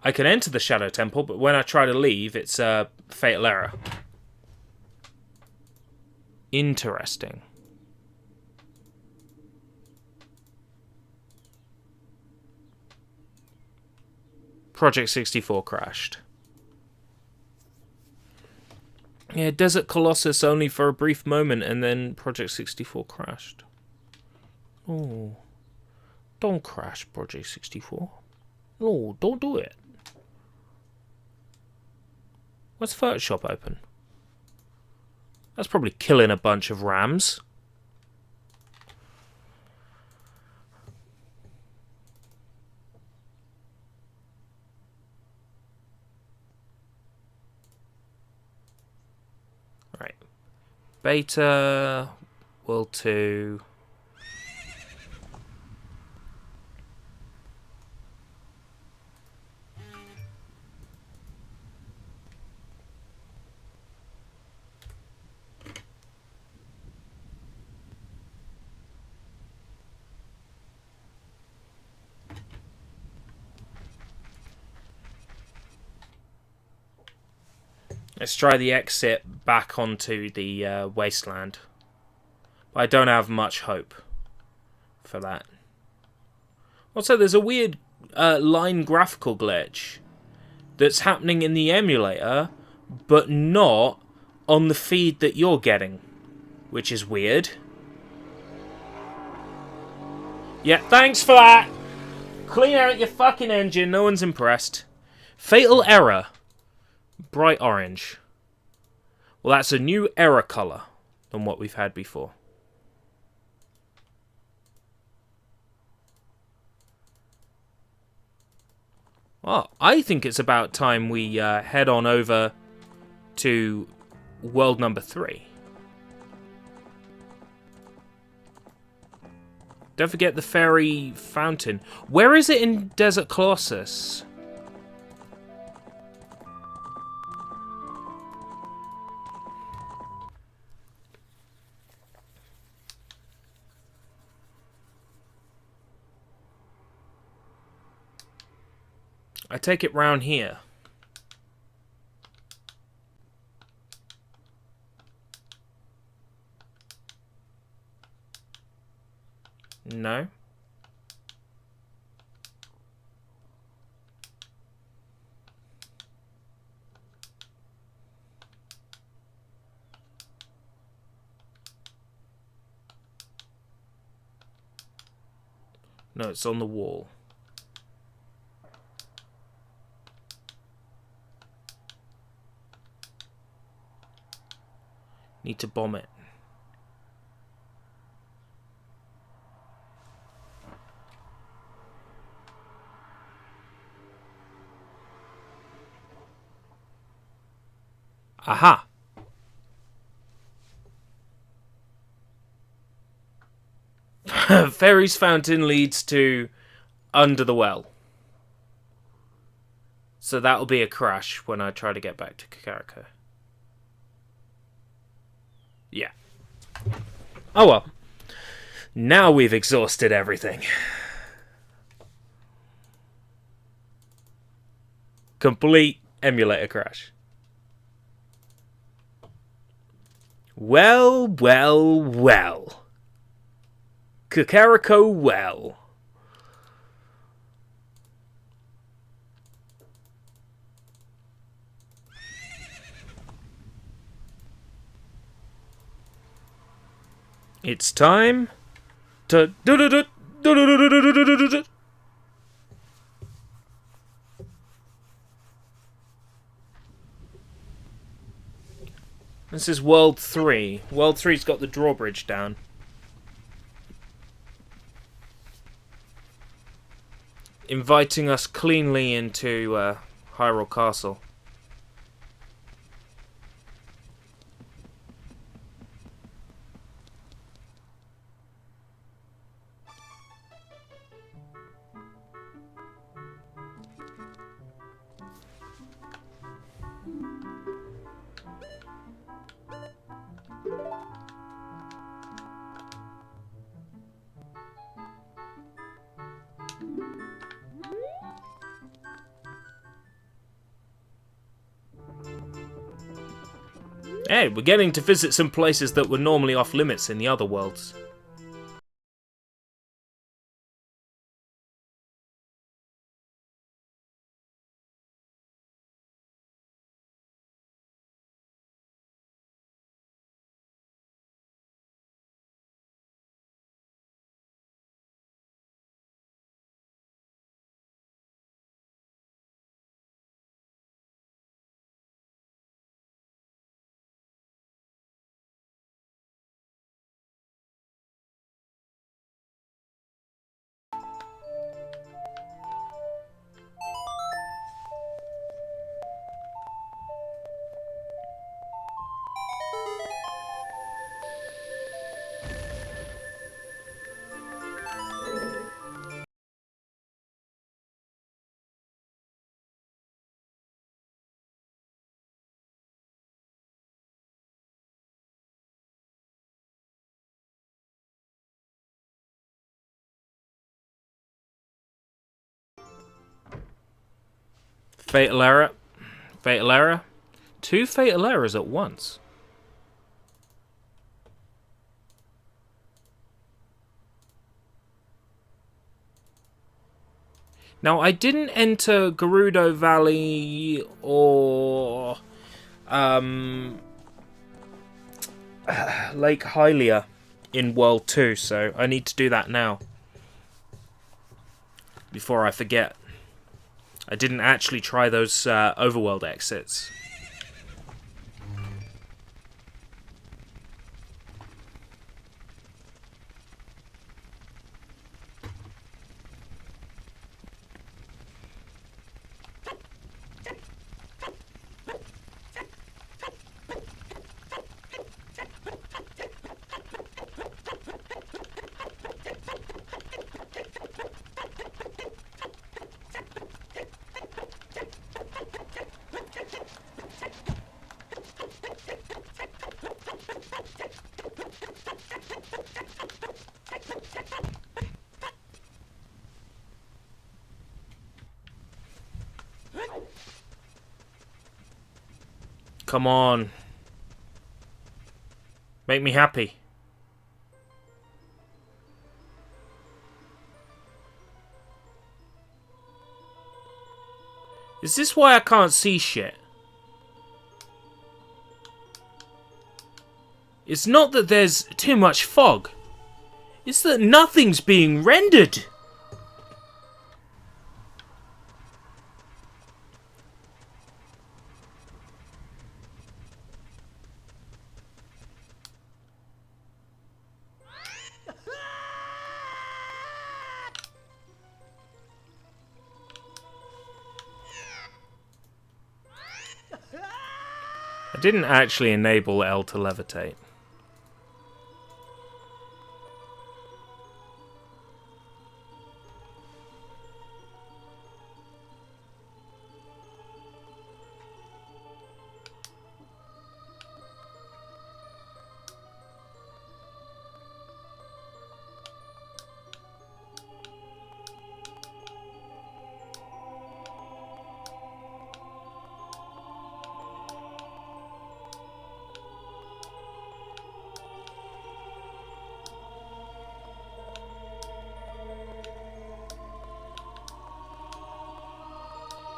I can enter the Shadow Temple, but when I try to leave, it's a fatal error. Interesting. Project 64 crashed. Yeah, Desert Colossus only for a brief moment, and then Project 64 crashed. Oh. Don't crash, Project 64. No, don't do it. What's Photoshop open? That's probably killing a bunch of RAMs. Beta, World 2. Let's try the exit back onto the wasteland. But I don't have much hope for that. Also, there's a weird line graphical glitch that's happening in the emulator, but not on the feed that you're getting, which is weird. Yeah, thanks for that! Clean out your fucking engine, no one's impressed. Fatal error. Bright orange. Well, that's a new error colour than what we've had before. Well, I think it's about time we head on over to world number 3. Don't forget the fairy fountain. Where is it in Desert Colossus? I take it round here. No. No, it's on the wall. Need to bomb it. Aha! Fairy's fountain leads to under the well. So that'll be a crash when I try to get back to Kakariko. Yeah. Oh well. Now we've exhausted everything. Complete emulator crash. Well, well, well. Kakariko well. It's time to This is World 3. World 3's got the drawbridge down. Inviting us cleanly into Hyrule Castle. Hey, we're getting to visit some places that were normally off limits in the other worlds. fatal error. Fatal error. 2 fatal errors at once. Now, I didn't enter Gerudo Valley or Lake Hylia in World 2, so I need to do that now. Before I forget. I didn't actually try those overworld exits. Come on. Make me happy. Is this why I can't see shit? It's not that there's too much fog. It's that nothing's being rendered. I didn't actually enable L to levitate.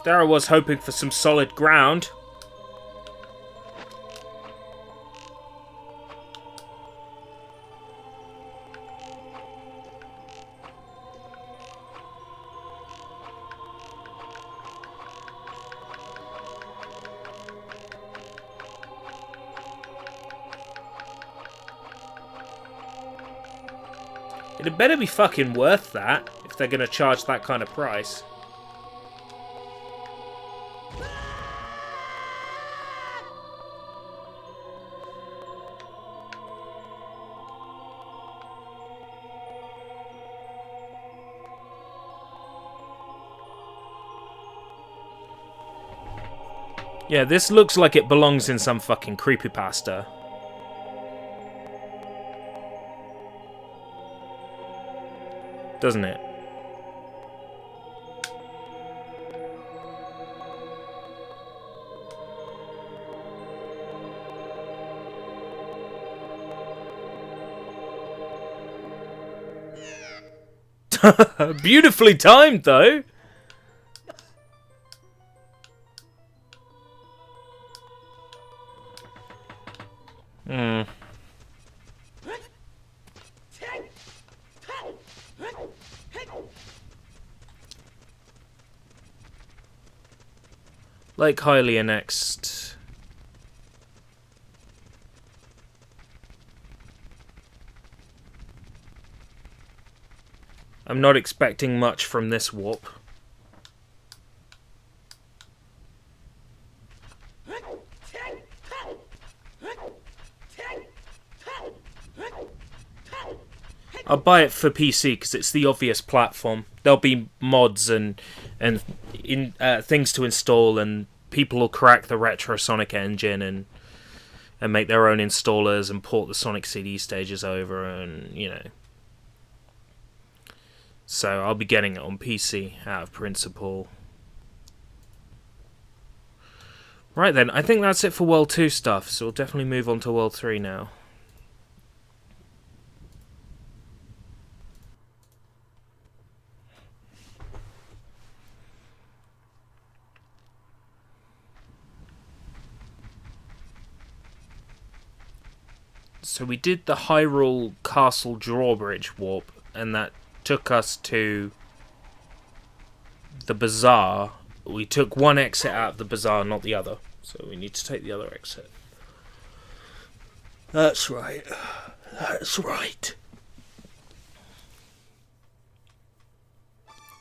There I was hoping for some solid ground. It better be fucking worth that if they're gonna charge that kind of price. Yeah, this looks like it belongs in some fucking creepypasta. Doesn't it? Beautifully timed, though. Lake Hylia next. I'm not expecting much from this warp. I'll buy it for PC because it's the obvious platform. There'll be mods and things to install, and people will crack the Retrosonic engine and make their own installers and port the Sonic CD stages over, and you know. So I'll be getting it on PC out of principle. Right then, I think that's it for World 2 stuff, so we'll definitely move on to World 3 now. So we did the Hyrule Castle Drawbridge warp, and that took us to the bazaar. We took one exit out of the bazaar, not the other. So we need to take the other exit. That's right. That's right.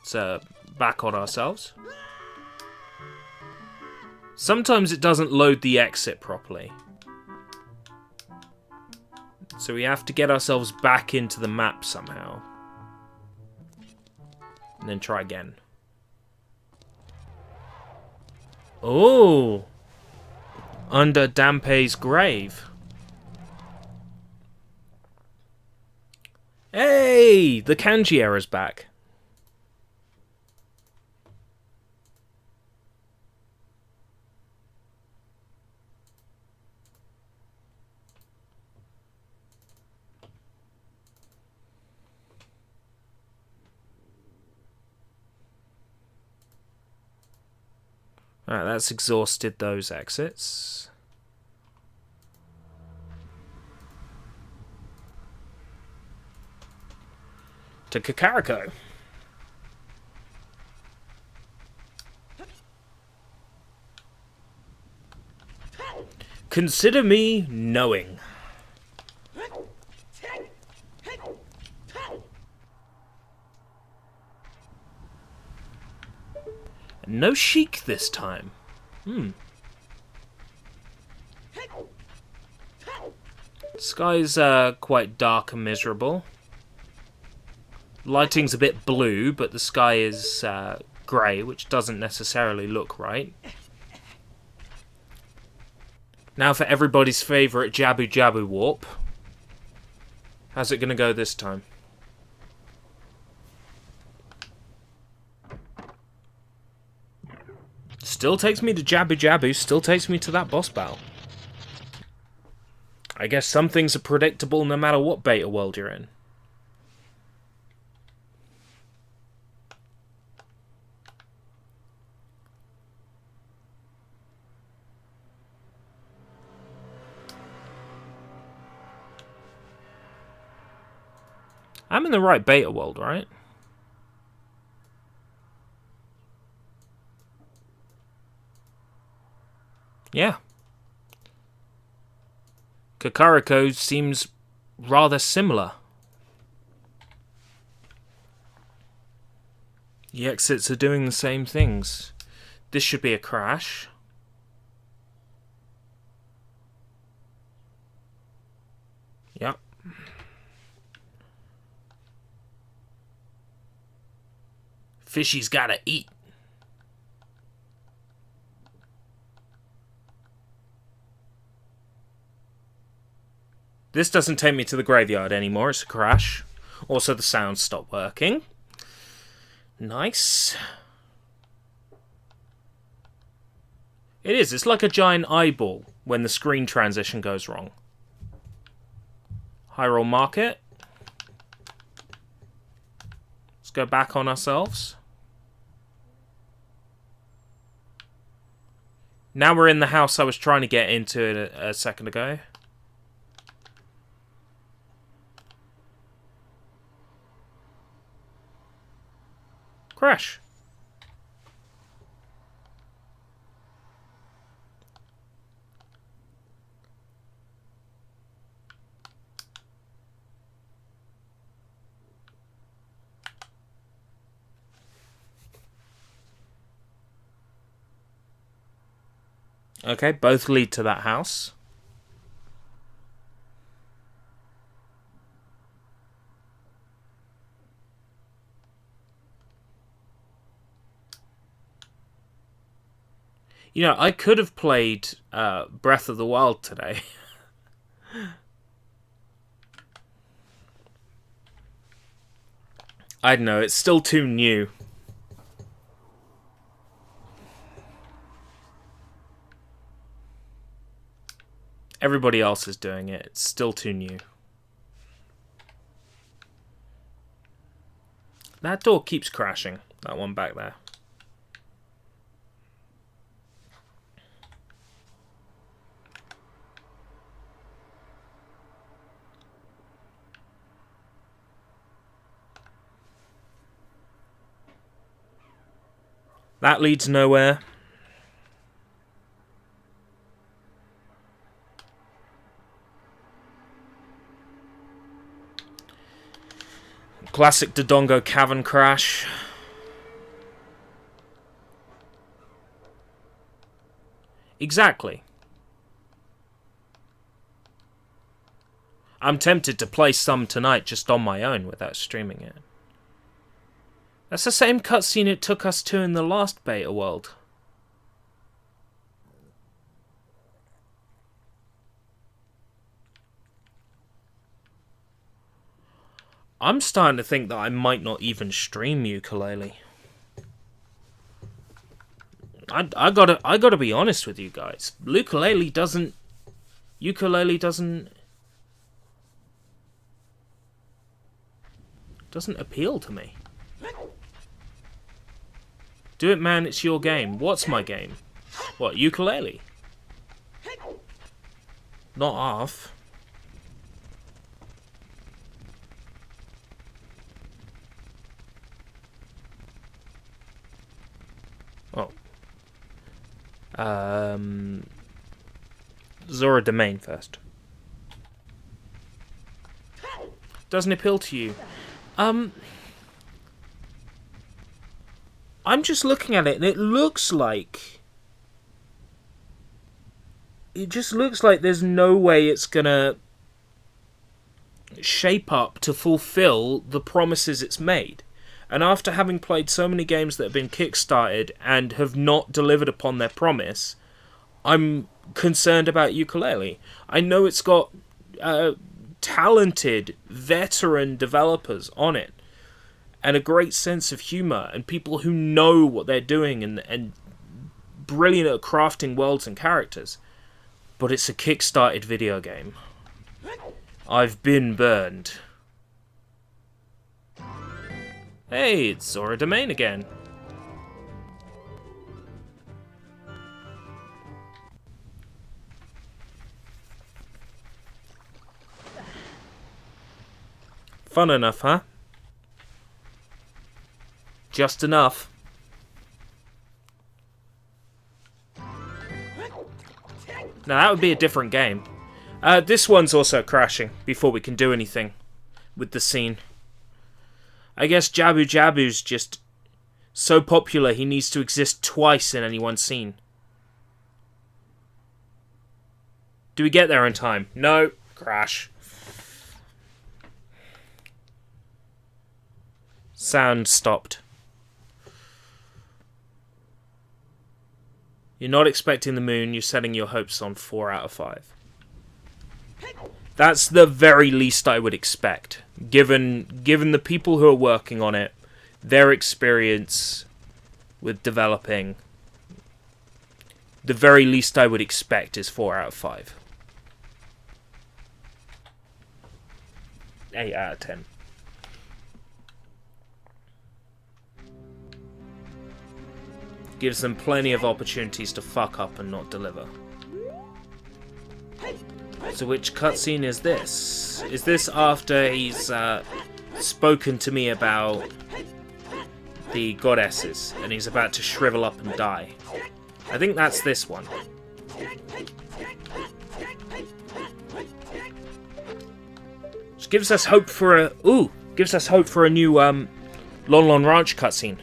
So, back on ourselves. Sometimes it doesn't load the exit properly. So we have to get ourselves back into the map somehow. And then try again. Oh! Under Dampé's grave. Hey! The kanji error's back. Alright, that's exhausted those exits. To Kakariko. Consider me knowing. No Sheik this time. Sky's quite dark and miserable. Lighting's a bit blue, but the sky is grey, which doesn't necessarily look right. Now for everybody's favourite Jabu Jabu warp. How's it going to go this time? Still takes me to Jabu Jabu, still takes me to that boss battle. I guess some things are predictable no matter what beta world you're in. I'm in the right beta world, right? Yeah. Kakariko seems rather similar. The exits are doing the same things. This should be a crash. Yep. Fishy's gotta eat. This doesn't take me to the graveyard anymore, it's a crash. Also, the sound stopped working. Nice. It is, it's like a giant eyeball when the screen transition goes wrong. Hyrule Market. Let's go back on ourselves. Now we're in the house I was trying to get into a second ago. Crash. Okay, both lead to that house. You know, I could have played Breath of the Wild today. I don't know, it's still too new. Everybody else is doing it. It's still too new. That door keeps crashing. That one back there. That leads nowhere. Classic Dodongo cavern crash. Exactly. I'm tempted to play some tonight just on my own without streaming it. That's the same cutscene it took us to in the last beta world. I'm starting to think that I might not even stream ukulele. I gotta be honest with you guys. Ukulele doesn't appeal to me. Do it, man, it's your game. What's my game? What, ukulele? Not half. Oh. Zora Domain first. Doesn't appeal to you. I'm just looking at it, and it just looks like there's no way it's gonna shape up to fulfill the promises it's made. And after having played so many games that have been kickstarted and have not delivered upon their promise, I'm concerned about ukulele. I know it's got talented veteran developers on it, and a great sense of humour, and people who know what they're doing, and brilliant at crafting worlds and characters. But it's a kickstarted video game. I've been burned. Hey, it's Zora Domain again. Fun enough, huh? Just enough. Now that would be a different game. This one's also crashing before we can do anything with the scene. I guess Jabu Jabu's just so popular he needs to exist twice in any one scene. Do we get there in time? No. Crash. Sound stopped. You're not expecting the moon, you're setting your hopes on 4 out of 5. That's the very least I would expect, given the people who are working on it, their experience with developing. The very least I would expect is 4 out of 5. 8 out of 10. Gives them plenty of opportunities to fuck up and not deliver. So which cutscene is this? Is this after he's spoken to me about the goddesses and he's about to shrivel up and die? I think that's this one. Which gives us hope for a new Lon Lon Ranch cutscene,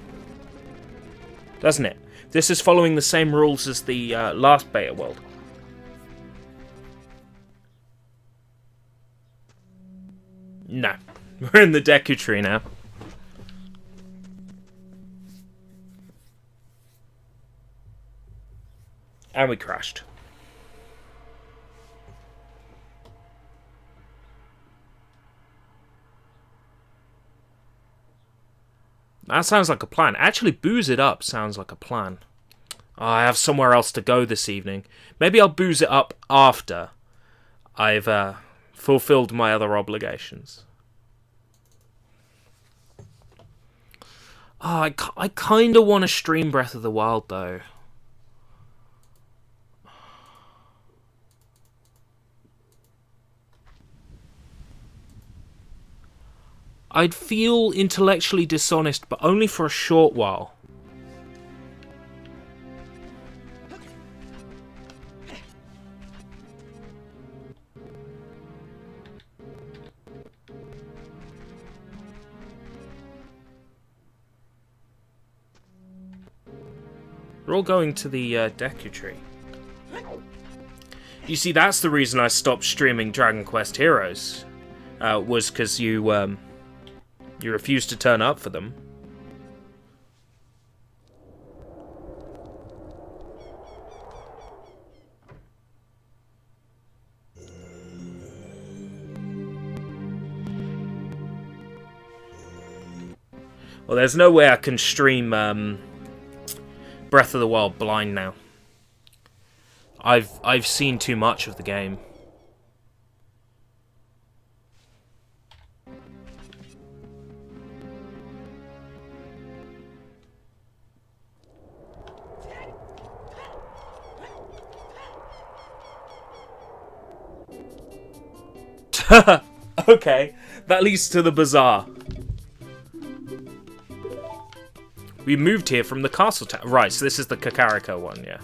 doesn't it? This is following the same rules as the last beta world. No. We're in the Deku Tree now. And we crashed. That sounds like a plan. Actually, booze it up sounds like a plan. Oh, I have somewhere else to go this evening. Maybe I'll booze it up after. I've fulfilled my other obligations. Oh, I kind of want to stream Breath of the Wild, though. I'd feel intellectually dishonest, but only for a short while. We're all going to the Deku Tree. You see, that's the reason I stopped streaming Dragon Quest Heroes. Was because you refused to turn up for them. Well, there's no way I can stream Breath of the Wild blind now. I've seen too much of the game. Okay, that leads to the bazaar. We moved here from the castle town. Right, so this is the Kakariko one, yeah.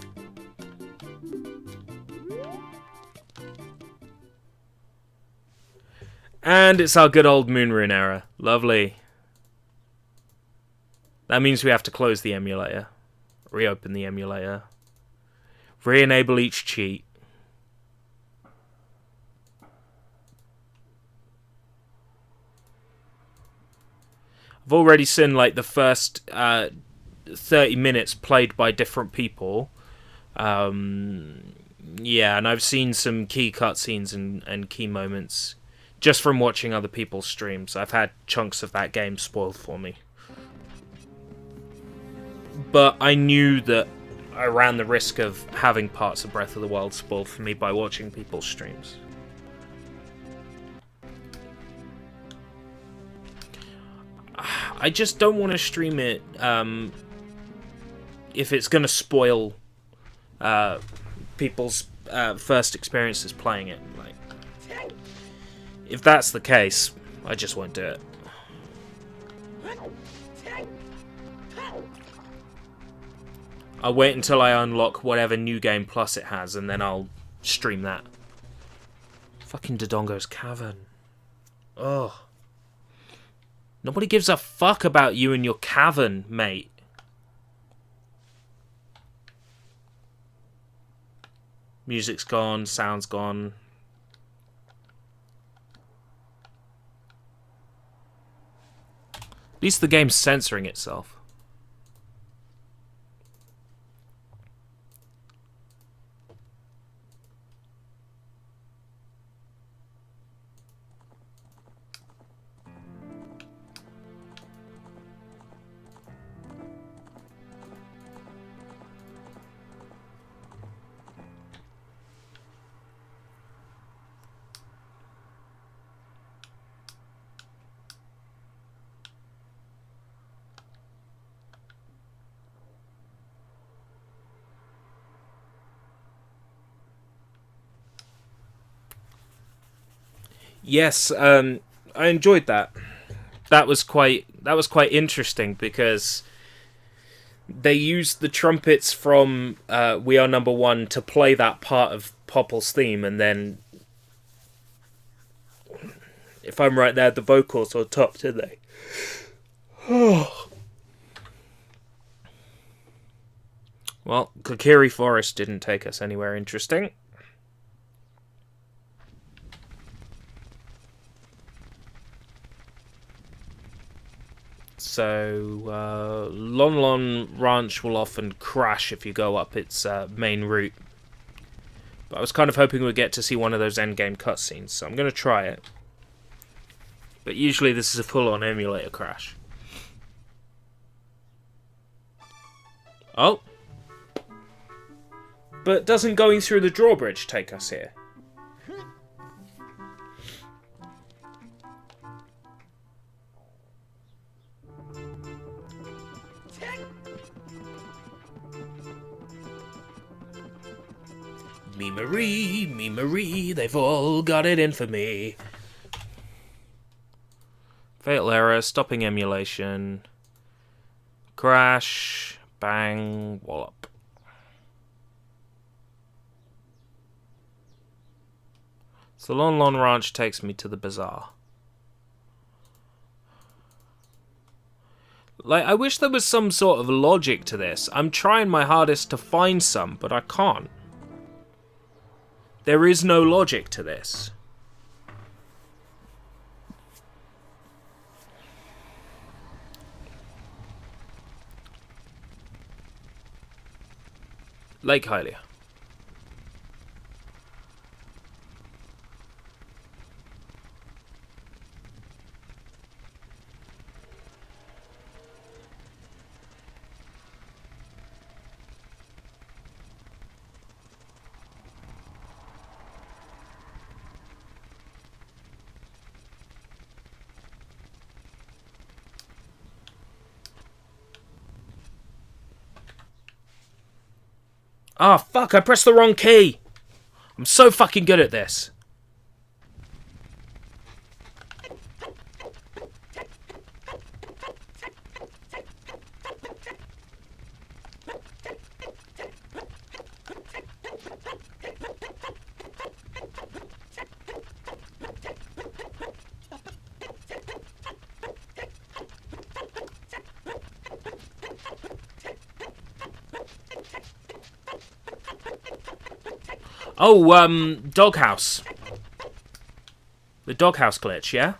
And it's our good old Moonrune era. Lovely. That means we have to close the emulator. Reopen the emulator. Re-enable each cheat. I've already seen, like, the first 30 minutes played by different people. Yeah, and I've seen some key cutscenes and key moments just from watching other people's streams. I've had chunks of that game spoiled for me. But I knew that I ran the risk of having parts of Breath of the Wild spoiled for me by watching people's streams. I just don't want to stream it if it's going to spoil people's first experiences playing it. Like, if that's the case, I just won't do it. I'll wait until I unlock whatever New Game Plus it has, and then I'll stream that. Fucking Dodongo's Cavern. Ugh. Nobody gives a fuck about you and your cavern, mate. Music's gone, sound's gone. At least the game's censoring itself. Yes, I enjoyed that. That was quite interesting because they used the trumpets from We Are Number One to play that part of Popple's theme, and then, if I'm right, they had the vocals on top, didn't they? Well, Kokiri Forest didn't take us anywhere interesting. So, Lon Lon Ranch will often crash if you go up its main route. But I was kind of hoping we'd get to see one of those endgame cutscenes, so I'm going to try it. But usually this is a full-on emulator crash. Oh. But doesn't going through the drawbridge take us here? Me Marie, they've all got it in for me. Fatal error, stopping emulation. Crash, bang, wallop. So Lon Lon Ranch takes me to the bazaar. Like, I wish there was some sort of logic to this. I'm trying my hardest to find some, but I can't. There is no logic to this. Lake Hylia. Ah, fuck, I pressed the wrong key! I'm so fucking good at this. Oh, doghouse. The doghouse glitch, yeah?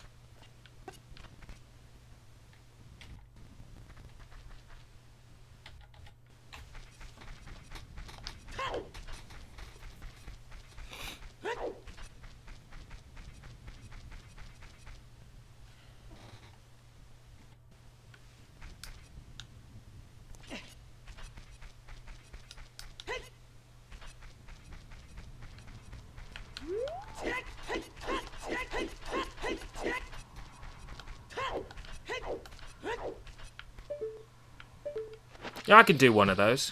Yeah, I can do one of those.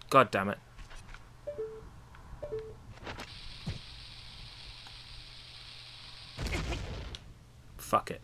God damn it. Fuck it.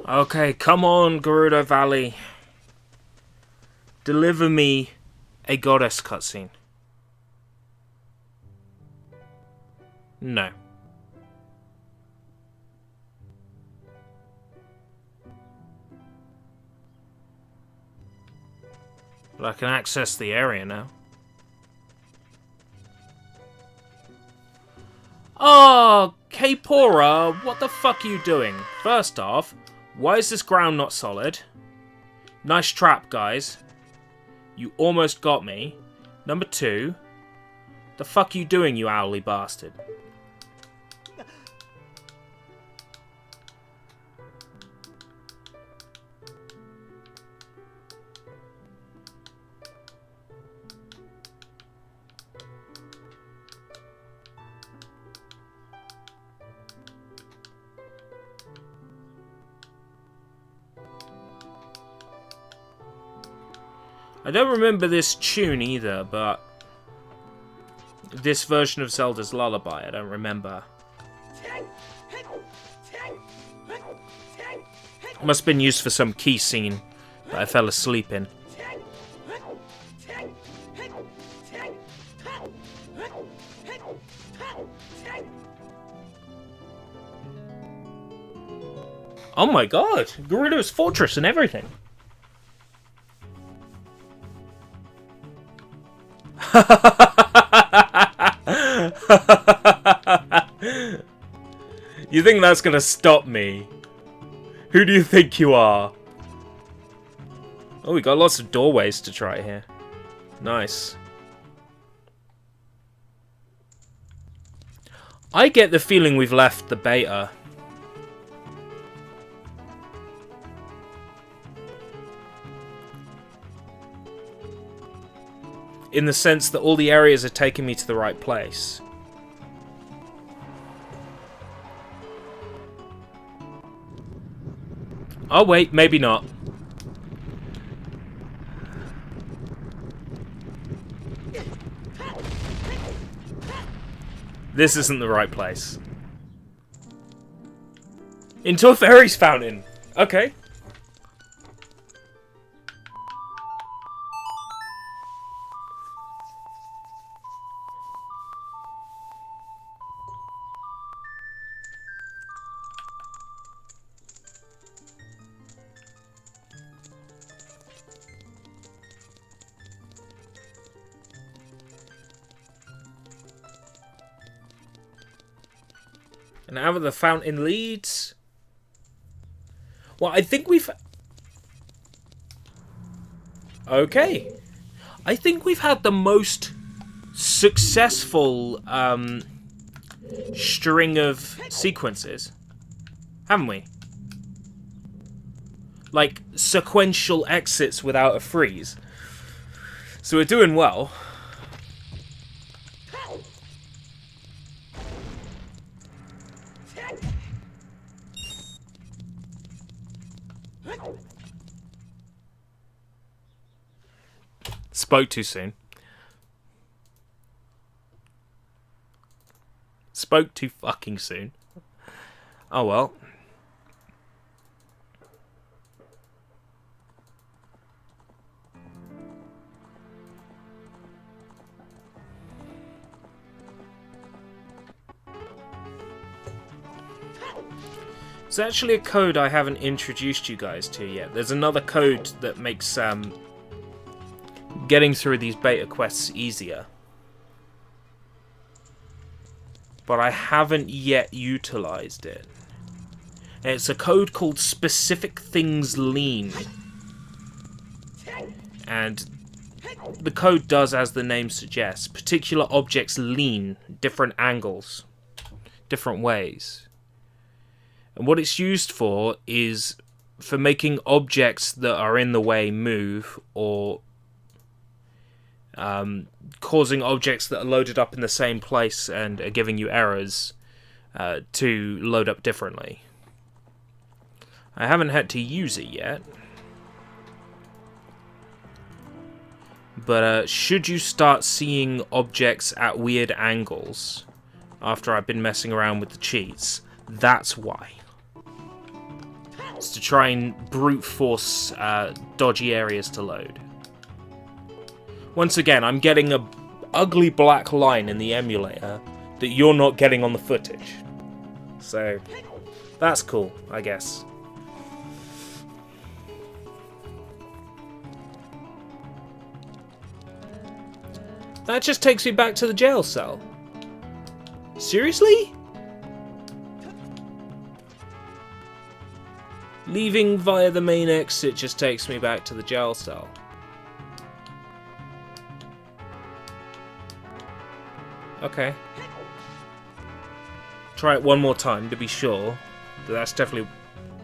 Okay, come on, Gerudo Valley. Deliver me a goddess cutscene. No. But I can access the area now. Oh, Kapora, what the fuck are you doing? First off, why is this ground not solid? Nice trap, guys. You almost got me. Number 2, the fuck you doing, you owly bastard? I don't remember this tune either, but this version of Zelda's Lullaby, I don't remember. Must have been used for some key scene that I fell asleep in. Oh my god, Gerudo's Fortress and everything. You think that's gonna stop me? Who do you think you are? Oh, we got lots of doorways to try here. Nice. I get the feeling we've left the beta. In the sense that all the areas are taking me to the right place. Oh wait, maybe not. This isn't the right place. Into a fairy's fountain. Okay. And out of the fountain leads... Well, I think we've... Okay. I think we've had the most successful string of sequences. Haven't we? Like, sequential exits without a freeze. So we're doing well. Spoke too soon. Spoke too fucking soon. Oh well. There's actually a code I haven't introduced you guys to yet. There's another code that makes getting through these beta quests easier. But I haven't yet utilized it. And it's a code called Specific Things Lean. And the code does as the name suggests. Particular objects lean, different angles, different ways. And what it's used for is for making objects that are in the way move, or causing objects that are loaded up in the same place and are giving you errors to load up differently. I haven't had to use it yet. But should you start seeing objects at weird angles after I've been messing around with the cheats, that's why. It's to try and brute force dodgy areas to load. Once again, I'm getting a ugly black line in the emulator that you're not getting on the footage. So, that's cool, I guess. That just takes me back to the jail cell. Seriously? Leaving via the main exit just takes me back to the jail cell. Okay. Try it one more time to be sure that that's definitely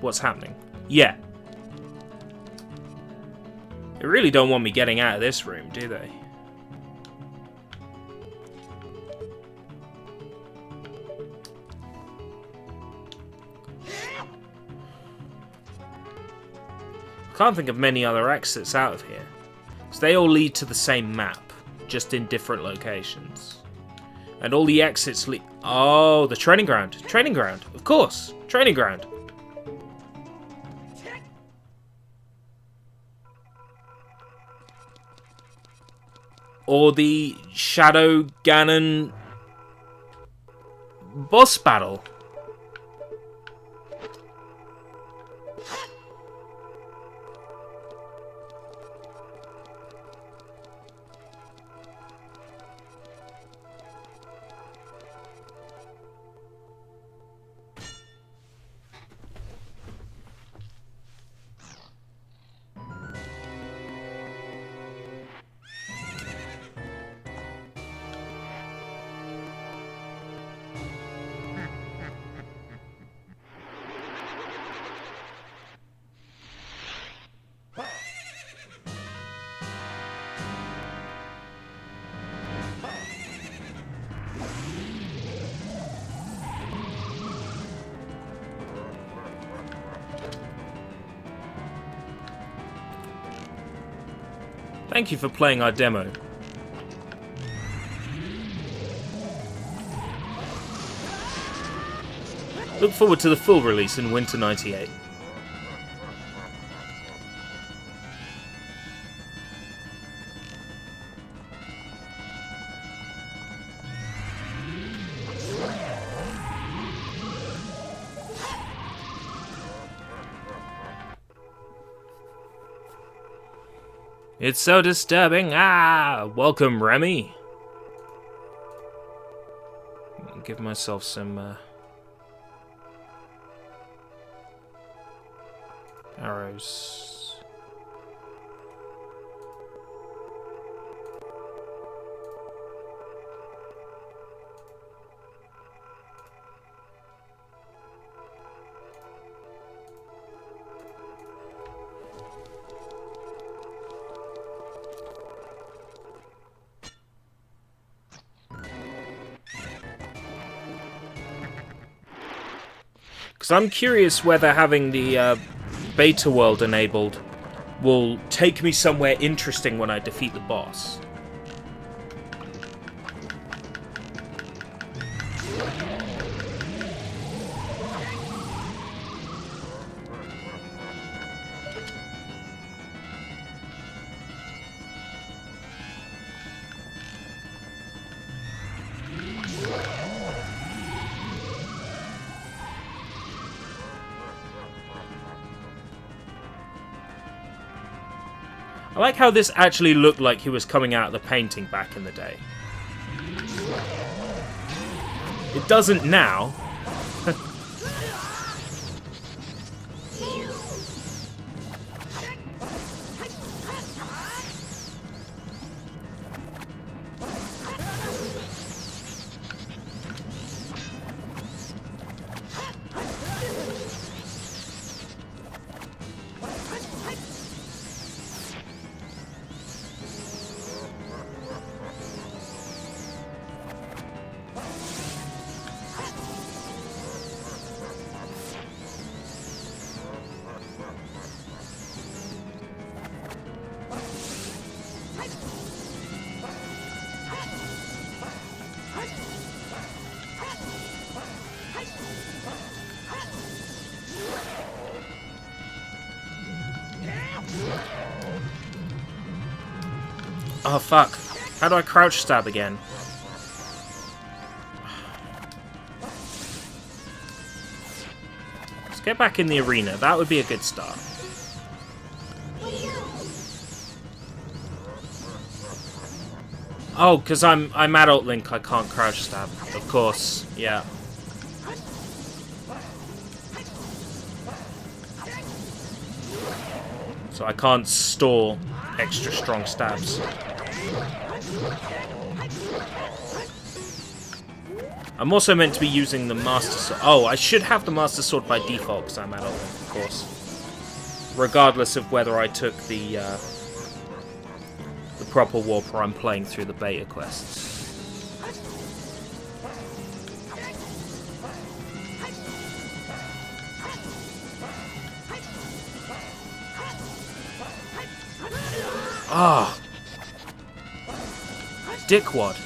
what's happening. Yeah. They really don't want me getting out of this room, do they? Can't think of many other exits out of here. So they all lead to the same map, just in different locations. And all the exits lead... Oh, the training ground. Training ground. Of course. Training ground. Or the Shadow Ganon boss battle. Thank you for playing our demo. Look forward to the full release in winter '98. It's so disturbing. Ah, welcome, Remy. Give myself some arrows. Because I'm curious whether having the beta world enabled will take me somewhere interesting when I defeat the boss. I like how this actually looked like he was coming out of the painting back in the day. It doesn't now. Oh fuck. How do I crouch stab again? Let's get back in the arena. That would be a good start. Oh, because I'm adult Link, I can't crouch stab. Of course, yeah. So I can't store extra strong stabs. I'm also meant to be using the Master Sword. Oh, I should have the Master Sword by default because I'm adult, of course. Regardless of whether I took the proper warp or I'm playing through the beta quests. Ah! Dickwad.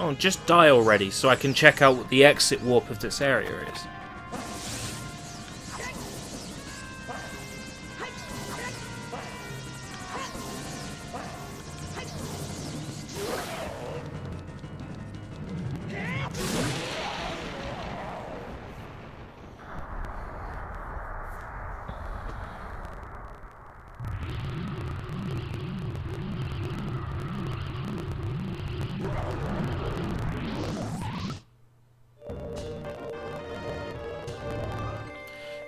Oh, just die already so I can check out what the exit warp of this area is.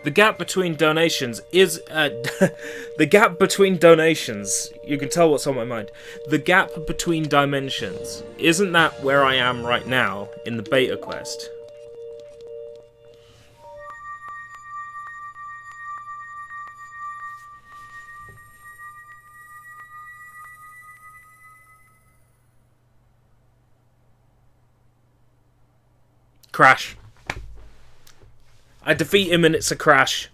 The gap between donations is... the gap between donations... You can tell what's on my mind. The gap between dimensions. Isn't that where I am right now in the beta quest? Crash. I defeat him and it's a crash.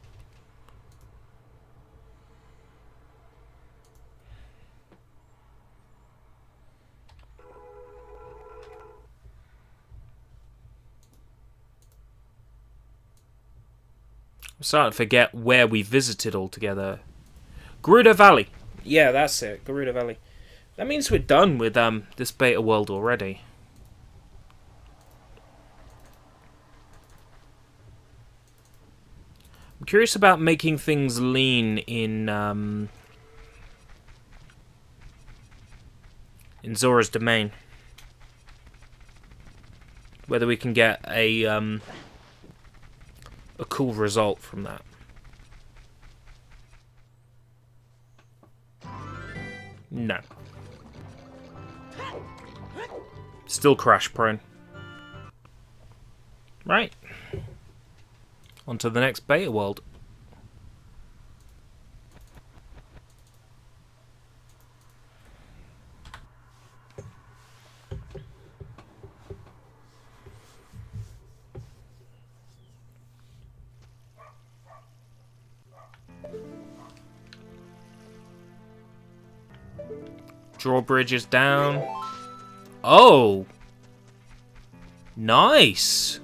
I'm starting to forget where we visited altogether. Gerudo Valley. Yeah, that's it. Gerudo Valley. That means we're done with this beta world already. I'm curious about making things lean in Zora's Domain. Whether we can get a cool result from that. No. Still crash prone. Right. On to the next beta world. Drawbridges down. Oh! Nice!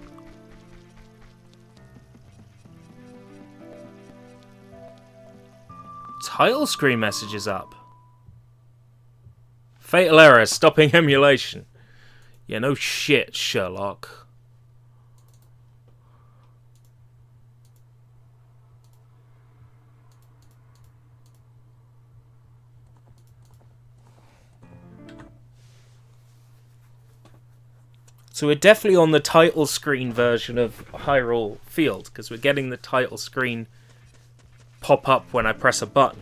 Title screen messages up. Fatal error, stopping emulation. Yeah, no shit, Sherlock. So we're definitely on the title screen version of Hyrule Field, because we're getting the title screen pop up when I press a button.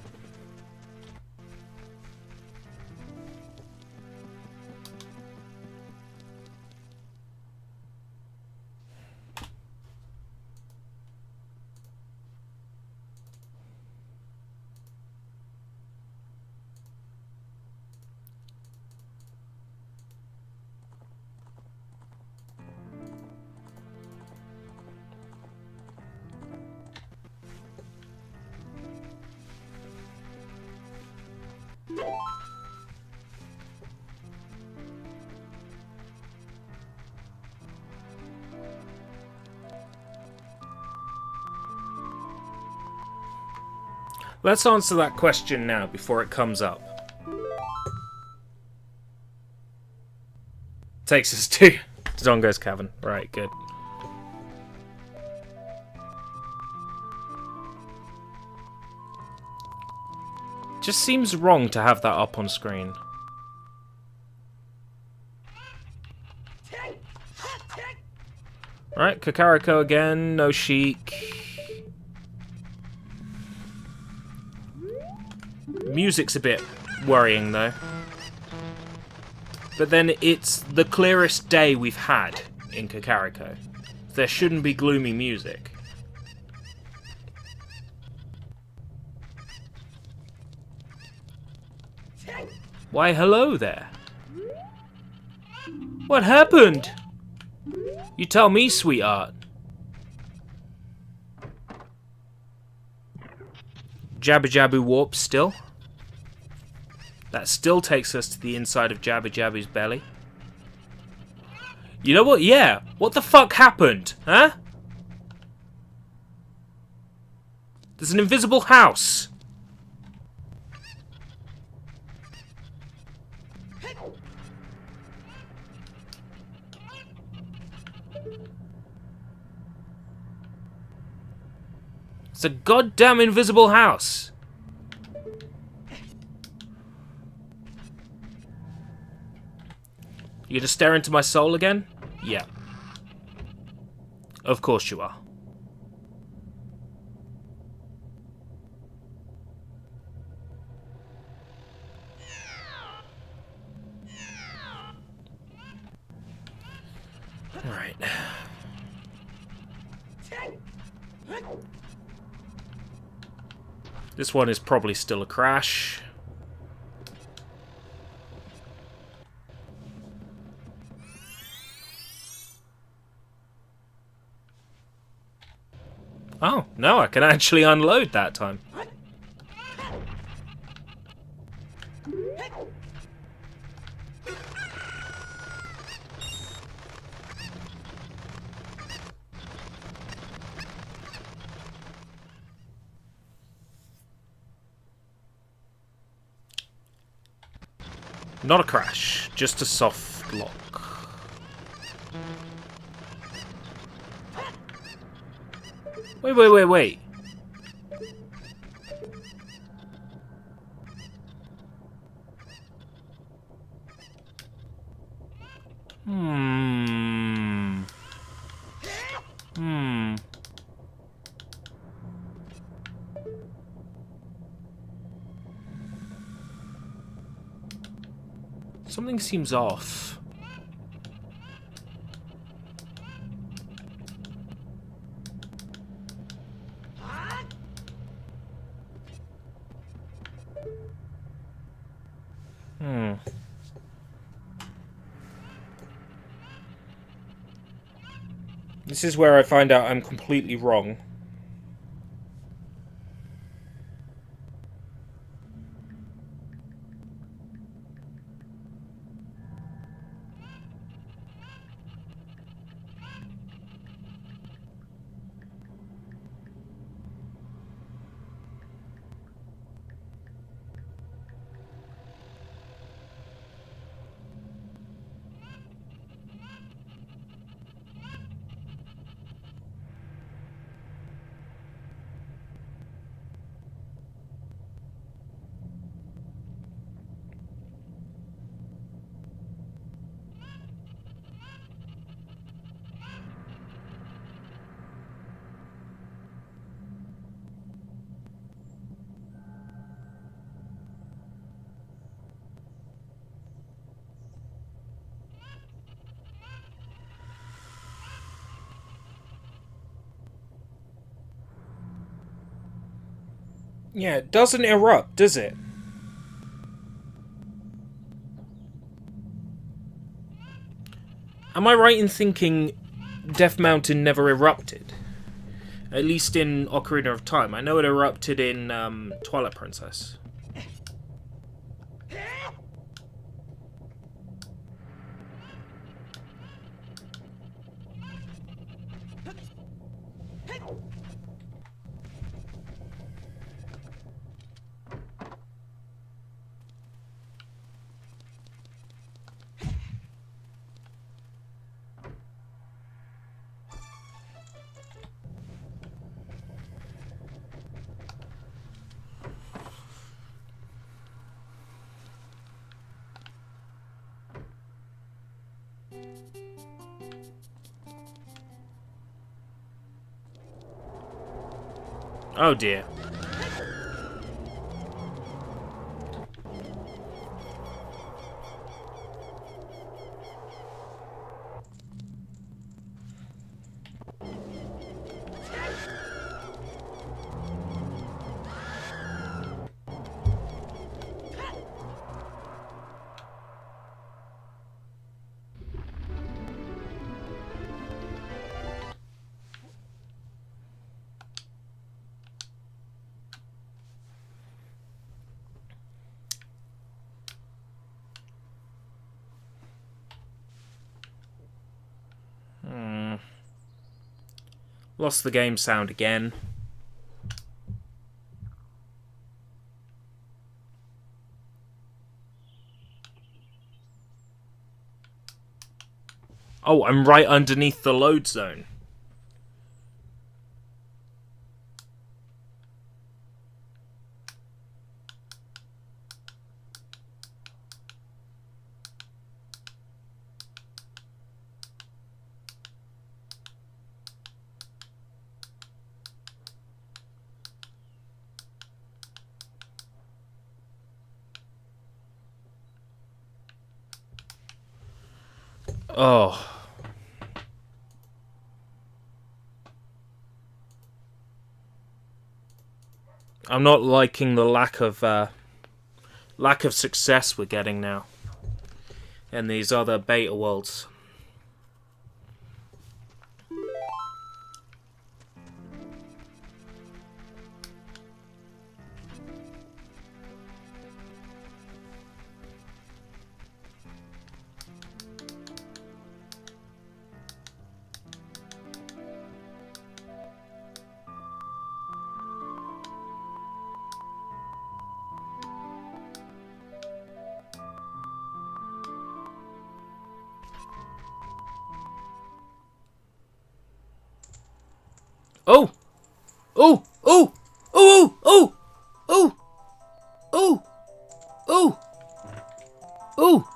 Let's answer that question now before it comes up. Takes us to Zongo's Cavern. Right, good. Just seems wrong to have that up on screen. Right, Kakariko again, no Sheik. Music's a bit worrying though. But then it's the clearest day we've had in Kakariko. There shouldn't be gloomy music. Why, hello there. What happened? You tell me, sweetheart. Jabba Jabbu warp still. That still takes us to the inside of Jabba Jabbu's belly. You know what? Yeah. What the fuck happened? Huh? There's an invisible house. It's a goddamn invisible house. You gonna stare into my soul again? Yeah. Of course you are. Alright. This one is probably still a crash. Oh, no, I can actually unload that time. Not a crash, just a soft lock. Wait. Something seems off. This is where I find out I'm completely wrong. Yeah, it doesn't erupt, does it? Am I right in thinking Death Mountain never erupted? At least in Ocarina of Time. I know it erupted in Twilight Princess. Oh dear. Lost the game sound again. Oh, I'm right underneath the load zone. Oh. I'm not liking the lack of success we're getting now in these other beta worlds. Oh! Oh! Oh! Oh! Oh! Oh! Oh! Oh! Oh!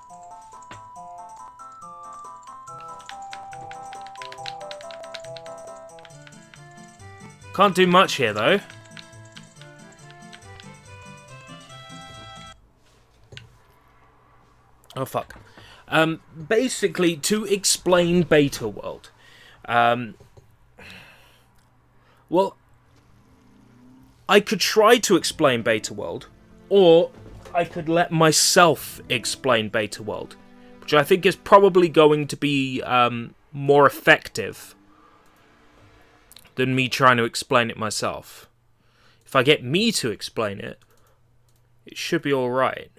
Can't do much here, though. Oh, fuck. Basically, to explain Beta World. Well, I could try to explain Beta World, or I could let myself explain Beta World, which I think is probably going to be more effective than me trying to explain it myself. If I get me to explain it, it should be alright.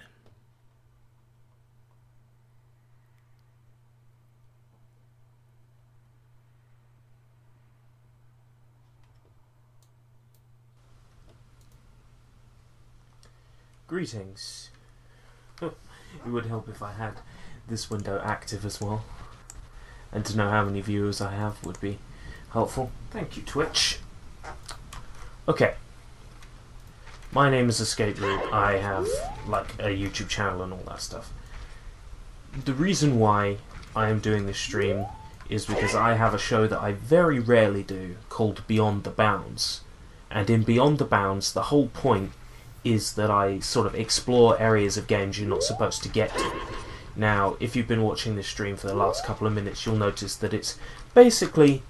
Greetings. It would help if I had this window active as well. And to know how many viewers I have would be helpful. Thank you, Twitch. Okay. My name is Escape Route. I have, like, a YouTube channel and all that stuff. The reason why I am doing this stream is because I have a show that I very rarely do called Beyond the Bounds. And in Beyond the Bounds, the whole point is that I sort of explore areas of games you're not supposed to get to. Now, if you've been watching this stream for the last couple of minutes, you'll notice that it's basically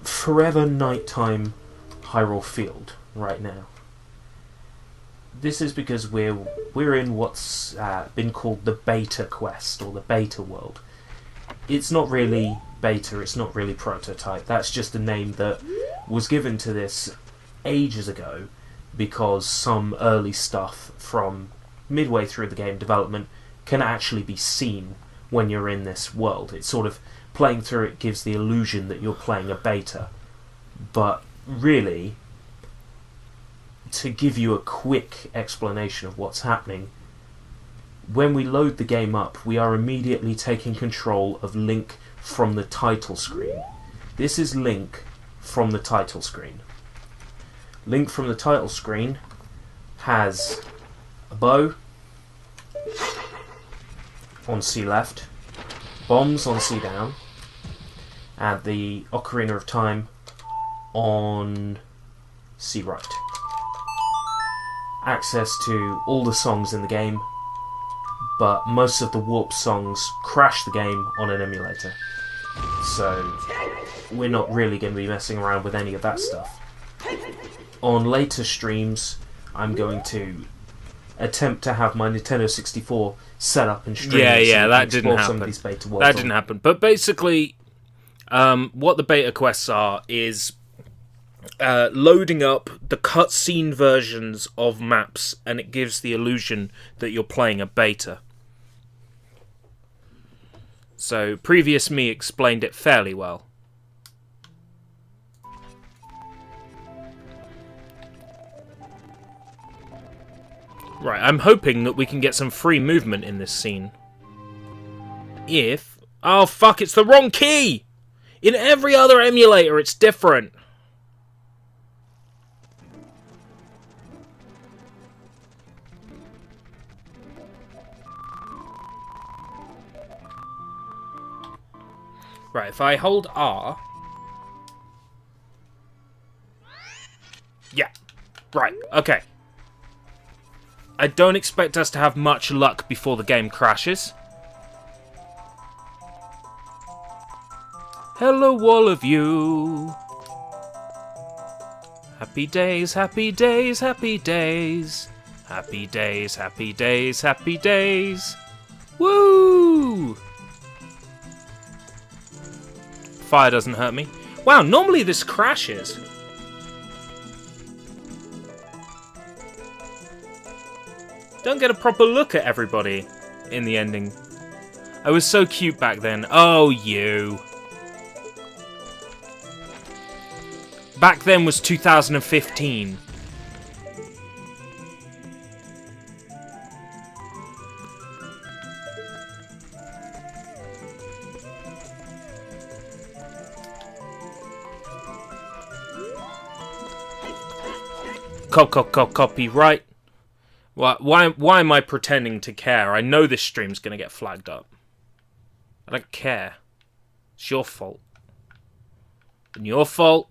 forever nighttime Hyrule Field right now. This is because we're in what's been called the Beta Quest, or the Beta World. It's not really beta, it's not really prototype, that's just a name that was given to this ages ago, because some early stuff from midway through the game development can actually be seen when you're in this world. It's sort of, playing through it gives the illusion that you're playing a beta. But really, to give you a quick explanation of what's happening, when we load the game up, we are immediately taking control of Link from the title screen. This is Link from the title screen. Link from the title screen has a bow on C left, bombs on C down, and the Ocarina of Time on C right. Access to all the songs in the game, but most of the warp songs crash the game on an emulator. So we're not really going to be messing around with any of that stuff. On later streams, I'm going to attempt to have my Nintendo 64 set up and stream. Yeah, that didn't happen. That didn't happen. But basically, what the beta quests are is loading up the cutscene versions of maps, and it gives the illusion that you're playing a beta. So, previous me explained it fairly well. Right, I'm hoping that we can get some free movement in this scene. If... Oh, fuck, it's the wrong key! In every other emulator, it's different. Right, if I hold R... Yeah. Right, okay. I don't expect us to have much luck before the game crashes. Hello, all of you. Happy days, happy days, happy days. Happy days, happy days, happy days. Woo! Fire doesn't hurt me. Wow, normally this crashes. Don't get a proper look at everybody in the ending. I was so cute back then. Oh, you. Back then was 2015. Copyright. Why am I pretending to care? I know this stream's gonna get flagged up. I don't care. It's your fault. And your fault.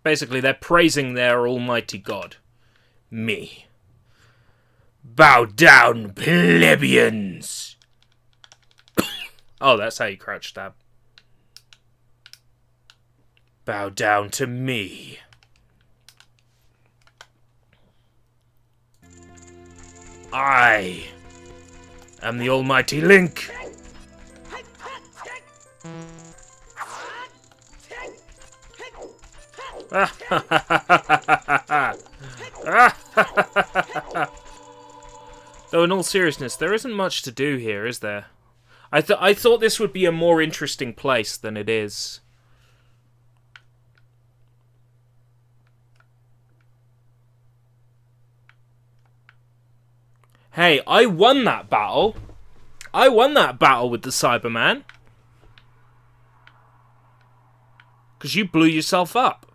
Basically, they're praising their almighty god. Me. Bow down, plebeians! Oh, that's how you crouch stab. Bow down to me. I am the almighty Link. Though in all seriousness, there isn't much to do here, is there? I thought this would be a more interesting place than it is. Hey, I won that battle. I won that battle with the Cyberman. Because you blew yourself up.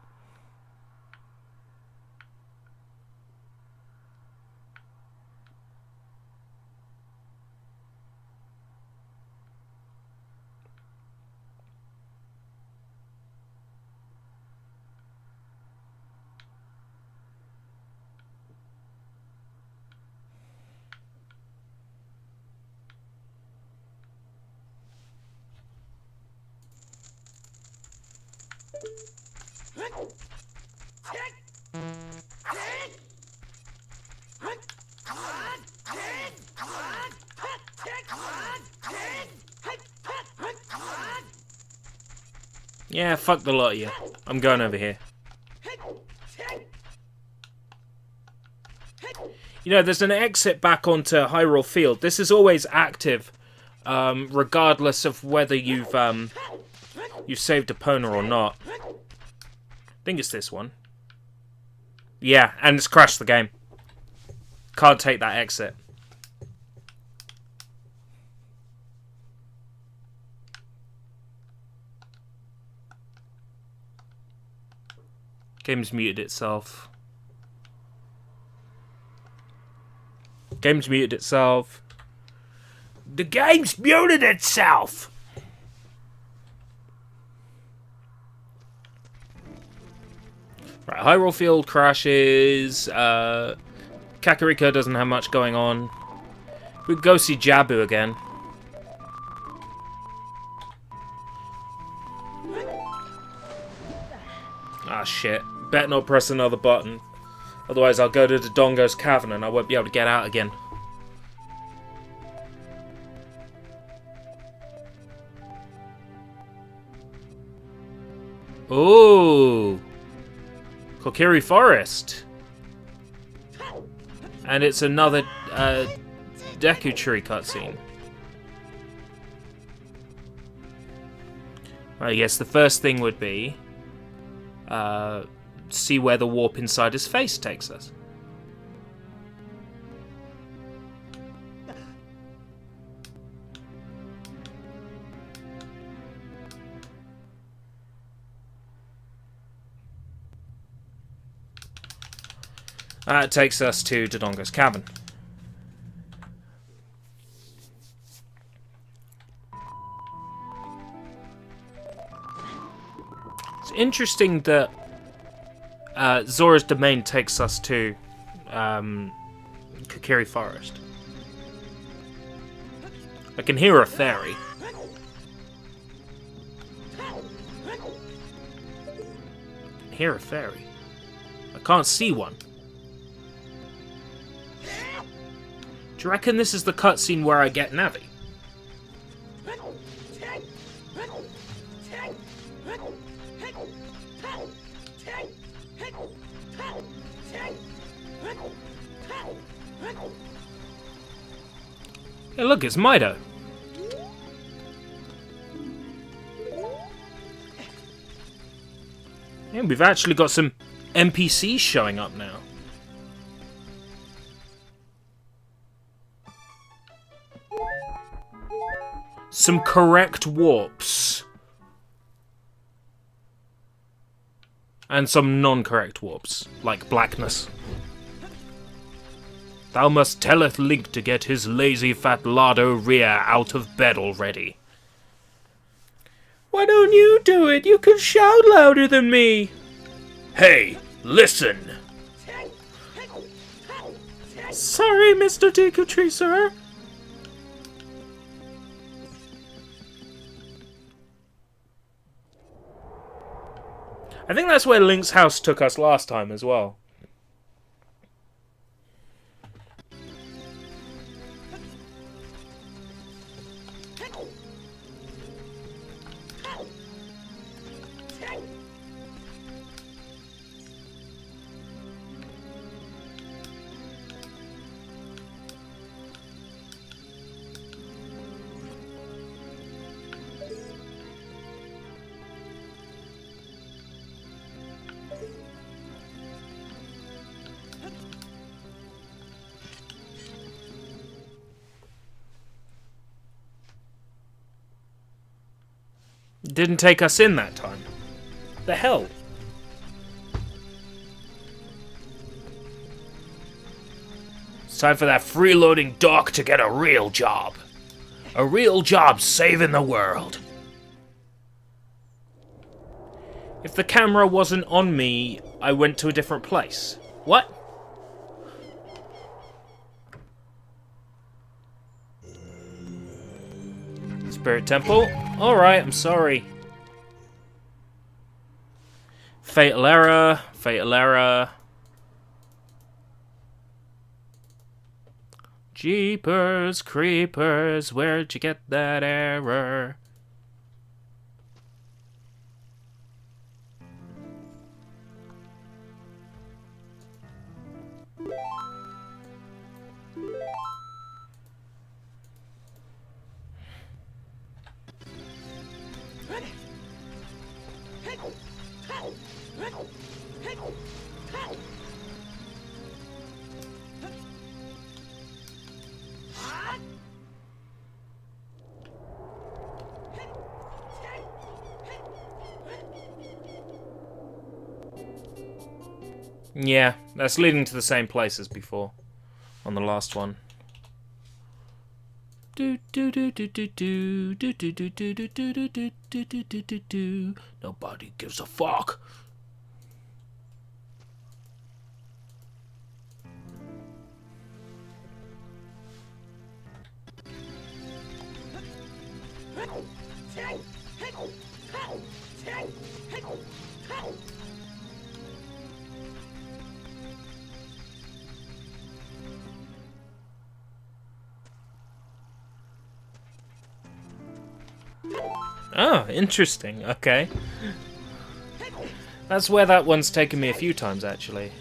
Yeah, fuck the lot of you. I'm going over here. You know, there's an exit back onto Hyrule Field. This is always active, regardless of whether you've saved Epona or not. I think it's this one. Yeah, and it's crashed the game. Can't take that exit. Game's muted itself. Game's muted itself. The game's muted itself! Right, Hyrule Field crashes. Kakariko doesn't have much going on. We could go see Jabu again. Ah, shit. Better not press another button. Otherwise I'll go to the Dongo's Cavern and I won't be able to get out again. Ooh. Kokiri Forest. And it's another Deku Tree cutscene. I guess the first thing would be see where the warp inside his face takes us. It takes us to Dodongo's cavern. It's interesting that Zora's domain takes us to Kokiri Forest. I can hear a fairy. I can't see one. Do you reckon this is the cutscene where I get Navi? Hey, look, it's Mido. Yeah, we've actually got some NPCs showing up now. Some correct warps. And some non-correct warps, like blackness. Thou must telleth Link to get his lazy fat lardo rear out of bed already. Why don't you do it? You can shout louder than me. Hey, listen. Sorry, Mr. Deku sir. I think that's where Link's house took us last time as well. Didn't take us in that time. The hell? It's time for that freeloading doc to get a real job. A real job saving the world. If the camera wasn't on me, I went to a different place. What? Spirit Temple? Alright, I'm sorry. Fatal error, fatal error. Jeepers creepers, where'd you get that error? Yeah, that's leading to the same place as before on the last one. Nobody gives a fuck. Oh, interesting. Okay. That's where that one's taken me a few times, actually.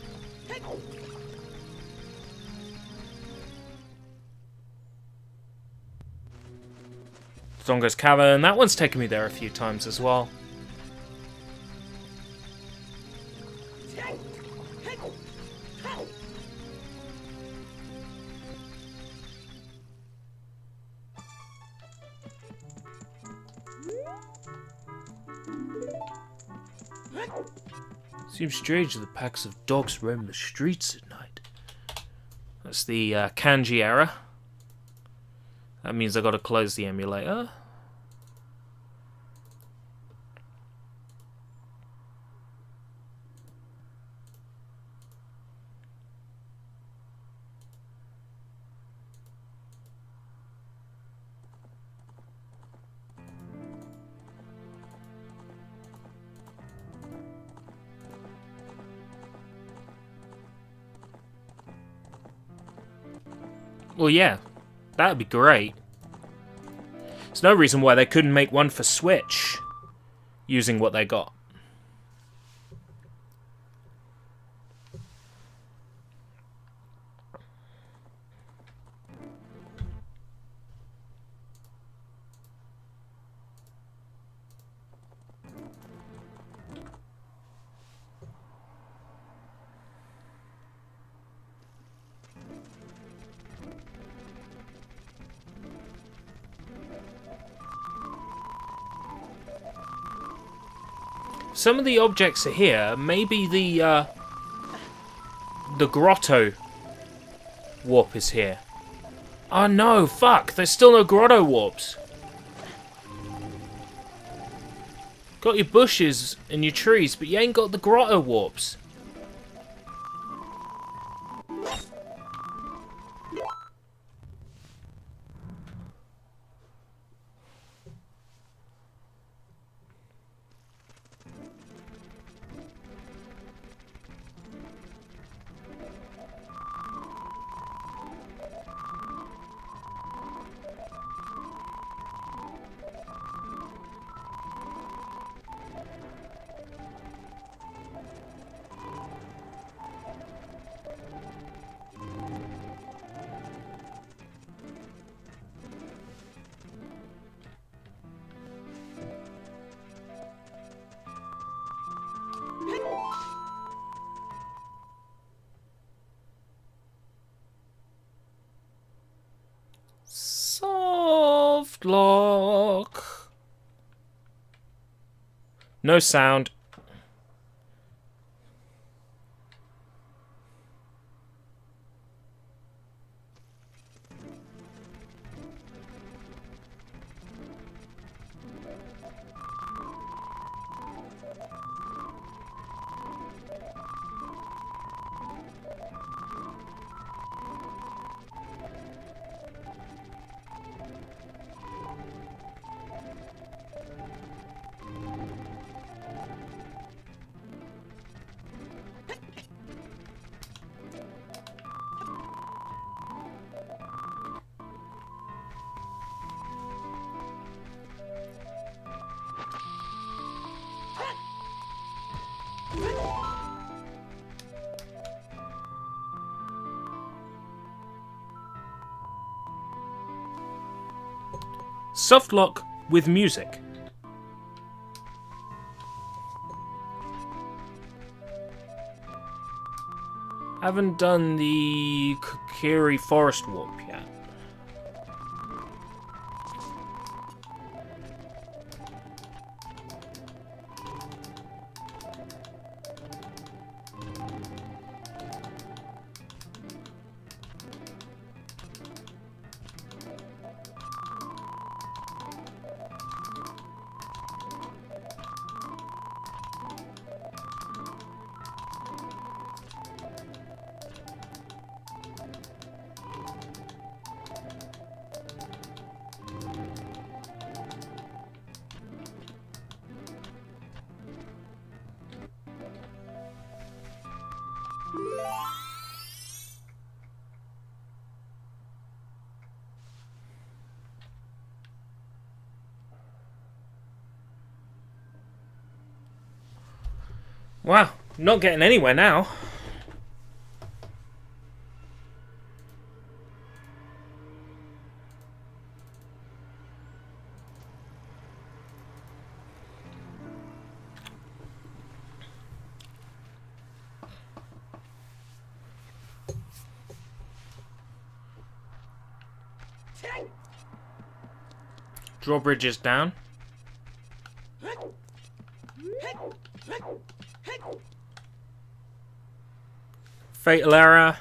Zongo's Cavern. That one's taken me there a few times as well. Seems strange that packs of dogs roam the streets at night. That's the kanji error. That means I gotta close the emulator. Well, yeah, that'd be great. There's no reason why they couldn't make one for Switch using what they got. Some of the objects are here. Maybe the grotto warp is here. Oh no, fuck! There's still no grotto warps. Got your bushes and your trees, but you ain't got the grotto warps. Soft lock. No sound. Softlock with music. Haven't done the Kokiri Forest Warp yet. Wow, not getting anywhere now. Drawbridge is down. Fatal error.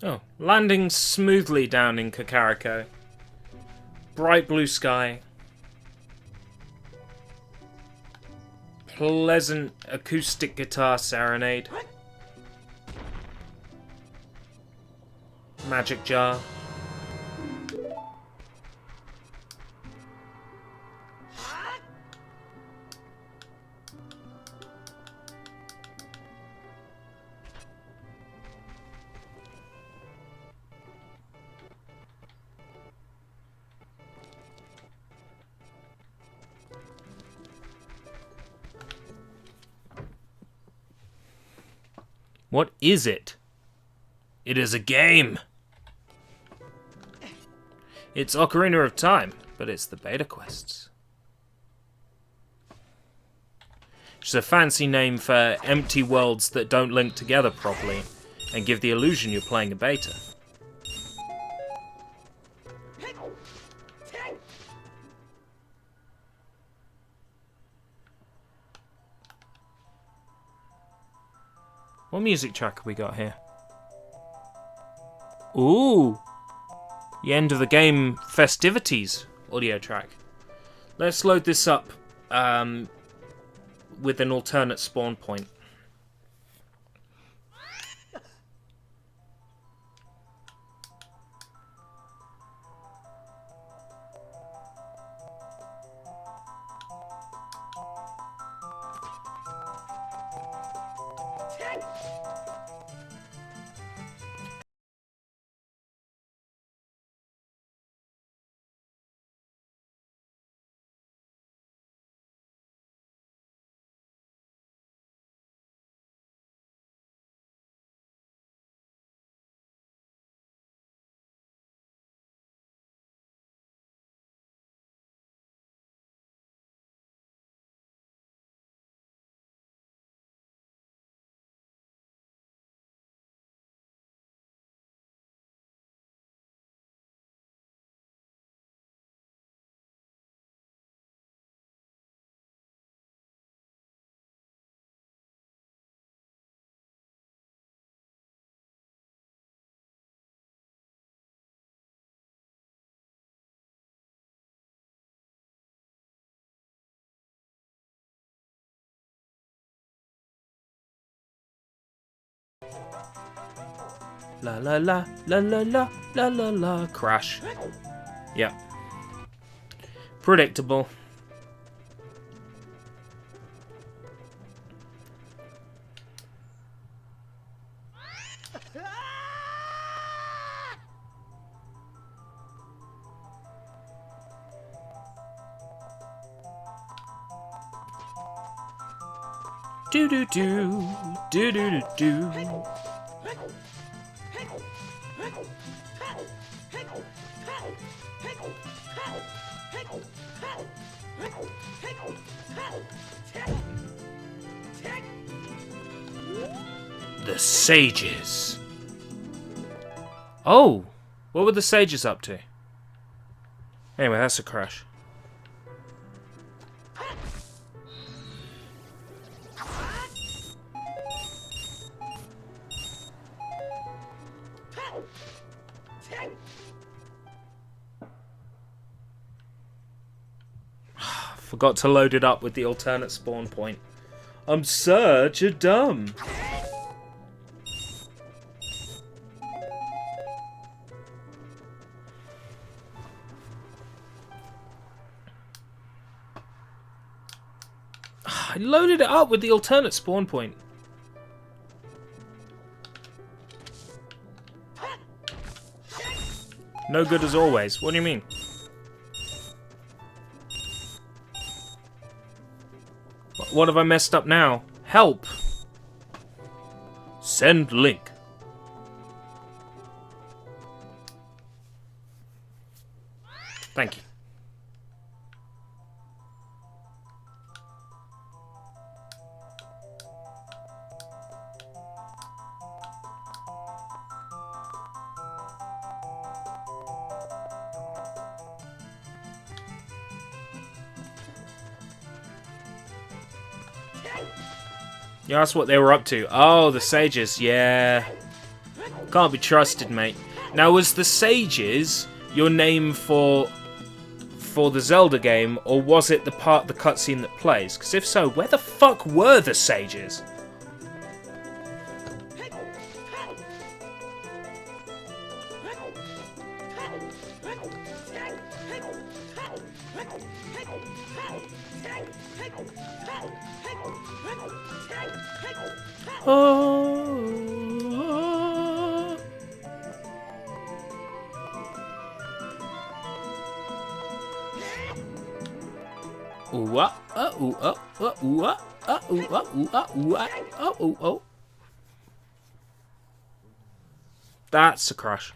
Oh, landing smoothly down in Kakariko. Bright blue sky. Pleasant acoustic guitar serenade. Magic jar. What is it? It is a game! It's Ocarina of Time, but it's the beta quests. Which is a fancy name for empty worlds that don't link together properly and give the illusion you're playing a beta. What music track have we got here? Ooh! The end of the game festivities audio track. Let's load this up with an alternate spawn point. La la la la la la la la la. Crash. Yep. Predictable. Do do do do do do do. The sages. Oh, what were the sages up to? Anyway, that's a crash. Forgot to load it up with the alternate spawn point. I'm such a dumb. I loaded it up with the alternate spawn point. No good as always. What do you mean? What have I messed up now? Help! Send link. Thank you. Yeah, that's what they were up to. Oh, the sages. Yeah. Can't be trusted, mate. Now, was the sages your name for the Zelda game, or was it the cutscene that plays? Because if so, where the fuck were the sages? Oh. Ooh, ooh, ooh, ooh. That's a crush.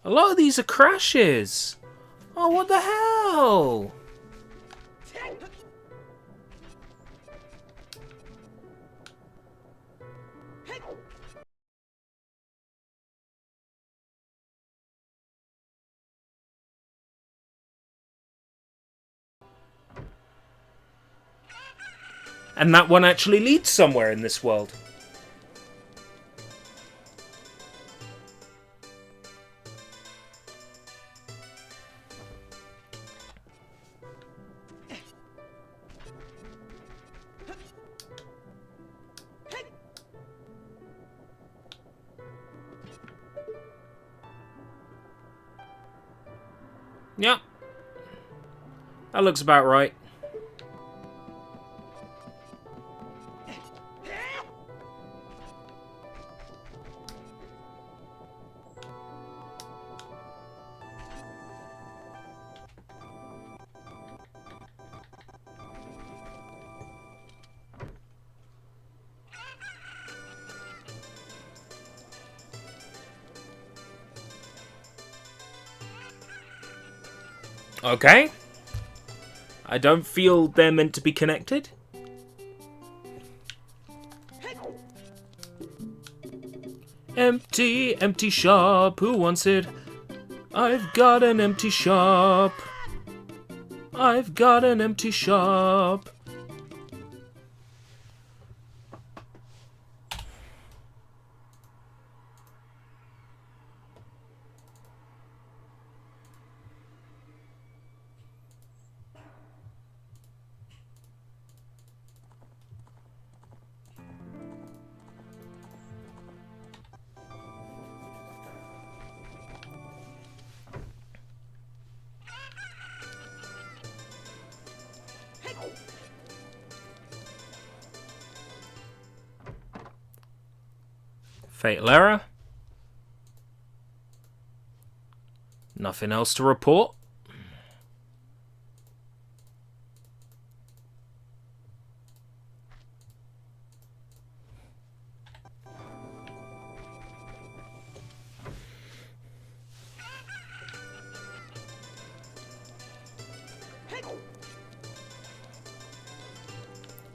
A lot of these are crashes. Oh, what the hell? And that one actually leads somewhere in this world. Yep. That looks about right. Okay. I don't feel they're meant to be connected. Empty, empty shop. Who wants it? I've got an empty shop. I've got an empty shop. Fatal error. Nothing else to report.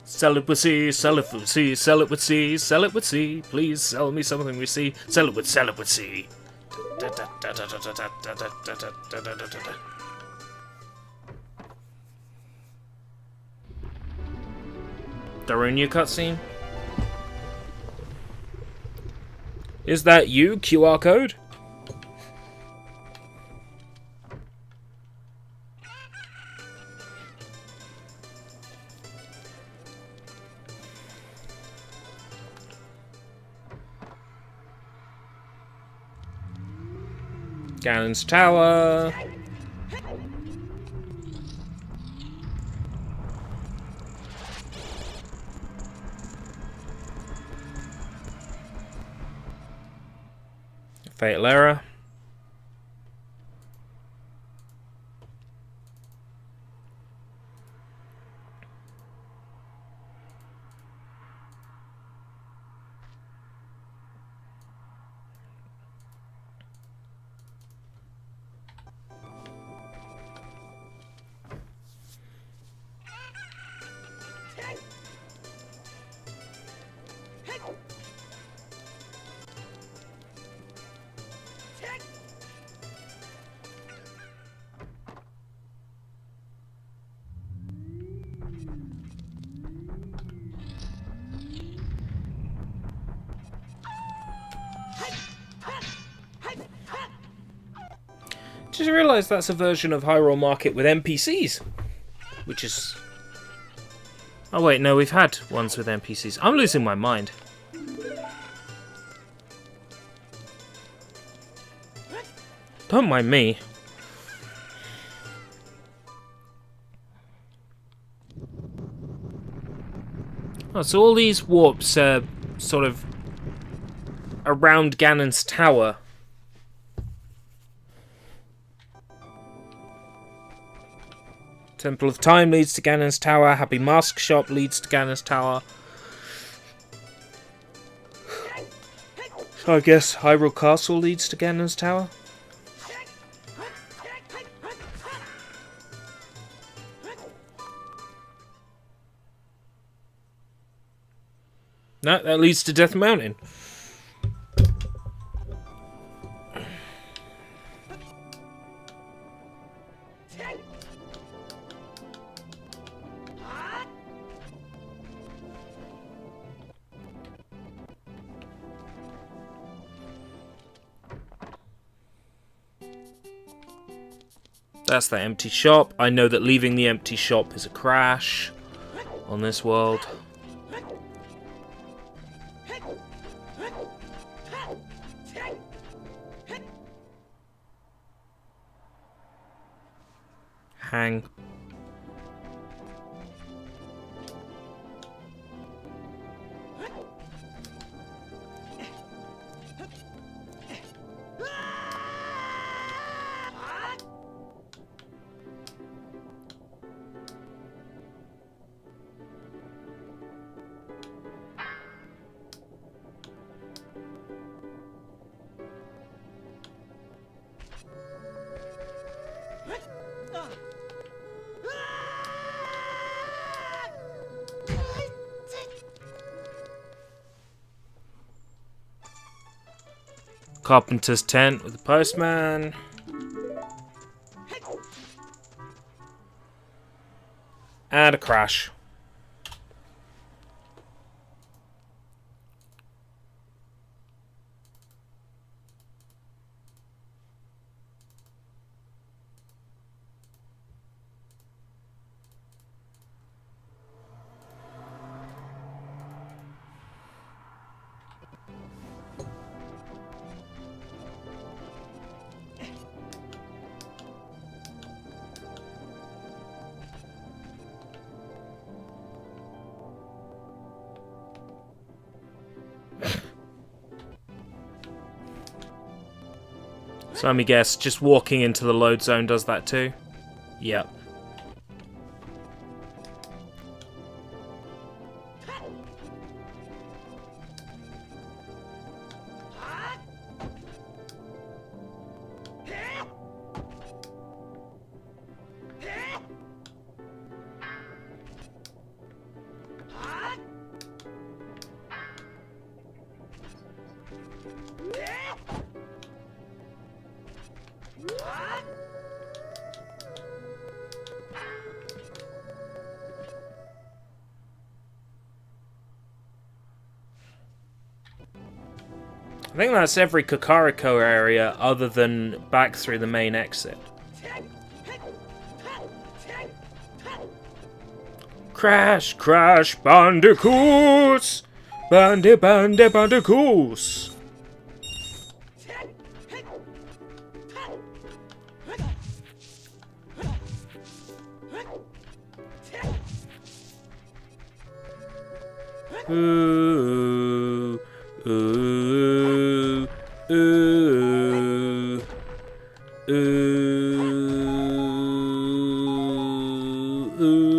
Sell it with C, sell it with C, sell it with C, sell it with C. Please sell me something with C. Sell it with C. Darunia cutscene. Is that you, QR code? Ganon's Tower. Fatal error. Just realised that's a version of Hyrule Market with NPCs, which is... Oh wait, no, we've had ones with NPCs. I'm losing my mind. Don't mind me. Oh, so all these warps are sort of around Ganon's Tower. Temple of Time leads to Ganon's Tower. Happy Mask Shop leads to Ganon's Tower. So I guess Hyrule Castle leads to Ganon's Tower. No, that leads to Death Mountain. That's the empty shop. I know that leaving the empty shop is a crash on this world. Hang. Carpenter's tent with the postman. And a crash. So let me guess, just walking into the load zone does that too? Yep. I think that's every Kakariko area other than back through the main exit. Crash, crash, bandicoots! Bandicoots! Ooh, ooh, ooh, ooh, ooh.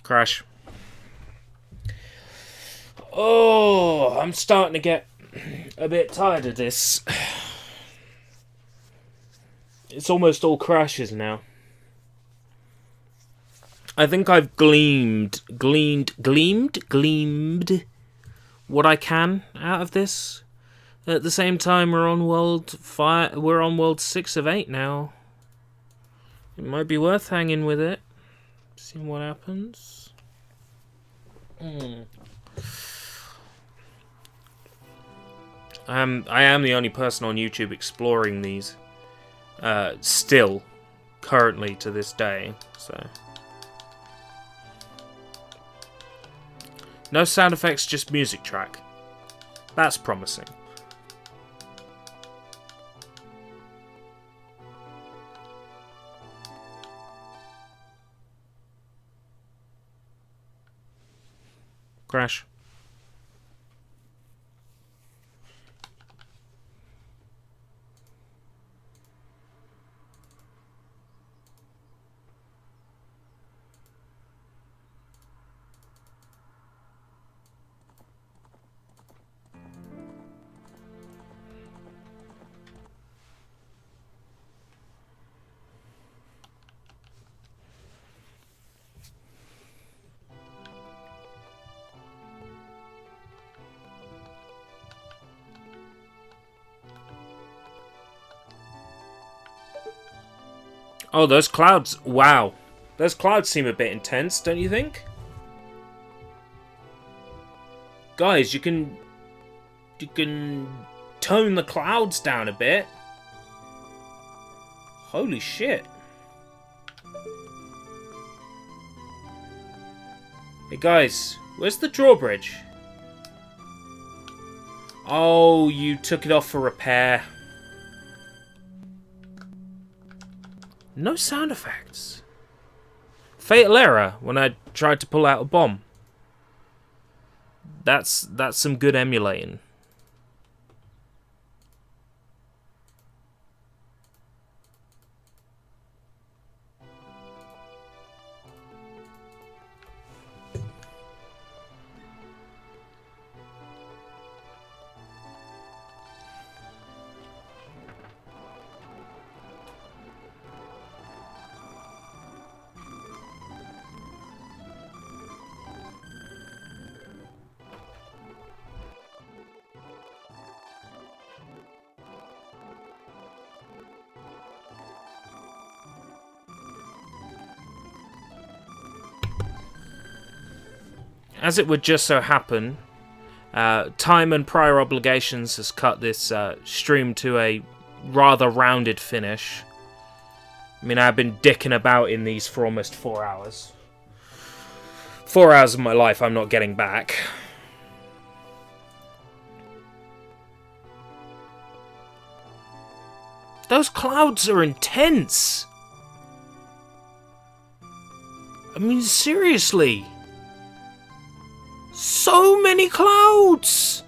Crash. Oh, I'm starting to get a bit tired of this. It's almost all crashes now. I think I've gleamed what I can out of this. At the same time, we're on world 6 of 8 now. It might be worth hanging with it. Seeing what happens. I am the only person on YouTube exploring these. Still, currently to this day. So. No sound effects, just music track. That's promising. Crash. Oh, those clouds. Wow. Those clouds seem a bit intense, don't you think? Guys, you can tone the clouds down a bit. Holy shit. Hey guys, where's the drawbridge? Oh, you took it off for repair. No sound effects. Fatal error when I tried to pull out a bomb. That's some good emulating. As it would just so happen, time and prior obligations has cut this stream to a rather rounded finish. I mean, I've been dicking about in these for almost 4 hours. 4 hours of my life I'm not getting back. Those clouds are intense! I mean, seriously! So many clouds!